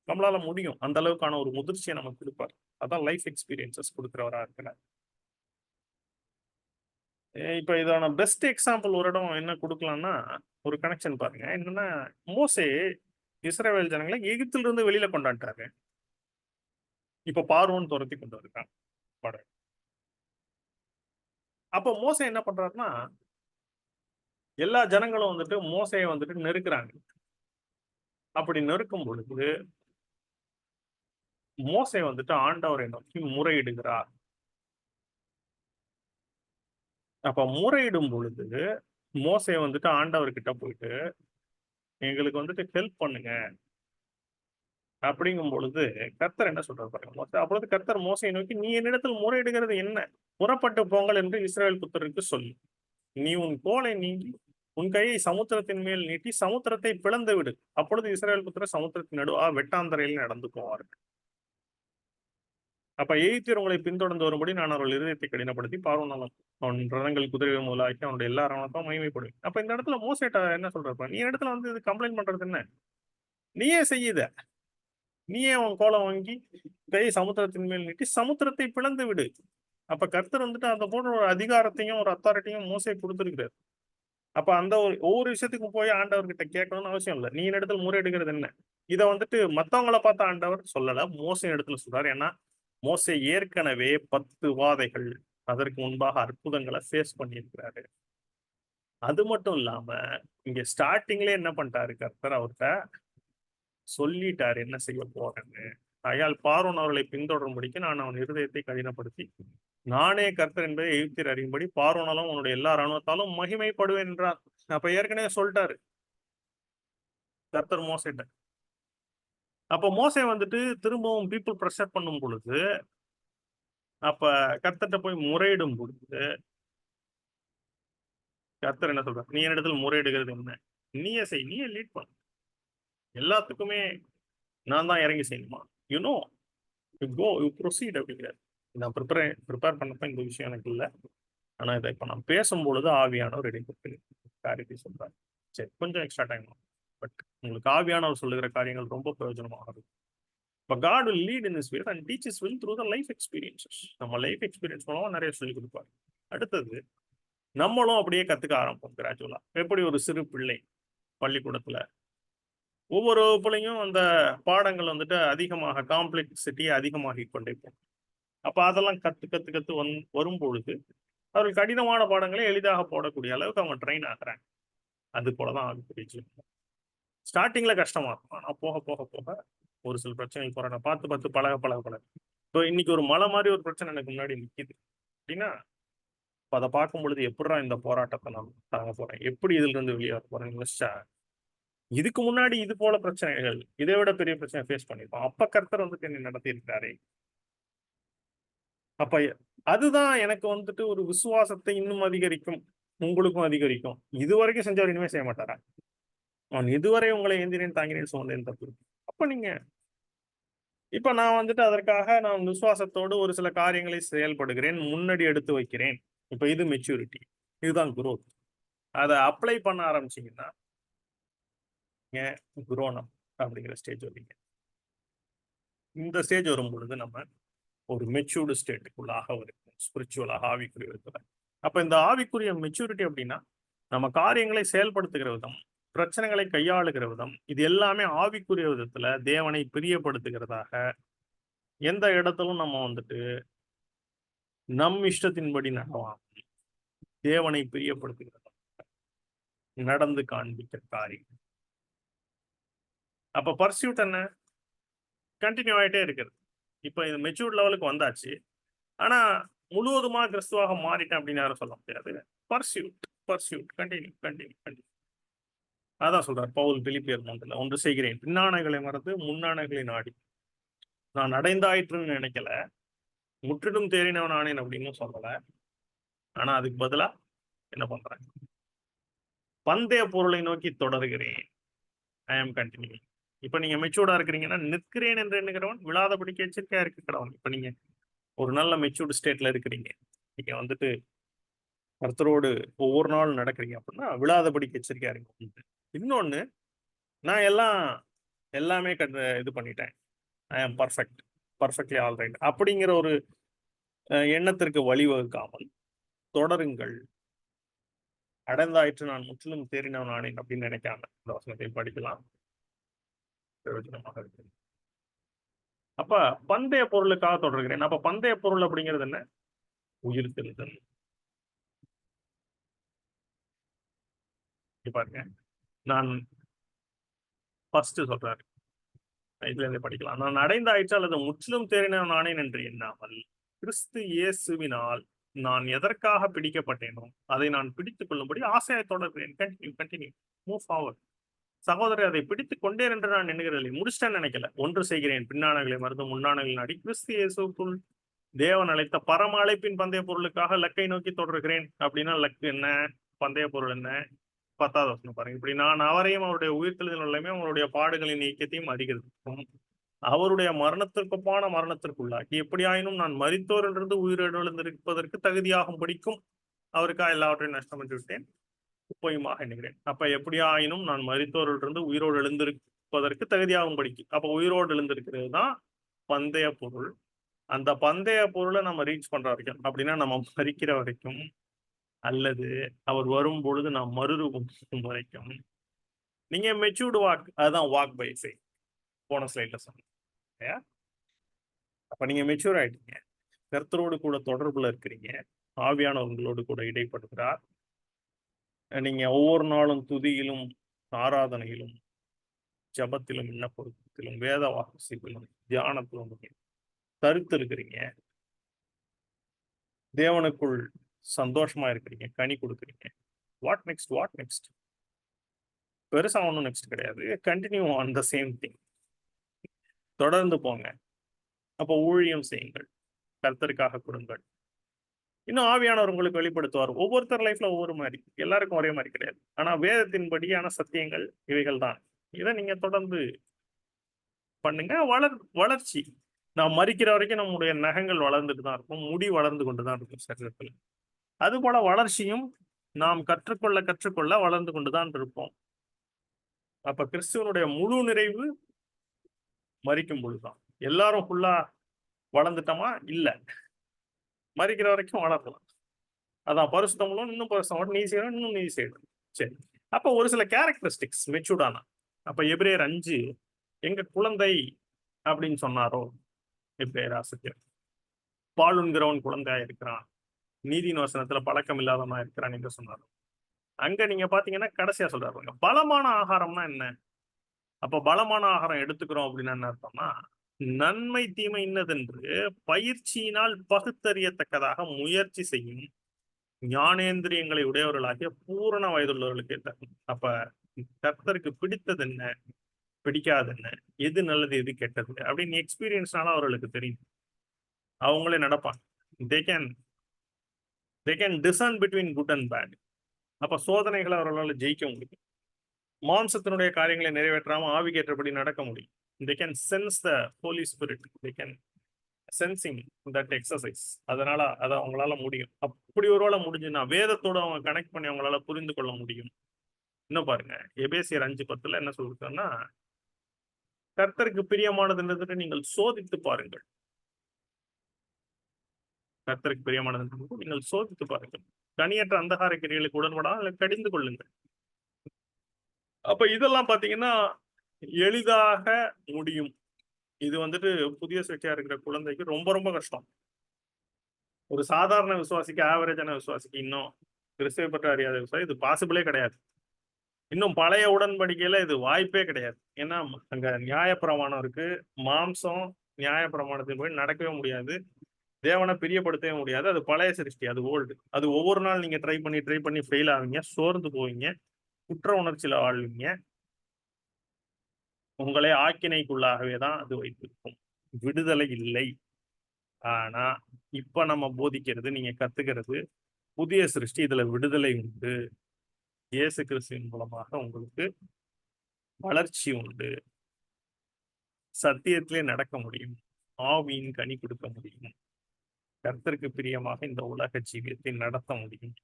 நம்மளால முடியும் அந்த அளவுக்கான ஒரு முதிர்ச்சியை நமக்கு கொடுப்பார். அதான் லைஃப் எக்ஸ்பீரியன்சஸ் கொடுக்கிறவரா இருக்கிறார். இப்ப இதான பெஸ்ட் எக்ஸாம்பிள் ஒரு இடம் என்ன கொடுக்கலாம்னா, ஒரு கனெக்ஷன் பாருங்க. என்னன்னா, மோசே இஸ்ரவேல் ஜனங்களை எகிப்திலிருந்து இருந்து வெளியில கொண்டாண்டாரு. இப்ப பார்வோன் துரத்தி கொண்டு வருகிறான் படை. அப்ப மோசே என்ன பண்றாருன்னா, எல்லா ஜனங்களும் வந்துட்டு மோசையை வந்துட்டு நெருக்குறாங்க. அப்படி நெருக்கும் பொழுது மோசே வந்துட்டு ஆண்டவரை நோக்கி முறையிடுகிறார். அப்ப முறையிடும் பொழுது மோசே வந்துட்டு ஆண்டவர்கிட்ட போயிட்டு எங்களுக்கு வந்துட்டு ஹெல்ப் பண்ணுங்க அப்படிங்கும் பொழுது கர்த்தர் என்ன சொல்றாரு பாருங்க. அப்பொழுது கர்த்தர் மோசையை நோக்கி, நீ என்னிடத்தில் முறையிடுகிறது என்ன? புறப்பட்டு போங்கள் என்று இஸ்ரவேல் புத்தருக்கு சொல்லு. நீ உன் கோலை நீங்கி உன் கையை சமுத்திரத்தின் மேல் நீட்டி சமுத்திரத்தை பிளந்து விடு. அப்பொழுது இஸ்ரவேல் புத்திரர் சமுத்திரத்தின் நடுவா வெட்டாந்தரையில் நடந்து போவார்கள். அப்ப எகிப்தியர் உங்களை பின்தொடர்ந்து வரும்படி நான் அவர்கள் இருதயத்தை கடினப்படுத்தி பார்வோன் அவன் ரதங்கள் குதிரைகள் முதலாக்கி அவனுடைய எல்லா ரணத்தையும் மகிமைப்படுவேன். அப்ப இந்த இடத்துல மோசேட்ட என்ன சொல்றப்ப, நீ இடத்துல வந்து இது கம்ப்ளைண்ட் பண்றது என்ன? நீயே செய்யுத. நீயே உன் கோலம் வாங்கி கையை சமுத்திரத்தின் மேல் நீட்டி சமுத்திரத்தை பிளந்து விடு. அப்ப கர்த்தர் வந்துட்டு அந்த போன்ற ஒரு அதிகாரத்தையும் ஒரு அத்தாரிட்டியும் மோசே கொடுத்திருக்கிறார். அப்ப அந்த ஒரு ஒவ்வொரு விஷயத்துக்கும் போய் ஆண்டவர்கிட்ட கேட்கணும்னு அவசியம் இல்லை. நீ இடத்துல முறையிடுகிறது என்ன? இதை வந்துட்டு மத்தவங்கள பார்த்து ஆண்டவர் சொல்லல, மோசே இடத்துல சொல்றாரு. ஏன்னா மோசே ஏற்கனவே 10 வாதைகள் அதற்கு முன்பாக அற்புதங்களை ஃபேஸ் பண்ணியிருக்கிறாரு. அது மட்டும் இல்லாம இங்க ஸ்டார்டிங்ல என்ன பண்ணிட்டாரு கர்த்தர், அவர்கிட்ட சொல்லிட்டாரு என்ன செய்ய போறேன்னு. ஆகையால் பார்வோன் அவர்களை பின்தொடரும்படிக்கு நான் அவன் இருதயத்தை கடினப்படுத்தி நானே கர்த்தர் என்பதை எகிப்தியர் அறியும்படி பார்வோனாலும் உன்னுடைய எல்லா ராணுவத்தாலும் மகிமைப்படுவேன் என்றார். அப்ப ஏற்கனவே சொல்லிட்டாரு கர்த்தர் மோசேட்ட. அப்ப மோசே வந்துட்டு திரும்பவும் பீப்புள் ப்ரெஷர் பண்ணும் பொழுது, அப்ப கர்த்தர்ட்ட போய் முறையிடும் பொழுது கர்த்தர் என்ன சொல்றார், நீ என்னிடத்தில் முறையிடுகிறது என்ன? நீயே செய், நீயே லீட் பண்ணு. எல்லாத்துக்குமே நான் தான் இறங்கி செய்யணுமா? You know, you go, you proceed அப்படிங்கிறார். நான் ப்ரிப்பேர் பண்ணப்ப இந்த விஷயம் எனக்கு இல்லை. ஆனா இதை இப்ப நான் பேசும்பொழுது ஆவியானவர் இடைப்பட்டு காரியத்தை சொல்றாரு. சரி, கொஞ்சம் எக்ஸ்ட்ரா டைம் ஆகும். பட் உங்களுக்கு ஆவியானவர் சொல்லுகிற காரியங்கள் ரொம்ப பிரயோஜனமானது. இப்ப God will lead in this way and teachers will through the life experiences. நம்ம லைஃப் எக்ஸ்பீரியன்ஸ் மூலமா நிறைய சொல்லி கொடுப்பாரு. அடுத்தது நம்மளும் அப்படியே கத்துக்க ஆரம்பிப்போம் கிராஜுவலா. எப்படி ஒரு சிறு பிள்ளை பள்ளிக்கூடத்துல ஒவ்வொரு வகுப்புலையும் அந்த பாடங்கள் வந்துட்டு அதிகமாக காம்ப்ளெக்சிட்டி அதிகமாகி கொண்டே போகும். அப்ப அதெல்லாம் கத்து கத்து கத்து வரும் பொழுது அவர்கள் கடினமான பாடங்களை எளிதாக போடக்கூடிய அளவுக்கு அவங்க ட்ரெயின் ஆகுறாங்க. அது போலதான் ஆகுது. ஸ்டார்டிங்ல கஷ்டமா இருக்கும். ஆனா போக போக போக ஒரு சில பிரச்சனைகள் போறாங்க. பார்த்து பார்த்து பழக பழக பழக. இப்போ இன்னைக்கு ஒரு மலை மாதிரி ஒரு பிரச்சனை எனக்கு முன்னாடி நிக்குது அப்படின்னா, அதை பார்க்கும் பொழுது எப்படிடா இந்த போராட்டத்தை நான் தாங்க போறேன், எப்படி இதுல இருந்து வெளியே வர போறேன்னு யோசிச்சா, இதுக்கு முன்னாடி இது போல பிரச்சனைகள் இதை விட பெரிய பிரச்சனை ஃபேஸ் பண்ணிருப்போம். அப்ப கர்த்தர் வந்துட்டு என்னை நடத்தி இருக்கிறாரே. அப்ப அதுதான் எனக்கு வந்துட்டு ஒரு விசுவாசத்தை இன்னும் அதிகரிக்கும், உங்களுக்கும் அதிகரிக்கும். இதுவரைக்கும் செஞ்சவர் இனிமே செய்ய மாட்டாரா? அவன் இதுவரை உங்களை ஏந்தினேன் தாங்கினேன் சுமந்தேன் தப்பு. அப்ப நீங்க இப்ப நான் வந்துட்டு அதற்காக நான் விசுவாசத்தோடு ஒரு சில காரியங்களை செயல்படுகிறேன், முன்னாடி எடுத்து வைக்கிறேன். இப்ப இது மெச்சூரிட்டி, இதுதான் குரோத். அதை அப்ளை பண்ண ஆரம்பிச்சீங்கன்னா குரோனம் அப்படிங்கிற ஸ்டேஜ் வருவீங்க. இந்த ஸ்டேஜ் வரும் பொழுது நம்ம ஒரு மெச்சூர்டு ஸ்டேட்டுக்குள்ளாக வரும், ஸ்பிரிச்சுவலாக ஆவிக்குரிய விதத்துல. அப்ப இந்த ஆவிக்குரிய மெச்சூரிட்டி அப்படின்னா நம்ம காரியங்களை செயல்படுத்துகிற விதம், பிரச்சனைகளை கையாளுகிற விதம், இது எல்லாமே ஆவிக்குரிய விதத்துல தேவனை பிரியப்படுத்துகிறதாக, எந்த இடத்திலும் நம்ம வந்துட்டு நம் இஷ்டத்தின்படி நடவாம தேவனை பிரியப்படுத்துகிறதா நடந்து காண்பிக்கிற காரியம். அப்ப பர்சியூட் என்ன? கண்டினியூ ஆகிட்டே இருக்கிறது. இப்ப இது மெச்சூர்ட் லெவலுக்கு வந்தாச்சு. ஆனா முழுவதுமா கிறிஸ்துவாக மாறிட்டேன் அப்படின்னு யாரும் சொல்ல முடியாது. Pursuit pursuit continue continue continue. அதான் சொல்றார் பவுல் பிலிப்பியர் 3 ஒன்று செய்கிறேன், பின்னானைகளை மறந்து முன்னானைகளை நாடி. நான் அடைந்தாயிற்றுன்னு நினைக்கல, முற்றிலும் தேறினவன் ஆனேன் அப்படின்னு சொல்லல. ஆனா அதுக்கு பதிலா என்ன பண்றேன், பந்தய பொருளை நோக்கி தொடர்கிறேன். ஐ ஆம் கண்டினியூங். இப்ப நீங்க மெச்சூர்டா இருக்கிறீங்கன்னா, நிற்கிறேன் என்று எண்ணுகிறவன் விழாதபடிக்கு எச்சரிக்கையா இருக்க கடவன். இப்ப நீங்க ஒரு நல்ல மெச்சூர்டு ஸ்டேட்ல இருக்கிறீங்க, நீங்க வந்துட்டு கர்த்தரோடு ஒவ்வொரு நாளும் நடக்கிறீங்க அப்படின்னா விழாதபடிக்கு எச்சரிக்கையா இருங்க. இன்னொன்னு, நான் எல்லாமே இது பண்ணிட்டேன், ஐ ஆம் பர்ஃபெக்ட், பர்ஃபெக்ட்லி ஆல் ரைட் அப்படிங்கிற ஒரு எண்ணத்திற்கு வழிவகுக்காமல் தொடருங்கள். அடைந்தாயிற்று நான் முற்றிலும் தேறினவன் ஆனேன் அப்படின்னு நினைக்காம இந்த வசனத்தை படிக்கலாம், பிரயோஜனமாக இருக்கு. அப்ப பந்தய பொருளுக்காக தொடர்கிறேன். அப்ப பந்தய பொருள் அப்படிங்கிறது என்ன? உயிர் தெழுதல். பாருங்க, நான் ஃபர்ஸ்ட் சொல்றாரு, இதுல இருந்து படிக்கலாம். நான் அடைந்தாயிற்று அல்லது முற்றிலும் தேறினவன் ஆனேன் என்று எண்ணாமல் கிறிஸ்து இயேசுவினால் நான் எதற்காக பிடிக்கப்பட்டேனோ அதை நான் பிடித்துக் கொள்ளும்படி ஆசையை தொடர்கிறேன். Continue, move forward. சகோதரர், அதை பிடித்துக் கொண்டேன் என்று நான் எண்ணுகிறதில்லை, முடிச்சிட்டேன்னு நினைக்கல. ஒன்று செய்கிறேன், பின்னானங்களை மறந்து முன்னானங்களை நாடி கிறிஸ்து இயேசுக்குள் தேவன் அழைத்த பரம அழைப்பின் பந்தய பொருளுக்காக லக்கை நோக்கி தொடர்கிறேன். அப்படின்னா லக்கு என்ன, பந்தய பொருள் என்ன? 10வது வசனம் பாருங்க. இப்படி நான் அவரையும் அவருடைய உயிர்த்தெழுதலையுமே அவருடைய பாடுகளின் ஐக்கியத்தையும் அறிகிறதுக்கும் அவருடைய மரணத்திற்கொப்பான மரணத்திற்குள்ளாக்கி எப்படியாயினும் நான் மரித்தோரிலிருந்து உயிரிழந்திருப்பதற்கு தகுதியாகும் படிக்கும் அவருக்காக எல்லாவற்றையும் நஷ்டமிட்டு விட்டேன், குப்பையுமாக எண்ணுகிறேன். அப்ப எப்படியாயினும் நான் மரித்தோரிலிருந்து உயிரோடு எழுந்திருப்பதற்கு தகுதியாகும் படிக்கும். அப்ப உயிரோடு எழுந்திருக்கிறது தான் பந்தய பொருள். அந்த பந்தய பொருளை நம்ம ரீச் பண்ற வரைக்கும், அப்படின்னா நம்ம மறிக்கிற வரைக்கும் அல்லது அவர் வரும் பொழுது நாம் மறுரூபம் வரைக்கும் நீங்க மெச்சூர்டு வாக், அதுதான் வாக் பை ஃபெய்த். போன ஸ்லைட்ல சொன்னேன். அப்ப நீங்க மெச்சூர் ஆயிட்டீங்க, கர்த்தரோடு கூட தொடர்புல இருக்கிறீங்க, ஆவியானவர்களோடு கூட இடைப்படுகிறார். நீங்க ஒவ்வொரு நாளும் துதியிலும் ஆராதனையிலும் ஜபத்திலும் விண்ணப்பத்திலும் வேத வாசிப்பிலும் தியானத்திலும் கருத்து இருக்கிறீங்க, தேவனுக்குள் சந்தோஷமா இருக்கிறீங்க, கனி கொடுக்குறீங்க. What next, what next? பெருசா ஒன்றும் நெக்ஸ்ட் கிடையாது. Continue on the same thing, தொடர்ந்து போங்க. அப்போ ஊழியம் செய்யுங்கள், கர்த்தருக்காக கொடுங்கள். இன்னும் ஆவியானவர் உங்களுக்கு வெளிப்படுத்துவார். ஒவ்வொருத்தர் லைஃப்ல ஒவ்வொரு மாதிரி, எல்லாருக்கும் ஒரே மாதிரி கிடையாது. ஆனா வேதத்தின்படியான சத்தியங்கள் இவைகள் தான். இதை நீங்க தொடர்ந்து பண்ணுங்க. வளர்ச்சி, நாம் மறிக்கிற வரைக்கும் நம்முடைய நகங்கள் வளர்ந்துட்டு தான் இருக்கும், முடி வளர்ந்து கொண்டுதான் இருக்கும் சரீரத்தில். அது போல வளர்ச்சியும் நாம் கற்றுக்கொள்ள வளர்ந்து கொண்டுதான் இருப்போம். அப்ப கிறிஸ்துவனுடைய முழு நிறைவு மறிக்கும் பொழுதுதான். எல்லாரும் ஃபுல்லா வளர்ந்துட்டோமா? இல்ல, மறிக்கிற வரைக்கும் வளரலாம். அதான் பரிசுத்தமும் இன்னும் பரிசுத்தம், நீதி செய்யணும் இன்னும் நீதி செய்யணும். சரி, அப்ப ஒரு சில கேரக்டரிஸ்டிக்ஸ் மெச்சூர்டானா. அப்ப எபிரேயர் 5 எங்க குழந்தை அப்படின்னு சொன்னாரோ, எபிரேயர் ஆசிரியர் பாலுண்கிறவன் குழந்தையா இருக்கிறான், நீதியின் வசனத்துல பழக்கம் இல்லாதவனா இருக்கிறான் என்று சொன்னார். அங்க நீங்க பாத்தீங்கன்னா கடைசியா சொல்றாரு, பலமான ஆகாரம்னா என்ன? அப்ப பலமான ஆகாரம் எடுத்துக்கிறோம் அப்படின்னா என்ன அர்த்தம்னா, நன்மை தீமை இன்னதென்று பயிற்சியினால் பகுத்தறியத்தக்கதாக முயற்சி செய்யும் ஞானேந்திரியங்களை உடையவர்களாகிய பூரண வயதுள்ளவர்களுக்கு ஏற்ற. அப்ப கர்த்தருக்கு பிடித்தது என்ன, பிடிக்காது என்ன, எது நல்லது எது கெட்டது அப்படின்னு எக்ஸ்பீரியன்ஸ்னால அவர்களுக்கு தெரியும். அவங்களே நடப்பாங்க. They can discern between good and bad. அப்ப சோதனைகளை அவர்களால் ஜெயிக்க முடியும். மாம்சத்தினுடைய காரியங்களை நிறைவேற்றாம ஆவிக்கேற்றபடி நடக்க முடியும். They can sense the Holy Spirit, they can sensing that exercise. அதனால அதை அவங்களால முடியும். அப்படி ஒருவேளை முடிஞ்சுன்னா வேதத்தோட அவங்க கனெக்ட் பண்ணி அவங்களால புரிந்து கொள்ள முடியும். இன்னும் பாருங்க, எபேசியர் 5:10 என்ன சொல்லிருக்கோன்னா, கர்த்தருக்கு பிரியமானது நீங்கள் சோதித்து பாருங்கள். கர்த்தருக்கு பிரியமானது நீங்கள் சோதித்து பாருங்கள், கனியற்ற அந்தகார கிரியைகளுக்கு உடன்படாமல் கடிந்து கொள்ளுங்கள். அப்ப இதெல்லாம் பாத்தீங்கன்னா எளிதாக முடியும். இது வந்துட்டு புதிய சிருஷ்டியா இருக்கிற குழந்தைக்கு ரொம்ப ரொம்ப கஷ்டம். ஒரு சாதாரண விசுவாசிக்கு, ஆவரேஜான விசுவாசிக்கு, இன்னும் கிறிஸ்துவை பற்றி அறியாத விசுவாசி இது பாசிபிளே கிடையாது. இன்னும் பழைய உடன்படிக்கையில இது வாய்ப்பே கிடையாது. ஏன்னா அங்க நியாயப்பிரமாணம் இருக்கு, மாம்சம் நியாயப்பிரமாணத்தின் போய் நடக்கவே முடியாது, தேவனை பிரியப்படுத்தவே முடியாது. அது பழைய சிருஷ்டி, அது ஓல்டு. அது ஒவ்வொரு நாள் நீங்க ட்ரை பண்ணி ஃபெயில் ஆவீங்க, சோர்ந்து போவீங்க, குற்ற உணர்ச்சியில வாழ்வீங்க, உங்களே ஆக்கினைக்குள்ளாகவே தான் அது வைத்திருக்கும். விடுதலை இல்லை. ஆனா இப்ப நம்ம போதிக்கிறது, நீங்க கத்துக்கிறது புதிய சிருஷ்டி. இதுல விடுதலை உண்டு. இயேசு கிறிஸ்துவின் மூலமாக உங்களுக்கு வளர்ச்சி உண்டு. சத்தியத்திலே நடக்க முடியும். ஆவியின் கனி கொடுக்க முடியும். கர்த்தருக்கு பிரியமாக இந்த உலக ஜீவியத்தை நடத்த முடியும்.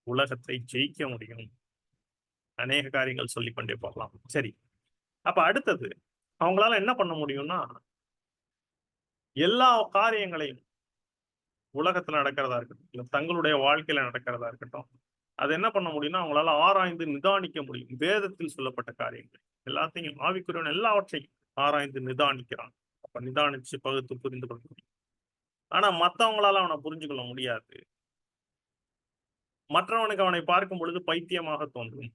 உலகத்தை ஜெயிக்க முடியும். அநேக காரியங்கள் சொல்லிக்கொண்டே போகலாம். சரி, அப்ப அடுத்தது அவங்களால என்ன பண்ண முடியும்னா, எல்லா காரியங்களையும் உலகத்துல நடக்கிறதா இருக்கட்டும், இல்ல தங்களுடைய வாழ்க்கையில நடக்கிறதா இருக்கட்டும், அது என்ன பண்ண முடியும்னா அவங்களால ஆராய்ந்து நிதானிக்க முடியும். வேதத்தில் சொல்லப்பட்ட காரியங்கள் எல்லாத்தையும், ஆவிக்குரியவன் எல்லாவற்றையும் ஆராய்ந்து நிதானிக்கிறான். அப்ப நிதானிச்சு பகுத்து புரிந்து கொள்ள முடியும். ஆனா மத்தவங்களால அவனை புரிஞ்சு கொள்ள முடியாது. மற்றவனுக்கு அவனை பார்க்கும் பொழுது பைத்தியமாக தோன்றும்.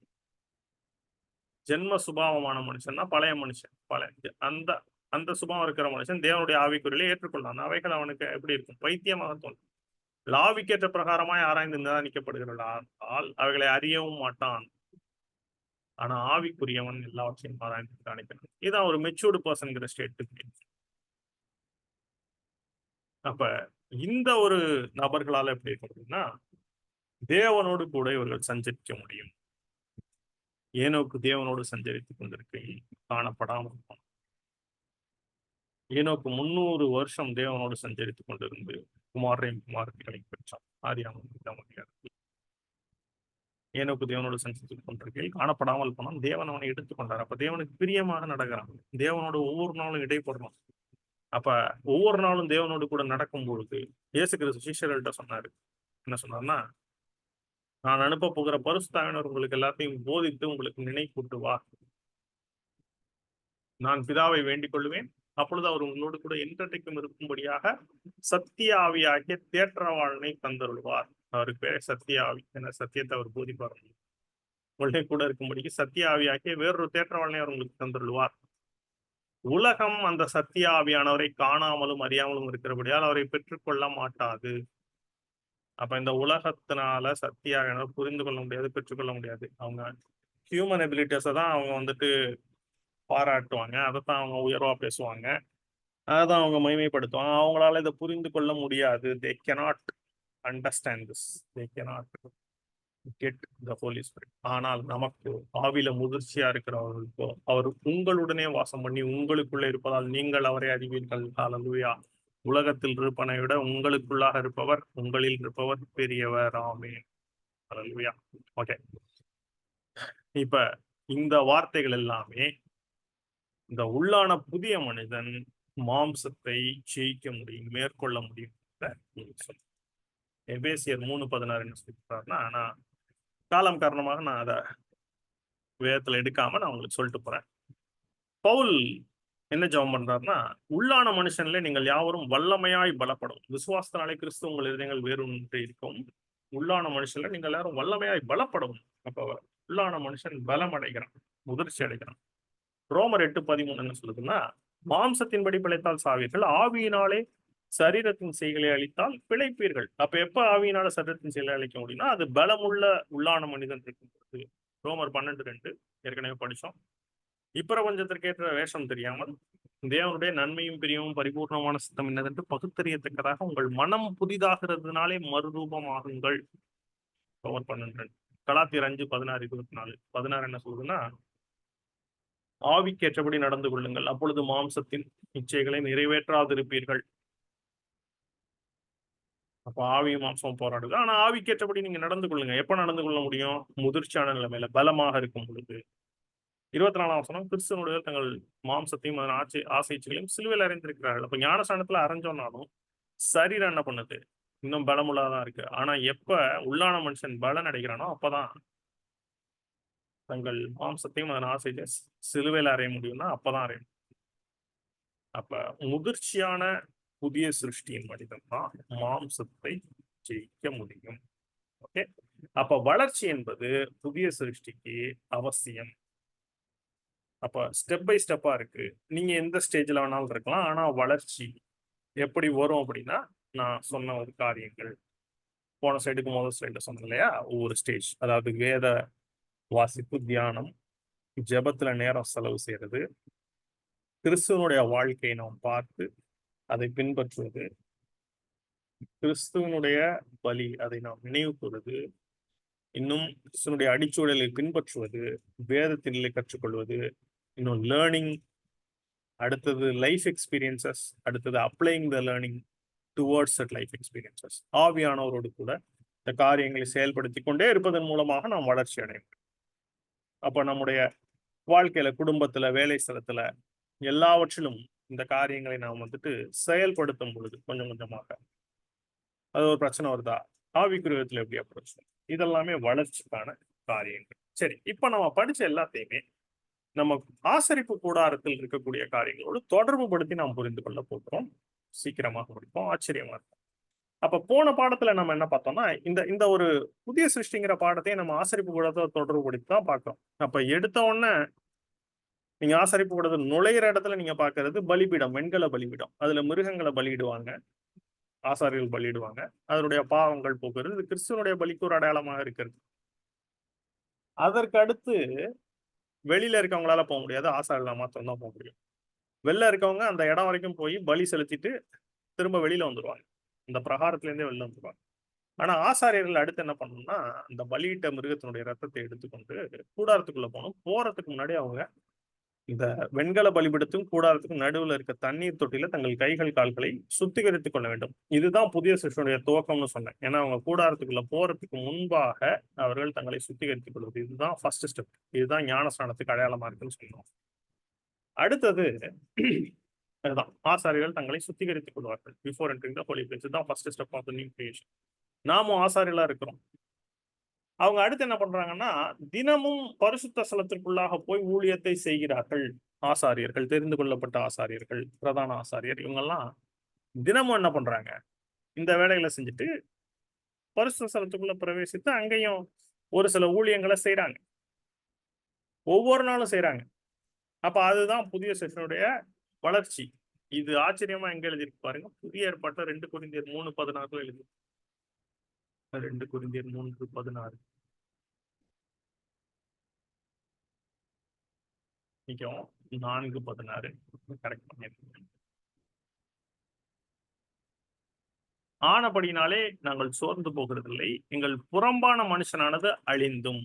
ஜென்ம சுபாவமான மனுஷன்னா பழைய மனுஷன். அந்த அந்த சுபாவம் இருக்கிற மனுஷன் தேவனுடைய ஆவிக்குறியிலே ஏற்றுக்கொள்ளான். அவைகள் அவனுக்கு எப்படி இருக்கும்? பைத்தியமாக தோன்றும். லாவிக்கேற்ற பிரகாரமாய் ஆராய்ந்து நிதானிக்கப்படுகிற ஆள் அவைகளை அறியவும் மாட்டான். ஆனா ஆவிக்குரியவன் எல்லாவற்றையும் ஆராய்ந்து நிதானிக்கிறான். இதான் ஒரு மெச்சூர்டு பர்சன்ங்கிற ஸ்டேட்டுக்கு. அப்ப இந்த ஒரு நபர்களால எப்படி இருக்க முடியும்னா, தேவனோடு கூட இவர்கள் சஞ்சரிக்க முடியும். ஏனோக்கு தேவனோடு சஞ்சரித்துக் கொண்டிருக்கையில் காணப்படாமல் போனான். ஏனோக்கு 300 வருஷம் தேவனோடு சஞ்சரித்துக் கொண்டிருந்து குமாரையும் குமாரத்திகளை பெற்றான். ஆதியாகமம். ஏனோக்கு தேவனோடு சஞ்சரித்துக் கொண்டிருக்கையில் காணப்படாமல் போனான். தேவன் அவனை எடுத்துக்கொண்டார். அப்ப தேவனுக்கு பிரியமாக நடக்கிறான். தேவனோடு ஒவ்வொரு நாளும் இடைப்படணும். அப்ப ஒவ்வொரு நாளும் தேவனோடு கூட நடக்கும் பொழுது இயேசு கிறிஸ்து சீஷர்கள்ட்ட சொன்னாரு. என்ன சொன்னார்னா, நான் அனுப்ப போகிற பரிசுத்தாவினர் உங்களுக்கு எல்லாத்தையும் போதித்து உங்களுக்கு நினைப்பூட்டுவார். நான் பிதாவை வேண்டிக் கொள்வேன். அப்பொழுது அவர் உங்களோடு கூட என்றைக்கும் இருக்கும்படியாக சத்திய ஆவியாகிய தேற்றவாளனை தந்தருள்வார். அவருக்கு பேர் சத்திய ஆவி. என சத்தியத்தை அவர் போதிப்பார். உங்களுடைய கூட இருக்கும்படிக்கு சத்திய ஆவியாகிய வேறொரு தேற்றவாளனை அவர் உங்களுக்கு தந்தருள்வார். உலகம் அந்த சத்திய ஆவியானவரை காணாமலும் அறியாமலும் இருக்கிறபடியால் அவரை பெற்றுக்கொள்ள மாட்டாது. அப்ப இந்த உலகத்தினால சத்தியாவியானவர் புரிந்து கொள்ள முடியாது, பெற்றுக்கொள்ள முடியாது. அவங்க ஹியூமன் எபிலிட்டிஸை தான் அவங்க வந்துட்டு பாராட்டுவாங்க. அதைத்தான் அவங்க உயர்வா பேசுவாங்க. அதான் அவங்க மகிமைப்படுத்துவாங்க. அவங்களால இதை புரிந்து கொள்ள முடியாது. They cannot understand this. They cannot get the Holy Spirit. ஆனால் நமக்கு ஆவியில முதிர்ச்சியா இருக்கிறவர்களுக்கோ அவர் உங்களுடனே வாசம் பண்ணி உங்களுக்குள்ளே இருப்பதால் நீங்கள் அவரை அறிவீர்கள். ஹல்லேலூயா. உலகத்தில் இருப்பனை விட உங்களுக்குள்ளாக இருப்பவர், உங்களில் இருப்பவர் பெரியவர். ஆமென். ஹல்லேலூயா. ஓகே, இப்ப இந்த வார்த்தைகள் எல்லாமே இந்த உள்ளான புதிய மனிதன் மாம்சத்தை ஜெயிக்க முடியும், மேற்கொள்ள முடியும். எபேசியர் 3:16 என்ன சொல்றாருன்னா, நான் காலம் காரணமாக நான் அதை வேதத்துல எடுக்காம நான் உங்களுக்கு சொல்லிட்டு போறேன். பவுல் என்ன ஜெபம் பண்றாருன்னா, உள்ளான மனுஷன்ல நீங்கள் யாவரும் வல்லமையாய் பலப்படும். விசுவாசத்தினாலே கிறிஸ்து உங்கள் இதயங்கள் வேறொன்று இருக்கும். உள்ளான மனுஷன்ல நீங்கள் எல்லாரும் வல்லமையாய் பலப்படும். அப்ப உள்ளான மனுஷன் பலம் அடைகிறான், முதிர்ச்சி அடைகிறான். ரோமர் 8:13 என்ன சொல்லுதுன்னா, மாம்சத்தின்படி பிழைத்தால் சாவீர்கள், ஆவியினாலே சரீரத்தின் செய்களை அளித்தால் பிழைப்பீர்கள். அப்ப எப்ப ஆவியினால சரீரத்தின் செயலை அளிக்க முடியும்னா, அது பலமுள்ள உள்ளான மனிதன் இருக்கும் பொழுது. ரோமர் 12:2 ஏற்கனவே படிச்சோம். இப்பிரபஞ்சத்திற்கேற்ற வேஷம் தெரியாமல் தேவனுடைய நன்மையும் பிரியமும் பரிபூர்ணமான சித்தம் என்னதென்று பகுத்தறியத்தக்கதாக உங்கள் மனம் புதிதாகிறதுனாலே மறுரூபமாகுங்கள். ரோமர் 12. கலாத்தியர் 5:16-24. 16 என்ன சொல்லுதுன்னா, ஆவிக்கேற்றபடி நடந்து கொள்ளுங்கள், அப்பொழுது மாம்சத்தின் இச்சைகளை நிறைவேற்றாதிருப்பீர்கள். அப்ப ஆவியும் மாம்சம் போராடுது. ஆனா ஆவிக்கேற்றபடி நீங்க நடந்து கொள்ளுங்க. எப்ப நடந்து கொள்ள முடியும்? முதிர்ச்சியான நிலைமையில, பலமாக இருக்கும் பொழுது. 24ஆம் வசனம், கிறிஸ்துவனுடைய தங்கள் மாம்சத்தையும் அதன் ஆசைச்சைகளையும் சிலுவையில் அறைந்திருக்கிறார்கள். அப்ப ஞானஸ்தானத்துல அரைஞ்சோம்னாலும் சரீரம் என்ன பண்ணுது? இன்னும் பலமுள்ளதான் இருக்கு. ஆனா எப்ப உள்ளான மனுஷன் பலன் அடைகிறானோ அப்பதான் தங்கள் மாம்சத்தையும் அதன் ஆசையை சிலுவையில் அறைய முடியும்னா அப்பதான் அறையும். அப்ப முதிர்ச்சியான புதிய சிருஷ்டியின் மனிதன் தான் மாம்சத்தை ஜெயிக்க முடியும். ஓகே, அப்ப வளர்ச்சி என்பது புதிய சிருஷ்டிக்கு அவசியம். அப்ப ஸ்டெப் பை ஸ்டெப்பா இருக்கு. நீங்க எந்த ஸ்டேஜ்ல வேணாலும் இருக்கலாம். ஆனா வளர்ச்சி எப்படி வரும் அப்படின்னா, நான் சொன்ன ஒரு காரியங்கள் போன ஸ்லைடுக்கு முதல் ஸ்லைட்ல சொன்னேன் இல்லையா, ஒவ்வொரு ஸ்டேஜ். அதாவது வேத வாசிப்பு, தியானம், ஜெபத்துல நேரம் செலவு செய்யறது, கிறிஸ்துவனுடைய வாழ்க்கையை நாம் பார்த்து அதை பின்பற்றுவது, கிறிஸ்துவனுடைய பலி அதை நாம் நினைவு கூறுவது, இன்னும் கிறிஸ்துவனுடைய அடிச்சூழலை பின்பற்றுவது, வேதத்திலே கற்றுக்கொள்வது, இன்னும் லேர்னிங், அடுத்தது லைஃப் எக்ஸ்பீரியன்சஸ், அடுத்தது applying the learning towards that life experiences. ஆவியானவரோடு கூட இந்த காரியங்களை செயல்படுத்தி கொண்டே இருப்பதன் மூலமாக நாம் வளர்ச்சி அடையும். அப்ப நம்முடைய வாழ்க்கையில, குடும்பத்துல, வேலை ஸ்தலத்துல எல்லாவற்றிலும் இந்த காரியங்களை நாம் செயல்படுத்தும் பொழுது கொஞ்சம் கொஞ்சமாக அது ஒரு பிரச்சனை வருதா, ஆவிக்குரியத்துல எப்படி அப்ரோச், இதெல்லாமே வளர்ச்சிக்கான காரியங்கள். சரி, இப்ப நம்ம படிச்ச எல்லாத்தையுமே நம்ம ஆசரிப்பு கூடாரத்தில் இருக்கக்கூடிய காரியங்களோடு தொடர்பு படுத்தி நாம் புரிந்து கொள்ள போகிறோம். சீக்கிரமாக முடிப்போம், ஆச்சரியமா இருக்கும். அப்ப போன பாடத்துல நம்ம என்ன பார்த்தோம்னா, இந்த இந்த ஒரு புதிய சிருஷ்டிங்கிற பாடத்தை நம்ம ஆசரிப்பு கூடத்தை தொடர்பு படுத்தி தான் பார்க்கிறோம். அப்ப எடுத்த உடனே நீங்க ஆசரிப்பு கூடத்தை நுழையிற இடத்துல நீங்க பாக்குறது பலிபீடம், வெண்கல பலிபீடம். அதுல மிருகங்களை பலியிடுவாங்க, ஆசாரியர்கள் பலியிடுவாங்க. அதனுடைய பாவங்கள் போக்குறது, இது கிறிஸ்துவனுடைய பலிக்கு ஒரு அடையாளமாக இருக்கிறது. அதற்கு அடுத்து வெளியில இருக்கவங்களால போக முடியாது, ஆசாரியர்கள் மாத்திரம் தான் போக முடியும். வெளில இருக்கவங்க அந்த இடம் வரைக்கும் போய் பலி செலுத்திட்டு திரும்ப வெளியில வந்துருவாங்க, இந்த பிரகாரத்துல இருந்தே வெளில வந்துருவாங்க. ஆனா ஆசாரியர்கள் அடுத்து என்ன பண்ணணும்னா, அந்த பலியிட்ட மிருகத்தினுடைய ரத்தத்தை எடுத்துக்கொண்டு கூடாரத்துக்குள்ள போகணும். போறதுக்கு முன்னாடி அவங்க இந்த வெண்கல பலிபீடத்துக்கும் கூடாரத்துக்கும் நடுவுல இருக்க தண்ணீர் தொட்டியில தங்கள் கைகள் கால்களை சுத்திகரித்துக் கொள்ள வேண்டும். இதுதான் புதிய சிருஷ்டியுடைய துவக்கம்னு சொன்னேன். ஏன்னா அவங்க கூடாரத்துக்குள்ள போறதுக்கு முன்பாக அவர்கள் தங்களை சுத்திகரித்துக் கொள்வது, இதுதான் ஃபர்ஸ்ட் ஸ்டெப். இதுதான் ஞானஸ்நானத்துக்கு அடையாளமா இருக்குன்னு சொல்லணும். அடுத்தது அதுதான், ஆசாரியர்கள் தங்களை சுத்திகரித்துக் கொள்வார்கள் before entering the holy place. இதுதான் first step of the new creation. நாமும் ஆசாரியர்களா இருக்கிறோம். அவங்க அடுத்து என்ன பண்றாங்கன்னா, தினமும் பரிசுத்த ஸ்தலத்திற்குள்ளாக போய் ஊழியத்தை செய்கிறார்கள். ஆசாரியர்கள், தெரிந்து கொள்ளப்பட்ட ஆசாரியர்கள், பிரதான ஆசாரியர், இவங்கெல்லாம் தினமும் என்ன பண்றாங்க, இந்த வேலைகளை செஞ்சுட்டு பரிசுத்த ஸ்தலத்துக்குள்ள பிரவேசித்து அங்கேயும் ஒரு சில ஊழியங்களை செய்யறாங்க. ஒவ்வொரு நாளும் செய்யறாங்க. அப்ப அதுதான் புதிய சிருஷ்டியுடைய வளர்ச்சி. இது ஆச்சரியமா எங்க எழுதியிருக்கு பாருங்க, புதிய ஏற்பாட்டுல 2 கொரிந்தியர் 3:16 எழுதி, 2 கொரிந்தியர் 3:16 4:16 கரெக்ட் பண்ணிருக்கேன். ஆனபடினாலே நாங்கள் சோர்ந்து போகிறதில்லை, எங்கள் புறம்பான மனுஷனானது அழிந்தும்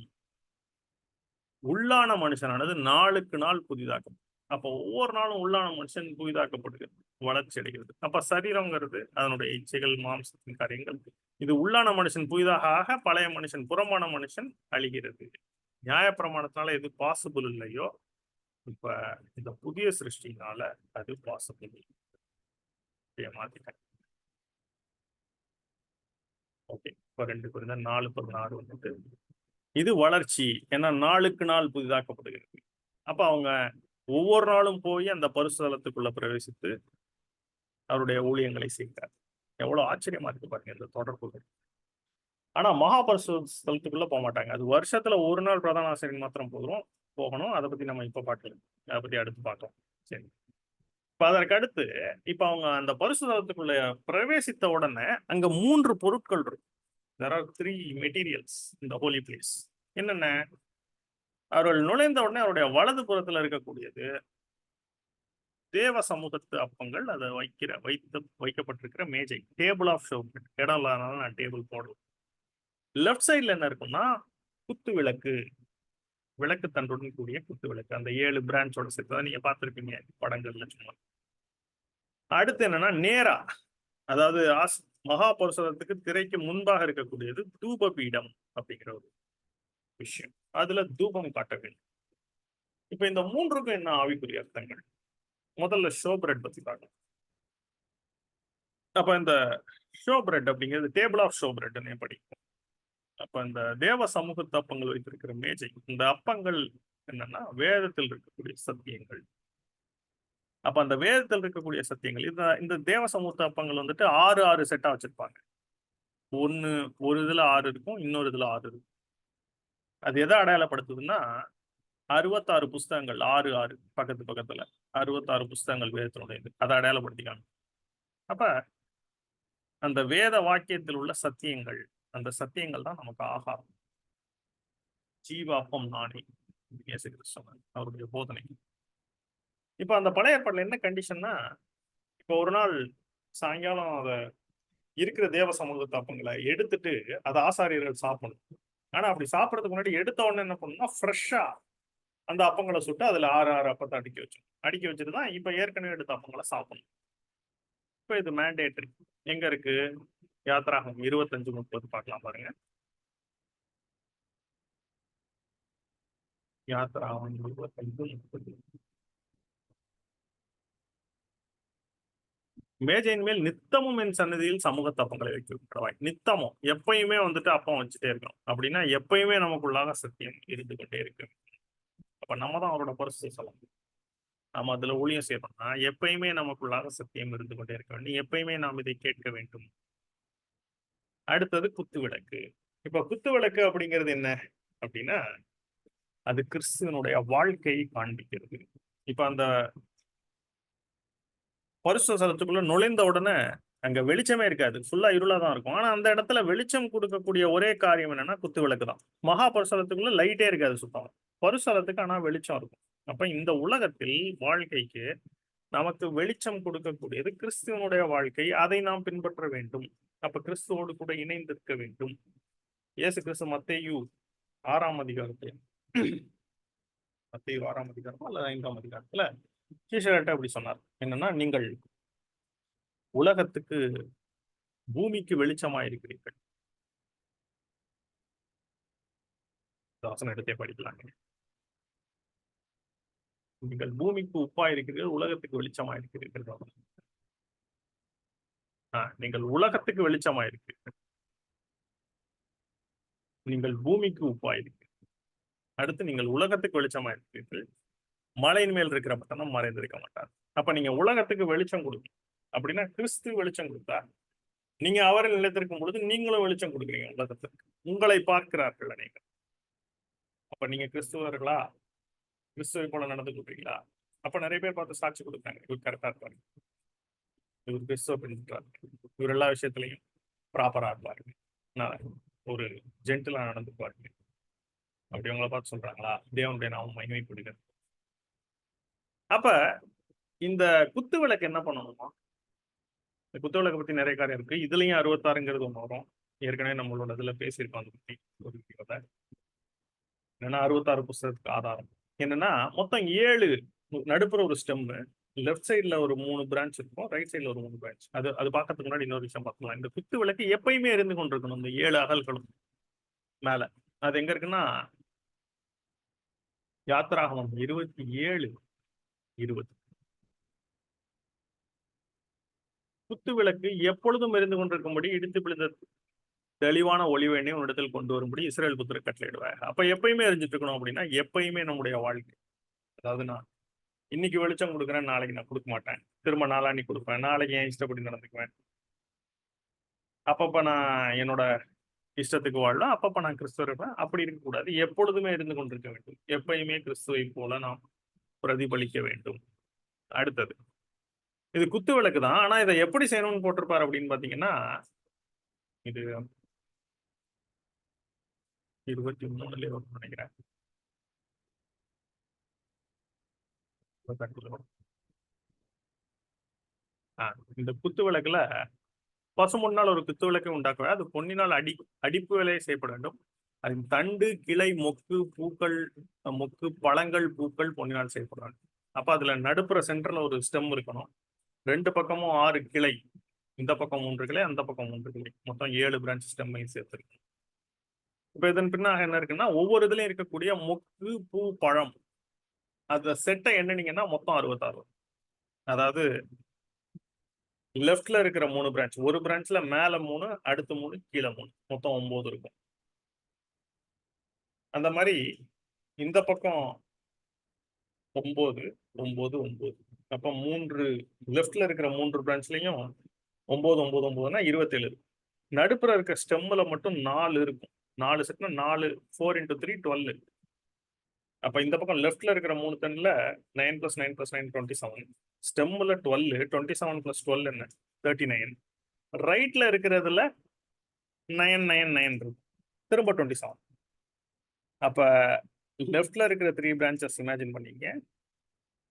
உள்ளான மனுஷனானது நாளுக்கு நாள் புதிதாக்கும். அப்ப ஒவ்வொரு நாளும் உள்ளான மனுஷன் புதிதாக்கப்படுகிறது, வளர்ச்சி அடைகிறது. அப்ப சரீரம்ங்கிறது அதனுடைய இச்சைகள், மாம்சத்தின் காரியங்கள். இது உள்ளான மனுஷன் புதிதாக ஆக பழைய மனுஷன், புறம்பான மனுஷன் அழிகிறது. நியாயப்பிரமாணத்தினால எது பாசிபிள் இல்லையோ, இப்ப இந்த புதிய சிருஷ்டினால அது பாசிபிள். மாத்திட்டேன். ஓகே, இப்ப 2 கொரிந்தியர் 4:16 இது வளர்ச்சி. ஏன்னா நாளுக்கு நாள் புதிதாக்கப்படுகிறது. அப்ப அவங்க ஒவ்வொரு நாளும் போய் அந்த பரிசுத்தலத்துக்குள்ள பிரவேசித்து அவருடைய ஊழியங்களை செய்கிறார். எவ்வளவு ஆச்சரியமா இருக்கு பாருங்க இந்த தொடர்புகள். ஆனா மகா பரிசுத்தலத்துக்குள்ள போக மாட்டாங்க. அது வருஷத்துல ஒரு நாள் பிரதான ஆசிரியர் மாத்திரம் போகணும். அதை பத்தி நம்ம இப்ப பார்க்கலாம், அதை பத்தி அடுத்து பார்க்கலாம். சரி, இப்ப அதற்கு அடுத்து இப்ப அவங்க அந்த பரிசுத்தலத்துக்குள்ள பிரவேசித்த உடனே அங்க 3 பொருட்கள் இருக்கு. There are 3 materials in the holy place. என்னென்ன? அவர்கள் நுழைந்த உடனே அவருடைய வலது புறத்துல இருக்கக்கூடியது தேவ சமூகத்து அப்பங்கள், அதை வைக்கப்பட்டிருக்கிற மேஜை, டேபிள் ஆஃப் ஷோ. இடம் இல்லாதனால நான் டேபிள் போடுவேன். லெஃப்ட் சைட்ல என்ன இருக்கும்னா குத்து விளக்கு, விளக்கு தண்டுடன் கூடிய குத்து விளக்கு, அந்த 7 பிரான்ச்சோட சேர்த்து நீங்க பார்த்திருப்பீங்க படங்கள்ல சும்மா. அடுத்து என்னன்னா நேரா, அதாவது மகா பரிசுத்தலத்துக்கு திரைக்கு முன்பாக இருக்கக்கூடியது தூப பீடம் அப்படிங்கிற ஒரு விஷயம். அதுல தூபம் காட்ட வேண்டும். இப்ப இந்த 3க்கும் என்ன ஆவிக்குரிய அர்த்தங்கள்? முதல்ல ஷோ பிரெட் பத்தி பார்க்கலாம். அப்ப இந்த ஷோ பிரெட் அப்படிங்கிறது டேபிள் ஆஃப் ஷோ பிரெட் படிக்கும். அப்ப இந்த தேவ சமூகத்து அப்பங்கள் வைத்திருக்கிற மேஜை, இந்த அப்பங்கள் என்னன்னா வேதத்தில் இருக்கக்கூடிய சத்தியங்கள். அப்ப அந்த வேதத்தில் இருக்கக்கூடிய சத்தியங்கள், இந்த தேவ சமூகத்து அப்பங்கள் 6 செட்டா வச்சிருப்பாங்க. ஒரு இதுல 6 இருக்கும், இன்னொரு இதுல 6 இருக்கும். அது எதை அடையாளப்படுத்துதுன்னா 66 புஸ்தகங்கள், 6 பக்கத்துல 66 புஸ்தகங்கள் வேதத்தினுடையது, அதை அடையாளப்படுத்திக்காங்க. அப்ப அந்த வேத வாக்கியத்தில் உள்ள சத்தியங்கள், அந்த சத்தியங்கள் தான் நமக்கு ஆகாரம். ஜீவாப்பம் நானே, இயேசு கிறிஸ்து அவருடைய போதனை. இப்ப அந்த பழைய ஏற்பாடுல என்ன கண்டிஷன்னா, இப்போ ஒரு நாள் சாயங்காலம் அதை இருக்கிற தேவ சமூக அப்பங்களை எடுத்துட்டு அதை ஆசாரியர்கள் சாப்பிடணும். ஆனா அப்படி சாப்பிடறதுக்கு முன்னாடி எடுத்த உடனே என்ன பண்ணணும்னா ஃப்ரெஷ்ஷா அந்த அப்பங்களை சுட்டு அதுல 6 அப்பத்தை அடுக்கி வச்சுட்டு தான் இப்ப ஏற்கனவே எடுத்த அப்பங்களை சாப்பிடணும். இப்ப இது மேண்டேட்டரி. எங்க இருக்கு? யாத்ராகம் 25-30 பார்க்கலாம் பாருங்க. யாத்ராகம் 25-30. மேஜையின் மேல் நித்தமும் என் சன்னதியில் சமூக தப்பங்களை வைக்க நித்தமும் எப்பயுமே வந்துட்டு அப்பம் வச்சுட்டே இருக்கணும். அப்படின்னா எப்பயுமே நமக்குள்ளாக சத்தியம் இருந்து கொண்டே இருக்கு. அப்ப நம்ம தான் அவரோட பரிசு சொல்லலாம். நம்ம அதுல ஊழியம் செய்யணும்னா எப்பயுமே நமக்குள்ளாக சத்தியம் இருந்து கொண்டே இருக்க வேண்டும். எப்பயுமே நாம் இதை கேட்க வேண்டும். அடுத்தது குத்து விளக்கு. இப்ப குத்து விளக்கு அப்படிங்கிறது என்ன அப்படின்னா, அது கிறிஸ்துவனுடைய வாழ்க்கையை காண்பிக்கிறது. இப்ப அந்த பரிசுத்த ஸ்தலத்துக்குள்ள நுழைந்த உடனே அங்க வெளிச்சமே இருக்காது, ஃபுல்லா இருளா தான் இருக்கும். ஆனா அந்த இடத்துல வெளிச்சம் கொடுக்கக்கூடிய ஒரே காரியம் என்னன்னா குத்து விளக்கு தான். மகா பரிசுத்தலத்துக்குள்ள லைட்டே இருக்காது சுத்தமா. பரிசுத்தலத்துக்கு ஆனா வெளிச்சம் இருக்கும். அப்ப இந்த உலகத்தில் வாழ்க்கைக்கு நமக்கு வெளிச்சம் கொடுக்கக்கூடியது கிறிஸ்துவனுடைய வாழ்க்கை. அதை நாம் பின்பற்ற வேண்டும். அப்ப கிறிஸ்துவோடு கூட இணைந்திருக்க வேண்டும். இயேசு கிறிஸ்து மத்தேயு 6ஆம் அதிகாரத்துல, மத்தேயு 6ஆம் அதிகாரமா அல்ல 5ஆம் அதிகாரத்துல சீஷர்கிட்ட அப்படி சொன்னார். என்னன்னா, நீங்கள் உலகத்துக்கு பூமிக்கு வெளிச்சமா இருக்கிறீர்கள். வசனம் எடுத்தே படிக்கலாங்க. நீங்கள் பூமிக்கு உப்பா இருக்கிறீர்கள், உலகத்துக்கு வெளிச்சமா இருக்கிறீர்கள். நீங்கள் உலகத்துக்கு வெளிச்சமா இருக்கிறீர்கள். நீங்கள் பூமிக்கு உப்பா இருக்கிறீர்கள். அடுத்து நீங்கள் உலகத்துக்கு வெளிச்சமா இருக்கிறீர்கள். மலையின் மேல் இருக்கிற பட்டணம் மறைந்திருக்க மாட்டார். அப்ப நீங்க உலகத்துக்கு வெளிச்சம் கொடுக்கணும். அப்படின்னா கிறிஸ்து வெளிச்சம் கொடுத்தா நீங்க அவரை நிலைத்திருக்கும் பொழுது நீங்களும் வெளிச்சம் கொடுக்குறீங்க உலகத்திற்கு. உங்களை பார்க்கிறார்கள் அநேகர். அப்ப நீங்க கிறிஸ்துவர்களா? கிறிஸ்துவை போல நடந்து கொள்றீங்களா? அப்ப நிறைய பேர் பார்த்து சாட்சி கொடுத்தாங்க, இவர் கரெக்டா இருப்பாரு, இவர் கிறிஸ்துவ பின்பற்றாரு, இவர் எல்லா விஷயத்திலையும் ப்ராப்பரா இருப்பாரு, ஒரு ஜென்டிலா நடந்துக்குவாரு. அப்படி உங்களை பார்த்து சொல்றாங்களா? தேவனுடைய நாமம் மகிமைப்படுகிறது. அப்ப இந்த குத்து விளக்கு என்ன பண்ணணுமா? இந்த குத்து விளக்கை பத்தி நிறைய காரியம் இருக்கு. இதுலயும் 66ங்கிறது ஒண்ணு வரும். ஏற்கனவே நம்மளோட இதுல பேசியிருக்கோம் அதை பத்தி ஒரு வீடியோல. என்னன்னா 66 புஸ்தகத்துக்கு ஆதாரம் என்னன்னா, மொத்தம் 7 நடுப்புற ஒரு ஸ்டெம், லெஃப்ட் சைட்ல ஒரு 3 பிரான்ச் இருக்கும், ரைட் சைட்ல ஒரு 3 பிரான்ச். அது பார்க்கறதுக்கு முன்னாடி இன்னொரு விஷயம் பார்க்கலாம். இந்த குத்து விளக்கு எப்பயுமே இருந்து கொண்டிருக்கணும். இந்த 7 அகல்களும் மேல. அது எங்க இருக்குன்னா, யாத்திராகமம் 27:20. குத்து விளக்கு எப்பொழுதும் இருந்து கொண்டிருக்கும்படி இடித்து விழுந்த தெளிவான ஒளிவேணை உன்னிடத்தில் கொண்டு வரும்படி இஸ்ரேல் புத்திரர் கட்டளையிடுவாங்க. அப்ப எப்பயுமே எரிஞ்சிட்டு இருக்கணும். அப்படின்னா எப்பயுமே நம்முடைய வாழ்க்கை, அதாவது நான் இன்னைக்கு வெளிச்சம் கொடுக்குறேன், நாளைக்கு நான் கொடுக்க மாட்டேன், திரும்ப நாளான்னைக்கு கொடுப்பேன், நாளைக்கு என் இஷ்டப்படி நடந்துக்குவேன், அப்பப்ப நான் என்னோட இஷ்டத்துக்கு வாழலாம், அப்பப்ப நான் கிறிஸ்துவ இருப்பேன். அப்படி இருக்கக்கூடாது. எப்பொழுதுமே இருந்து கொண்டிருக்க வேண்டும். எப்பயுமே கிறிஸ்துவை போல நாம் பிரதிபலிக்க வேண்டும். அடுத்தது இது குத்து விளக்கு தான். ஆனா இதை எப்படி செய்யணும்னு போட்டிருப்பாரு அப்படின்னு பாத்தீங்கன்னா, இது 23 நினைக்கிறேன். இந்த குத்து விளக்குல பசும்பொன்னால் ஒரு குத்து விளக்கை உண்டாக்குவார். அது பொன்னினால் அடிப்பு வேலை செய்யப்பட வேண்டும். அதன் தண்டு, கிளை, மொக்கு, பூக்கள், மொக்கு, பழங்கள், பூக்கள் பொன்னினால் செய்யப்பட வேண்டும். அப்ப அதுல நடுப்புற சென்டர்ல ஒரு ஸ்டெம் இருக்கணும். 2 பக்கமும் 6 கிளை, இந்த பக்கம் 3 கிளை, அந்த பக்கம் 3 கிளை, மொத்தம் 7 பிரான்ச் ஸ்டெம்மையும் சேர்த்திருக்கு. இப்ப இதன் பின்னாக என்ன இருக்குன்னா, ஒவ்வொரு இதுலயும் இருக்கக்கூடிய மொக்கு, பூ, பழம், அந்த செட்டை எண்ணினீங்கன்னா மொத்தம் 66. அதாவது லெஃப்ட்ல இருக்கிற 3 பிரான்ச், ஒரு பிரான்ச்ல மேல 3, அடுத்து 3, கீழே 3, மொத்தம் 9 இருக்கும். அந்த மாதிரி இந்த பக்கம் 9, 9, 9. அப்ப 3 லெஃப்ட்ல இருக்கிற 3 பிரான்ச்லயும் 9, 9, 9னா 27. நடுப்புற இருக்க ஸ்டெம்ல மட்டும் 4 இருக்கும். 4 செட்னா 4, 4 × 3 12. அப்ப இந்த பக்கம் லெஃப்ட்ல இருக்கிற 3 தண்டுல 9 + 9 + 9 27. ஸ்டெம்ல 12, 27 + 12 என்ன? 39. ரைட்ல இருக்கிறதுல 9, 9, 9 இருக்கும். திரும்ப 27. அப்ப லெஃப்ட்ல இருக்கிற 3 பிரான்ச்சஸ் இமேஜின் பண்ணீங்க.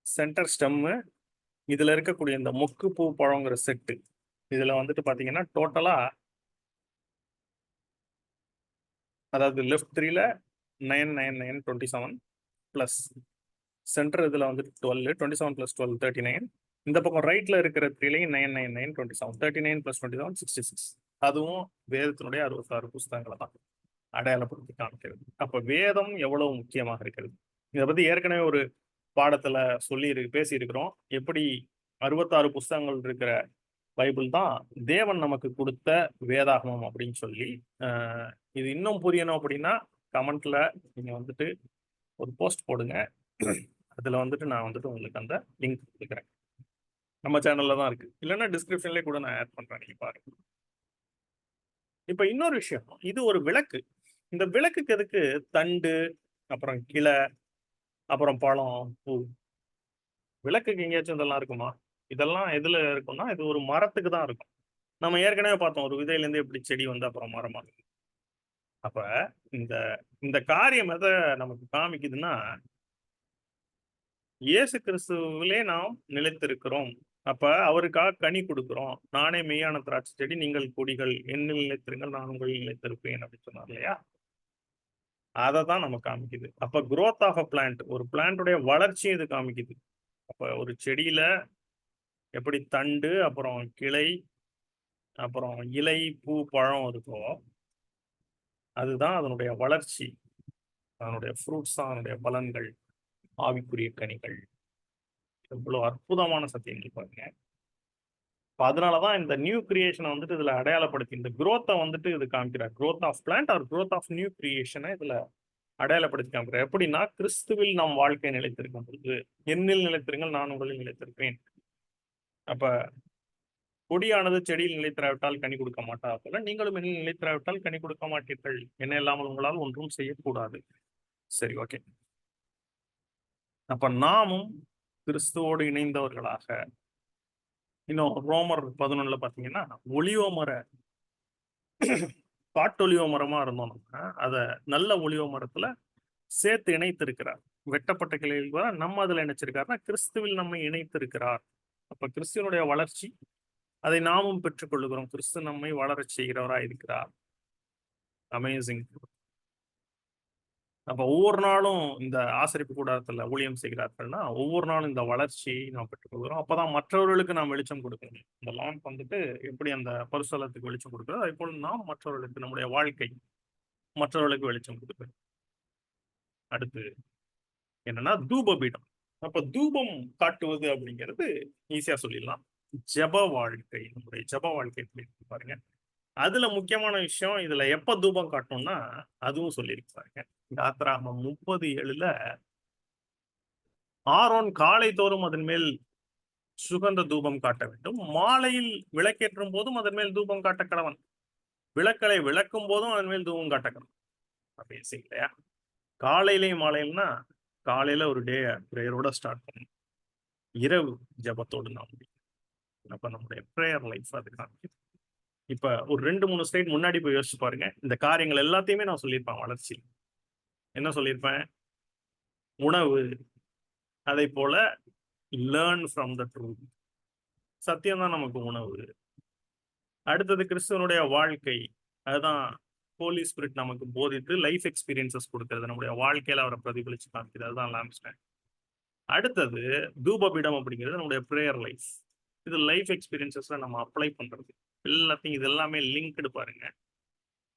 சென்டர் ஸ்டெம்மு, இதுல இருக்கக்கூடிய இந்த மொக்கு பூ பழங்கிற செட்டு இதுல வந்துட்டு பாத்தீங்கன்னா டோட்டலா, அதாவது லெஃப்ட் 3ல 9 9 9 27 பிளஸ் சென்டர் இதுல வந்துட்டு 12 27 பிளஸ் 12 39. இந்த பக்கம் ரைட்ல இருக்கிற 3லையும் 9 9 9 27 39 பிளஸ் 27 66. அதுவும் வேதத்தினுடைய 66 புஸ்தகங்களை தான் அடையாளப்படுத்தி காமிக்கிறது. அப்ப வேதம் எவ்வளவு முக்கியமாக இருக்கிறது, இதை பத்தி ஏற்கனவே ஒரு பாடத்துல சொல்லி பேசியிருக்கிறோம். எப்படி 66 புஸ்தகங்கள் இருக்கிற பைபிள் தான் தேவன் நமக்கு கொடுத்த வேதாகமம் அப்படின்னு சொல்லி. இது இன்னும் புரியணும் அப்படின்னா கமெண்ட்ல நீங்க வந்துட்டு ஒரு போஸ்ட் போடுங்க. அதுல வந்துட்டு நான் வந்துட்டு உங்களுக்கு அந்த லிங்க் கொடுக்குறேன். நம்ம சேனல்ல தான் இருக்கு, இல்லைன்னா டிஸ்கிரிப்ஷன்லேயே கூட நான் ஆட் பண்றேன், நீங்க பாருங்க. இப்ப இன்னொரு விஷயம், இது ஒரு விளக்கு. இந்த விளக்குக்கு எதுக்கு தண்டு, அப்புறம் கிளை, அப்புறம் பழம், பூ? விளக்குக்கு எங்கேயாச்சும் இதெல்லாம் இருக்குமா? இதெல்லாம் எதுல இருக்கும்னா இது ஒரு மரத்துக்கு தான் இருக்கும். நம்ம ஏற்கனவே பார்த்தோம், ஒரு விதையிலேருந்து எப்படி செடி வந்து அப்புறம் மரமா. அப்ப இந்த இந்த காரியம் எதை நமக்கு காமிக்குதுன்னா, இயேசு கிறிஸ்துவிலே நாம் நிலைத்திருக்கிறோம். அப்ப அவருக்காக கனி கொடுக்கிறோம். நானே மெய்யான திராட்சை செடி, நீங்கள் கொடிகள், என்னில் நிலைத்திருங்கள், நான் உங்களில் நிலைத்திருப்பேன் அப்படின்னு சொன்னார் இல்லையா? அதை தான் நம்ம காமிக்குது. அப்ப growth ஆஃப் அ பிளான்ட், ஒரு பிளான்ட்டுடைய வளர்ச்சியை இது காமிக்குது. அப்ப ஒரு செடியில எப்படி தண்டு, அப்புறம் கிளை, அப்புறம் இலை, பூ, பழம் இருக்கோ, அதுதான் அதனுடைய வளர்ச்சி. அதனுடைய ஃப்ரூட்ஸ் தான் அதனுடைய பலன்கள், ஆவிக்குரிய கனிகள். எவ்வளவு அற்புதமான சத்தியங்கள் பாருங்க. அதனாலதான் இந்த நியூ கிரியேஷனை வந்துட்டு இதுல அடையாளப்படுத்தி இந்த குரோத்தை வந்துட்டு இது காமிக்கிறார். growth of plant or growth of new கிரியேஷனை இதுல அடையாளப்படுத்தி காமிக்கிறார். எப்படின்னா, கிறிஸ்துவில் நாம் வாழ்க்கை நிலைத்திருக்கும் பொழுது, என்னில் நிலைத்திருங்கள், நான் உங்களில் நிலைத்திருப்பேன். அப்ப கொடியானது செடியில் நிலைத்திராவிட்டால் கனி கொடுக்க மாட்டார்கள், நீங்களும் என்னில் நிலைத்திராவிட்டால் கனி கொடுக்க மாட்டீர்கள். என்ன இல்லாமல் உங்களால் ஒன்றும் செய்யக்கூடாது. சரி, ஓகே. அப்ப நாமும் கிறிஸ்துவோடு இணைந்தவர்களாக, இன்னும் ரோமர் 11 பாத்தீங்கன்னா, ஒலிவ மர காட்டொலிவ மரமா இருந்தோம்னா அத நல்ல ஒலிவ மரத்துல சேர்த்து இணைத்திருக்கிறார். வெட்டப்பட்ட கிளையில் கூட நம்ம அதுல இணைச்சிருக்காருன்னா கிறிஸ்துவில் நம்மை இணைத்திருக்கிறார். அப்ப கிறிஸ்துவனுடைய வளர்ச்சி அதை நாமும் பெற்றுக்கொள்ளுகிறோம். கிறிஸ்து நம்மை வளரச் செய்கிறவராய் இருக்கிறார். அமேசிங். அப்ப ஒவ்வொரு நாளும் இந்த ஆசரிப்பு கூடாரத்துல ஊழியம் செய்கிறார்கள்னா ஒவ்வொரு நாளும் இந்த வளர்ச்சியை நாம் பெற்றுக்கொள்கிறோம். அப்பதான் மற்றவர்களுக்கு நாம் வெளிச்சம் கொடுக்கணும். இந்த லேம்ப் வந்துட்டு எப்படி அந்த பரிசுத்தத்துக்கு வெளிச்சம் கொடுக்கிறோம், அதே போல நாம் மற்றவர்களுக்கு நம்முடைய வாழ்க்கை மற்றவர்களுக்கு வெளிச்சம் கொடுக்கணும். அடுத்து என்னன்னா தூபபீடம். அப்ப தூபம் காட்டுவது அப்படிங்கிறது ஈஸியா சொல்லிடலாம். ஜெப வாழ்க்கை, நம்முடைய ஜெப வாழ்க்கை எப்படி இருக்கு பாருங்க. அதுல முக்கியமான விஷயம், இதுல எப்ப தூபம் காட்டணும்னா அதுவும் சொல்லியிருக்கு பாருங்க. யாத்திராகமம் 30:7 ஆரோன் காலை தோறும் அதன் மேல் சுகந்த தூபம் காட்ட வேண்டும், மாலையில் விளக்கேற்றும் போதும் அதன் மேல் தூபம் காட்ட கடவன், விளக்கலை விளக்கும் போதும் அதன் மேல் தூபம் காட்ட கடவன். அப்படி இல்லையா? காலையிலையும் மாலையில்னா காலையில ஒரு டே பிரேயரோட ஸ்டார்ட் பண்ணணும், இரவு ஜபத்தோடு நாம். அப்ப நம்முடைய பிரேயர் லைஃப் அது காமிக்குது. இப்ப ஒரு 2-3 ஸ்லைட் முன்னாடி போய் யோசிச்சு பாருங்க. இந்த காரியங்கள் எல்லாத்தையுமே நான் சொல்லியிருப்பேன். வளர்ச்சி என்ன சொல்லியிருப்பேன்? உணவு, அதை போல லேர்ன் ஃப்ரம் த ட்ரூத், சத்தியம் தான் நமக்கு உணவு. அடுத்தது கிறிஸ்துவனுடைய வாழ்க்கை, அதுதான் ஹோலி ஸ்பிரிட் நமக்கு போதித்து லைஃப் எக்ஸ்பீரியன்சஸ் கொடுக்கிறது, நம்முடைய வாழ்க்கையில அவரை பிரதிபலிச்சு காமிக்கிறது, அதுதான் லேம்ப் ஸ்டாண்ட். அடுத்தது தூபபீடம் அப்படிங்கிறது நம்முடைய பிரேயர் லைஃப். இது லைஃப் எக்ஸ்பீரியன்சஸ்ல நம்ம அப்ளை பண்றது எல்லாத்தையும், இது எல்லாமே லிங்க்டு பாருங்க.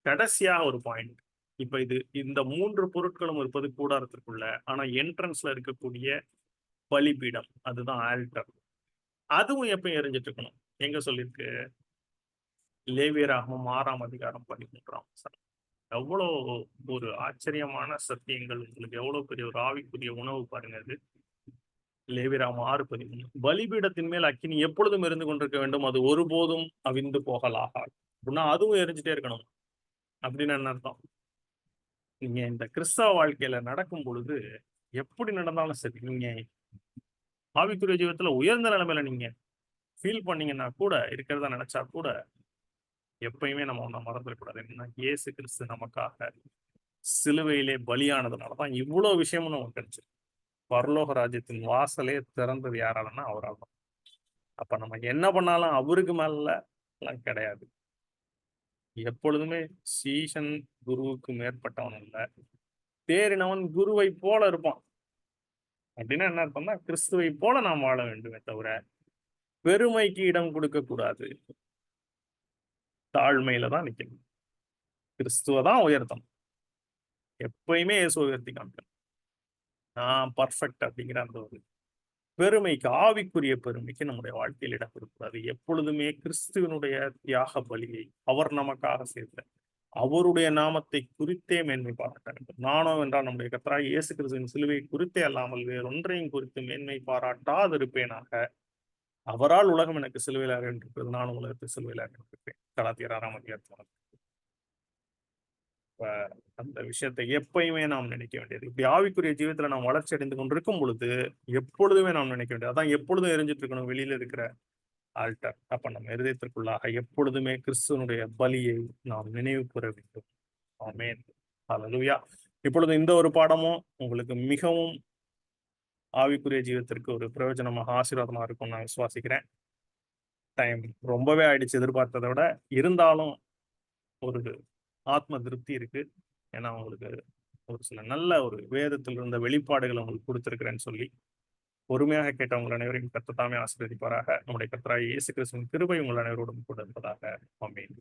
கடைசியா ஒரு பாயிண்ட், இப்ப இந்த 3 பொருட்களும் இருப்பது கூடாரத்திற்குள்ள, ஆனா என்ட்ரன்ஸ்ல இருக்கக்கூடிய பலிபீடம் அதுதான் ஆல்டர். அதுவும் எப்பயும் எரிஞ்சிட்டு இருக்கணும். எங்க சொல்லியிருக்கு? லேவியராகமம் 6ஆம் அதிகாரம் 13ஆம் வசனம். எவ்வளவு ஒரு ஆச்சரியமான சத்தியங்கள், உங்களுக்கு எவ்வளவு பெரிய ஒரு ஆவிக்குரிய உணவு பாருங்க. அது லேவியராகமம் 6:13. பலிபீடத்தின் மேல் அக்கினி எப்பொழுதும் இருந்து கொண்டிருக்க வேண்டும், அது ஒருபோதும் அவிந்து போகலாகாது. அப்படின்னா அதுவும் எரிஞ்சிட்டே இருக்கணும் அப்படின்னு என்ன அர்த்தம்? நீங்க இந்த கிறிஸ்தவ வாழ்க்கையில நடக்கும் பொழுது எப்படி நடந்தாலும் சரி, நீங்க ஆவிக்குரிய ஜீவத்துல உயர்ந்த நிலைமையில நீங்க ஃபீல் பண்ணீங்கன்னா கூட, இருக்கிறதா நினைச்சா கூட, எப்பயுமே நம்ம ஒண்ண மறந்துடக்கூடாது. என்னன்னா, இயேசு கிறிஸ்து நமக்காக சிலுவையிலே பலியானதுனாலதான் இவ்வளவு விஷயமும் நமக்கு கிடைச்சிருக்கு. பரலோக ராஜ்யத்தின் வாசலே திறந்தது யாராலன்னா அவரால் தான். அப்ப நம்ம என்ன பண்ணாலும் அவருக்கு மேல எல்லாம் கிடையாது. எப்பொழுதுமே சீஷன் குருவுக்கு மேற்பட்டவன் அல்ல. தேறினவன் குருவை போல இருப்பான். அப்படின்னா என்ன அர்த்தம்னா, கிறிஸ்துவை போல நாம் வாழ வேண்டுமே தவிர, பெருமைக்கு இடம் கொடுக்கக் கூடாது. தாழ்மையில தான் நிக்கணும். கிறிஸ்துவ தான் உயர்த்தணும். எப்பயுமே இயேசுவ உயர்த்தி காமிக்கணும். நான் பெர்ஃபெக்ட் அப்படிங்கிற அந்த ஒரு பெருமைக்கு, ஆவிக்குரிய பெருமைக்கு நம்முடைய வாழ்க்கையில் இடம் கொடுக்கக்கூடாது. எப்பொழுதுமே கிறிஸ்துவனுடைய தியாக பலியை, அவர் நமக்காக செய்த அவருடைய நாமத்தை குறித்தே மேன்மை பாராட்ட வேண்டும். நானோ என்றால் நம்முடைய கர்த்தராகிய இயேசு கிறிஸ்துவின் சிலுவை குறித்தே அல்லாமல் வேறொன்றையும் குறித்து மேன்மை பாராட்டாதிருப்பேனாக. அவரால் உலகம் எனக்கு சிலுவையில் அறையப்பட்டிருக்கிறது, நானும் உலகத்தை சிலுவையில் அறையப்பட்டிருப்பேன். கலாத்தியர் 6ஆம் அதிகாரம். இப்ப அந்த விஷயத்தை எப்பயுமே நாம் நினைக்க வேண்டியது. இப்படி ஆவிக்குரிய ஜீவிதத்துல நாம் வளர்ச்சி அடைந்து கொண்டிருக்கும் பொழுது, எப்பொழுதுமே நாம் நினைக்க வேண்டியது. அதான் எப்பொழுதும் எரிஞ்சிட்டு இருக்கணும் வெளியில இருக்கிற ஆல்டர். அப்ப நம்ம இருதயத்திற்குள்ளாக எப்பொழுதுமே கிறிஸ்துவனுடைய பலியை நாம் நினைவு கூற வேண்டும். ஆமென். ஹல்லேலூயா. இப்பொழுது இந்த ஒரு பாடமும் உங்களுக்கு மிகவும் ஆவிக்குரிய ஜீவிதத்திற்கு ஒரு பிரயோஜனமாக, ஆசீர்வாதமா இருக்கும்னு நான் விசுவாசிக்கிறேன். டைம் ரொம்பவே ஆயிடுச்சு எதிர்பார்த்ததை விட. இருந்தாலும் ஒரு ஆத்ம திருப்தி இருக்கு. ஏன்னா உங்களுக்கு ஒரு சில நல்ல ஒரு வேதத்தில் இருந்த வெளிப்பாடுகளை உங்களுக்கு கொடுத்திருக்கிறேன்னு சொல்லி, பொறுமையாக கேட்ட உங்கள் அனைவரையும் கர்த்தர் தாமே ஆசீர்வதிப்பாராக. நம்முடைய கர்த்தராகிய இயேசு கிறிஸ்துவின் கிருபை உங்கள் அனைவரோடும் கூட இருப்பதாக. ஆமென்.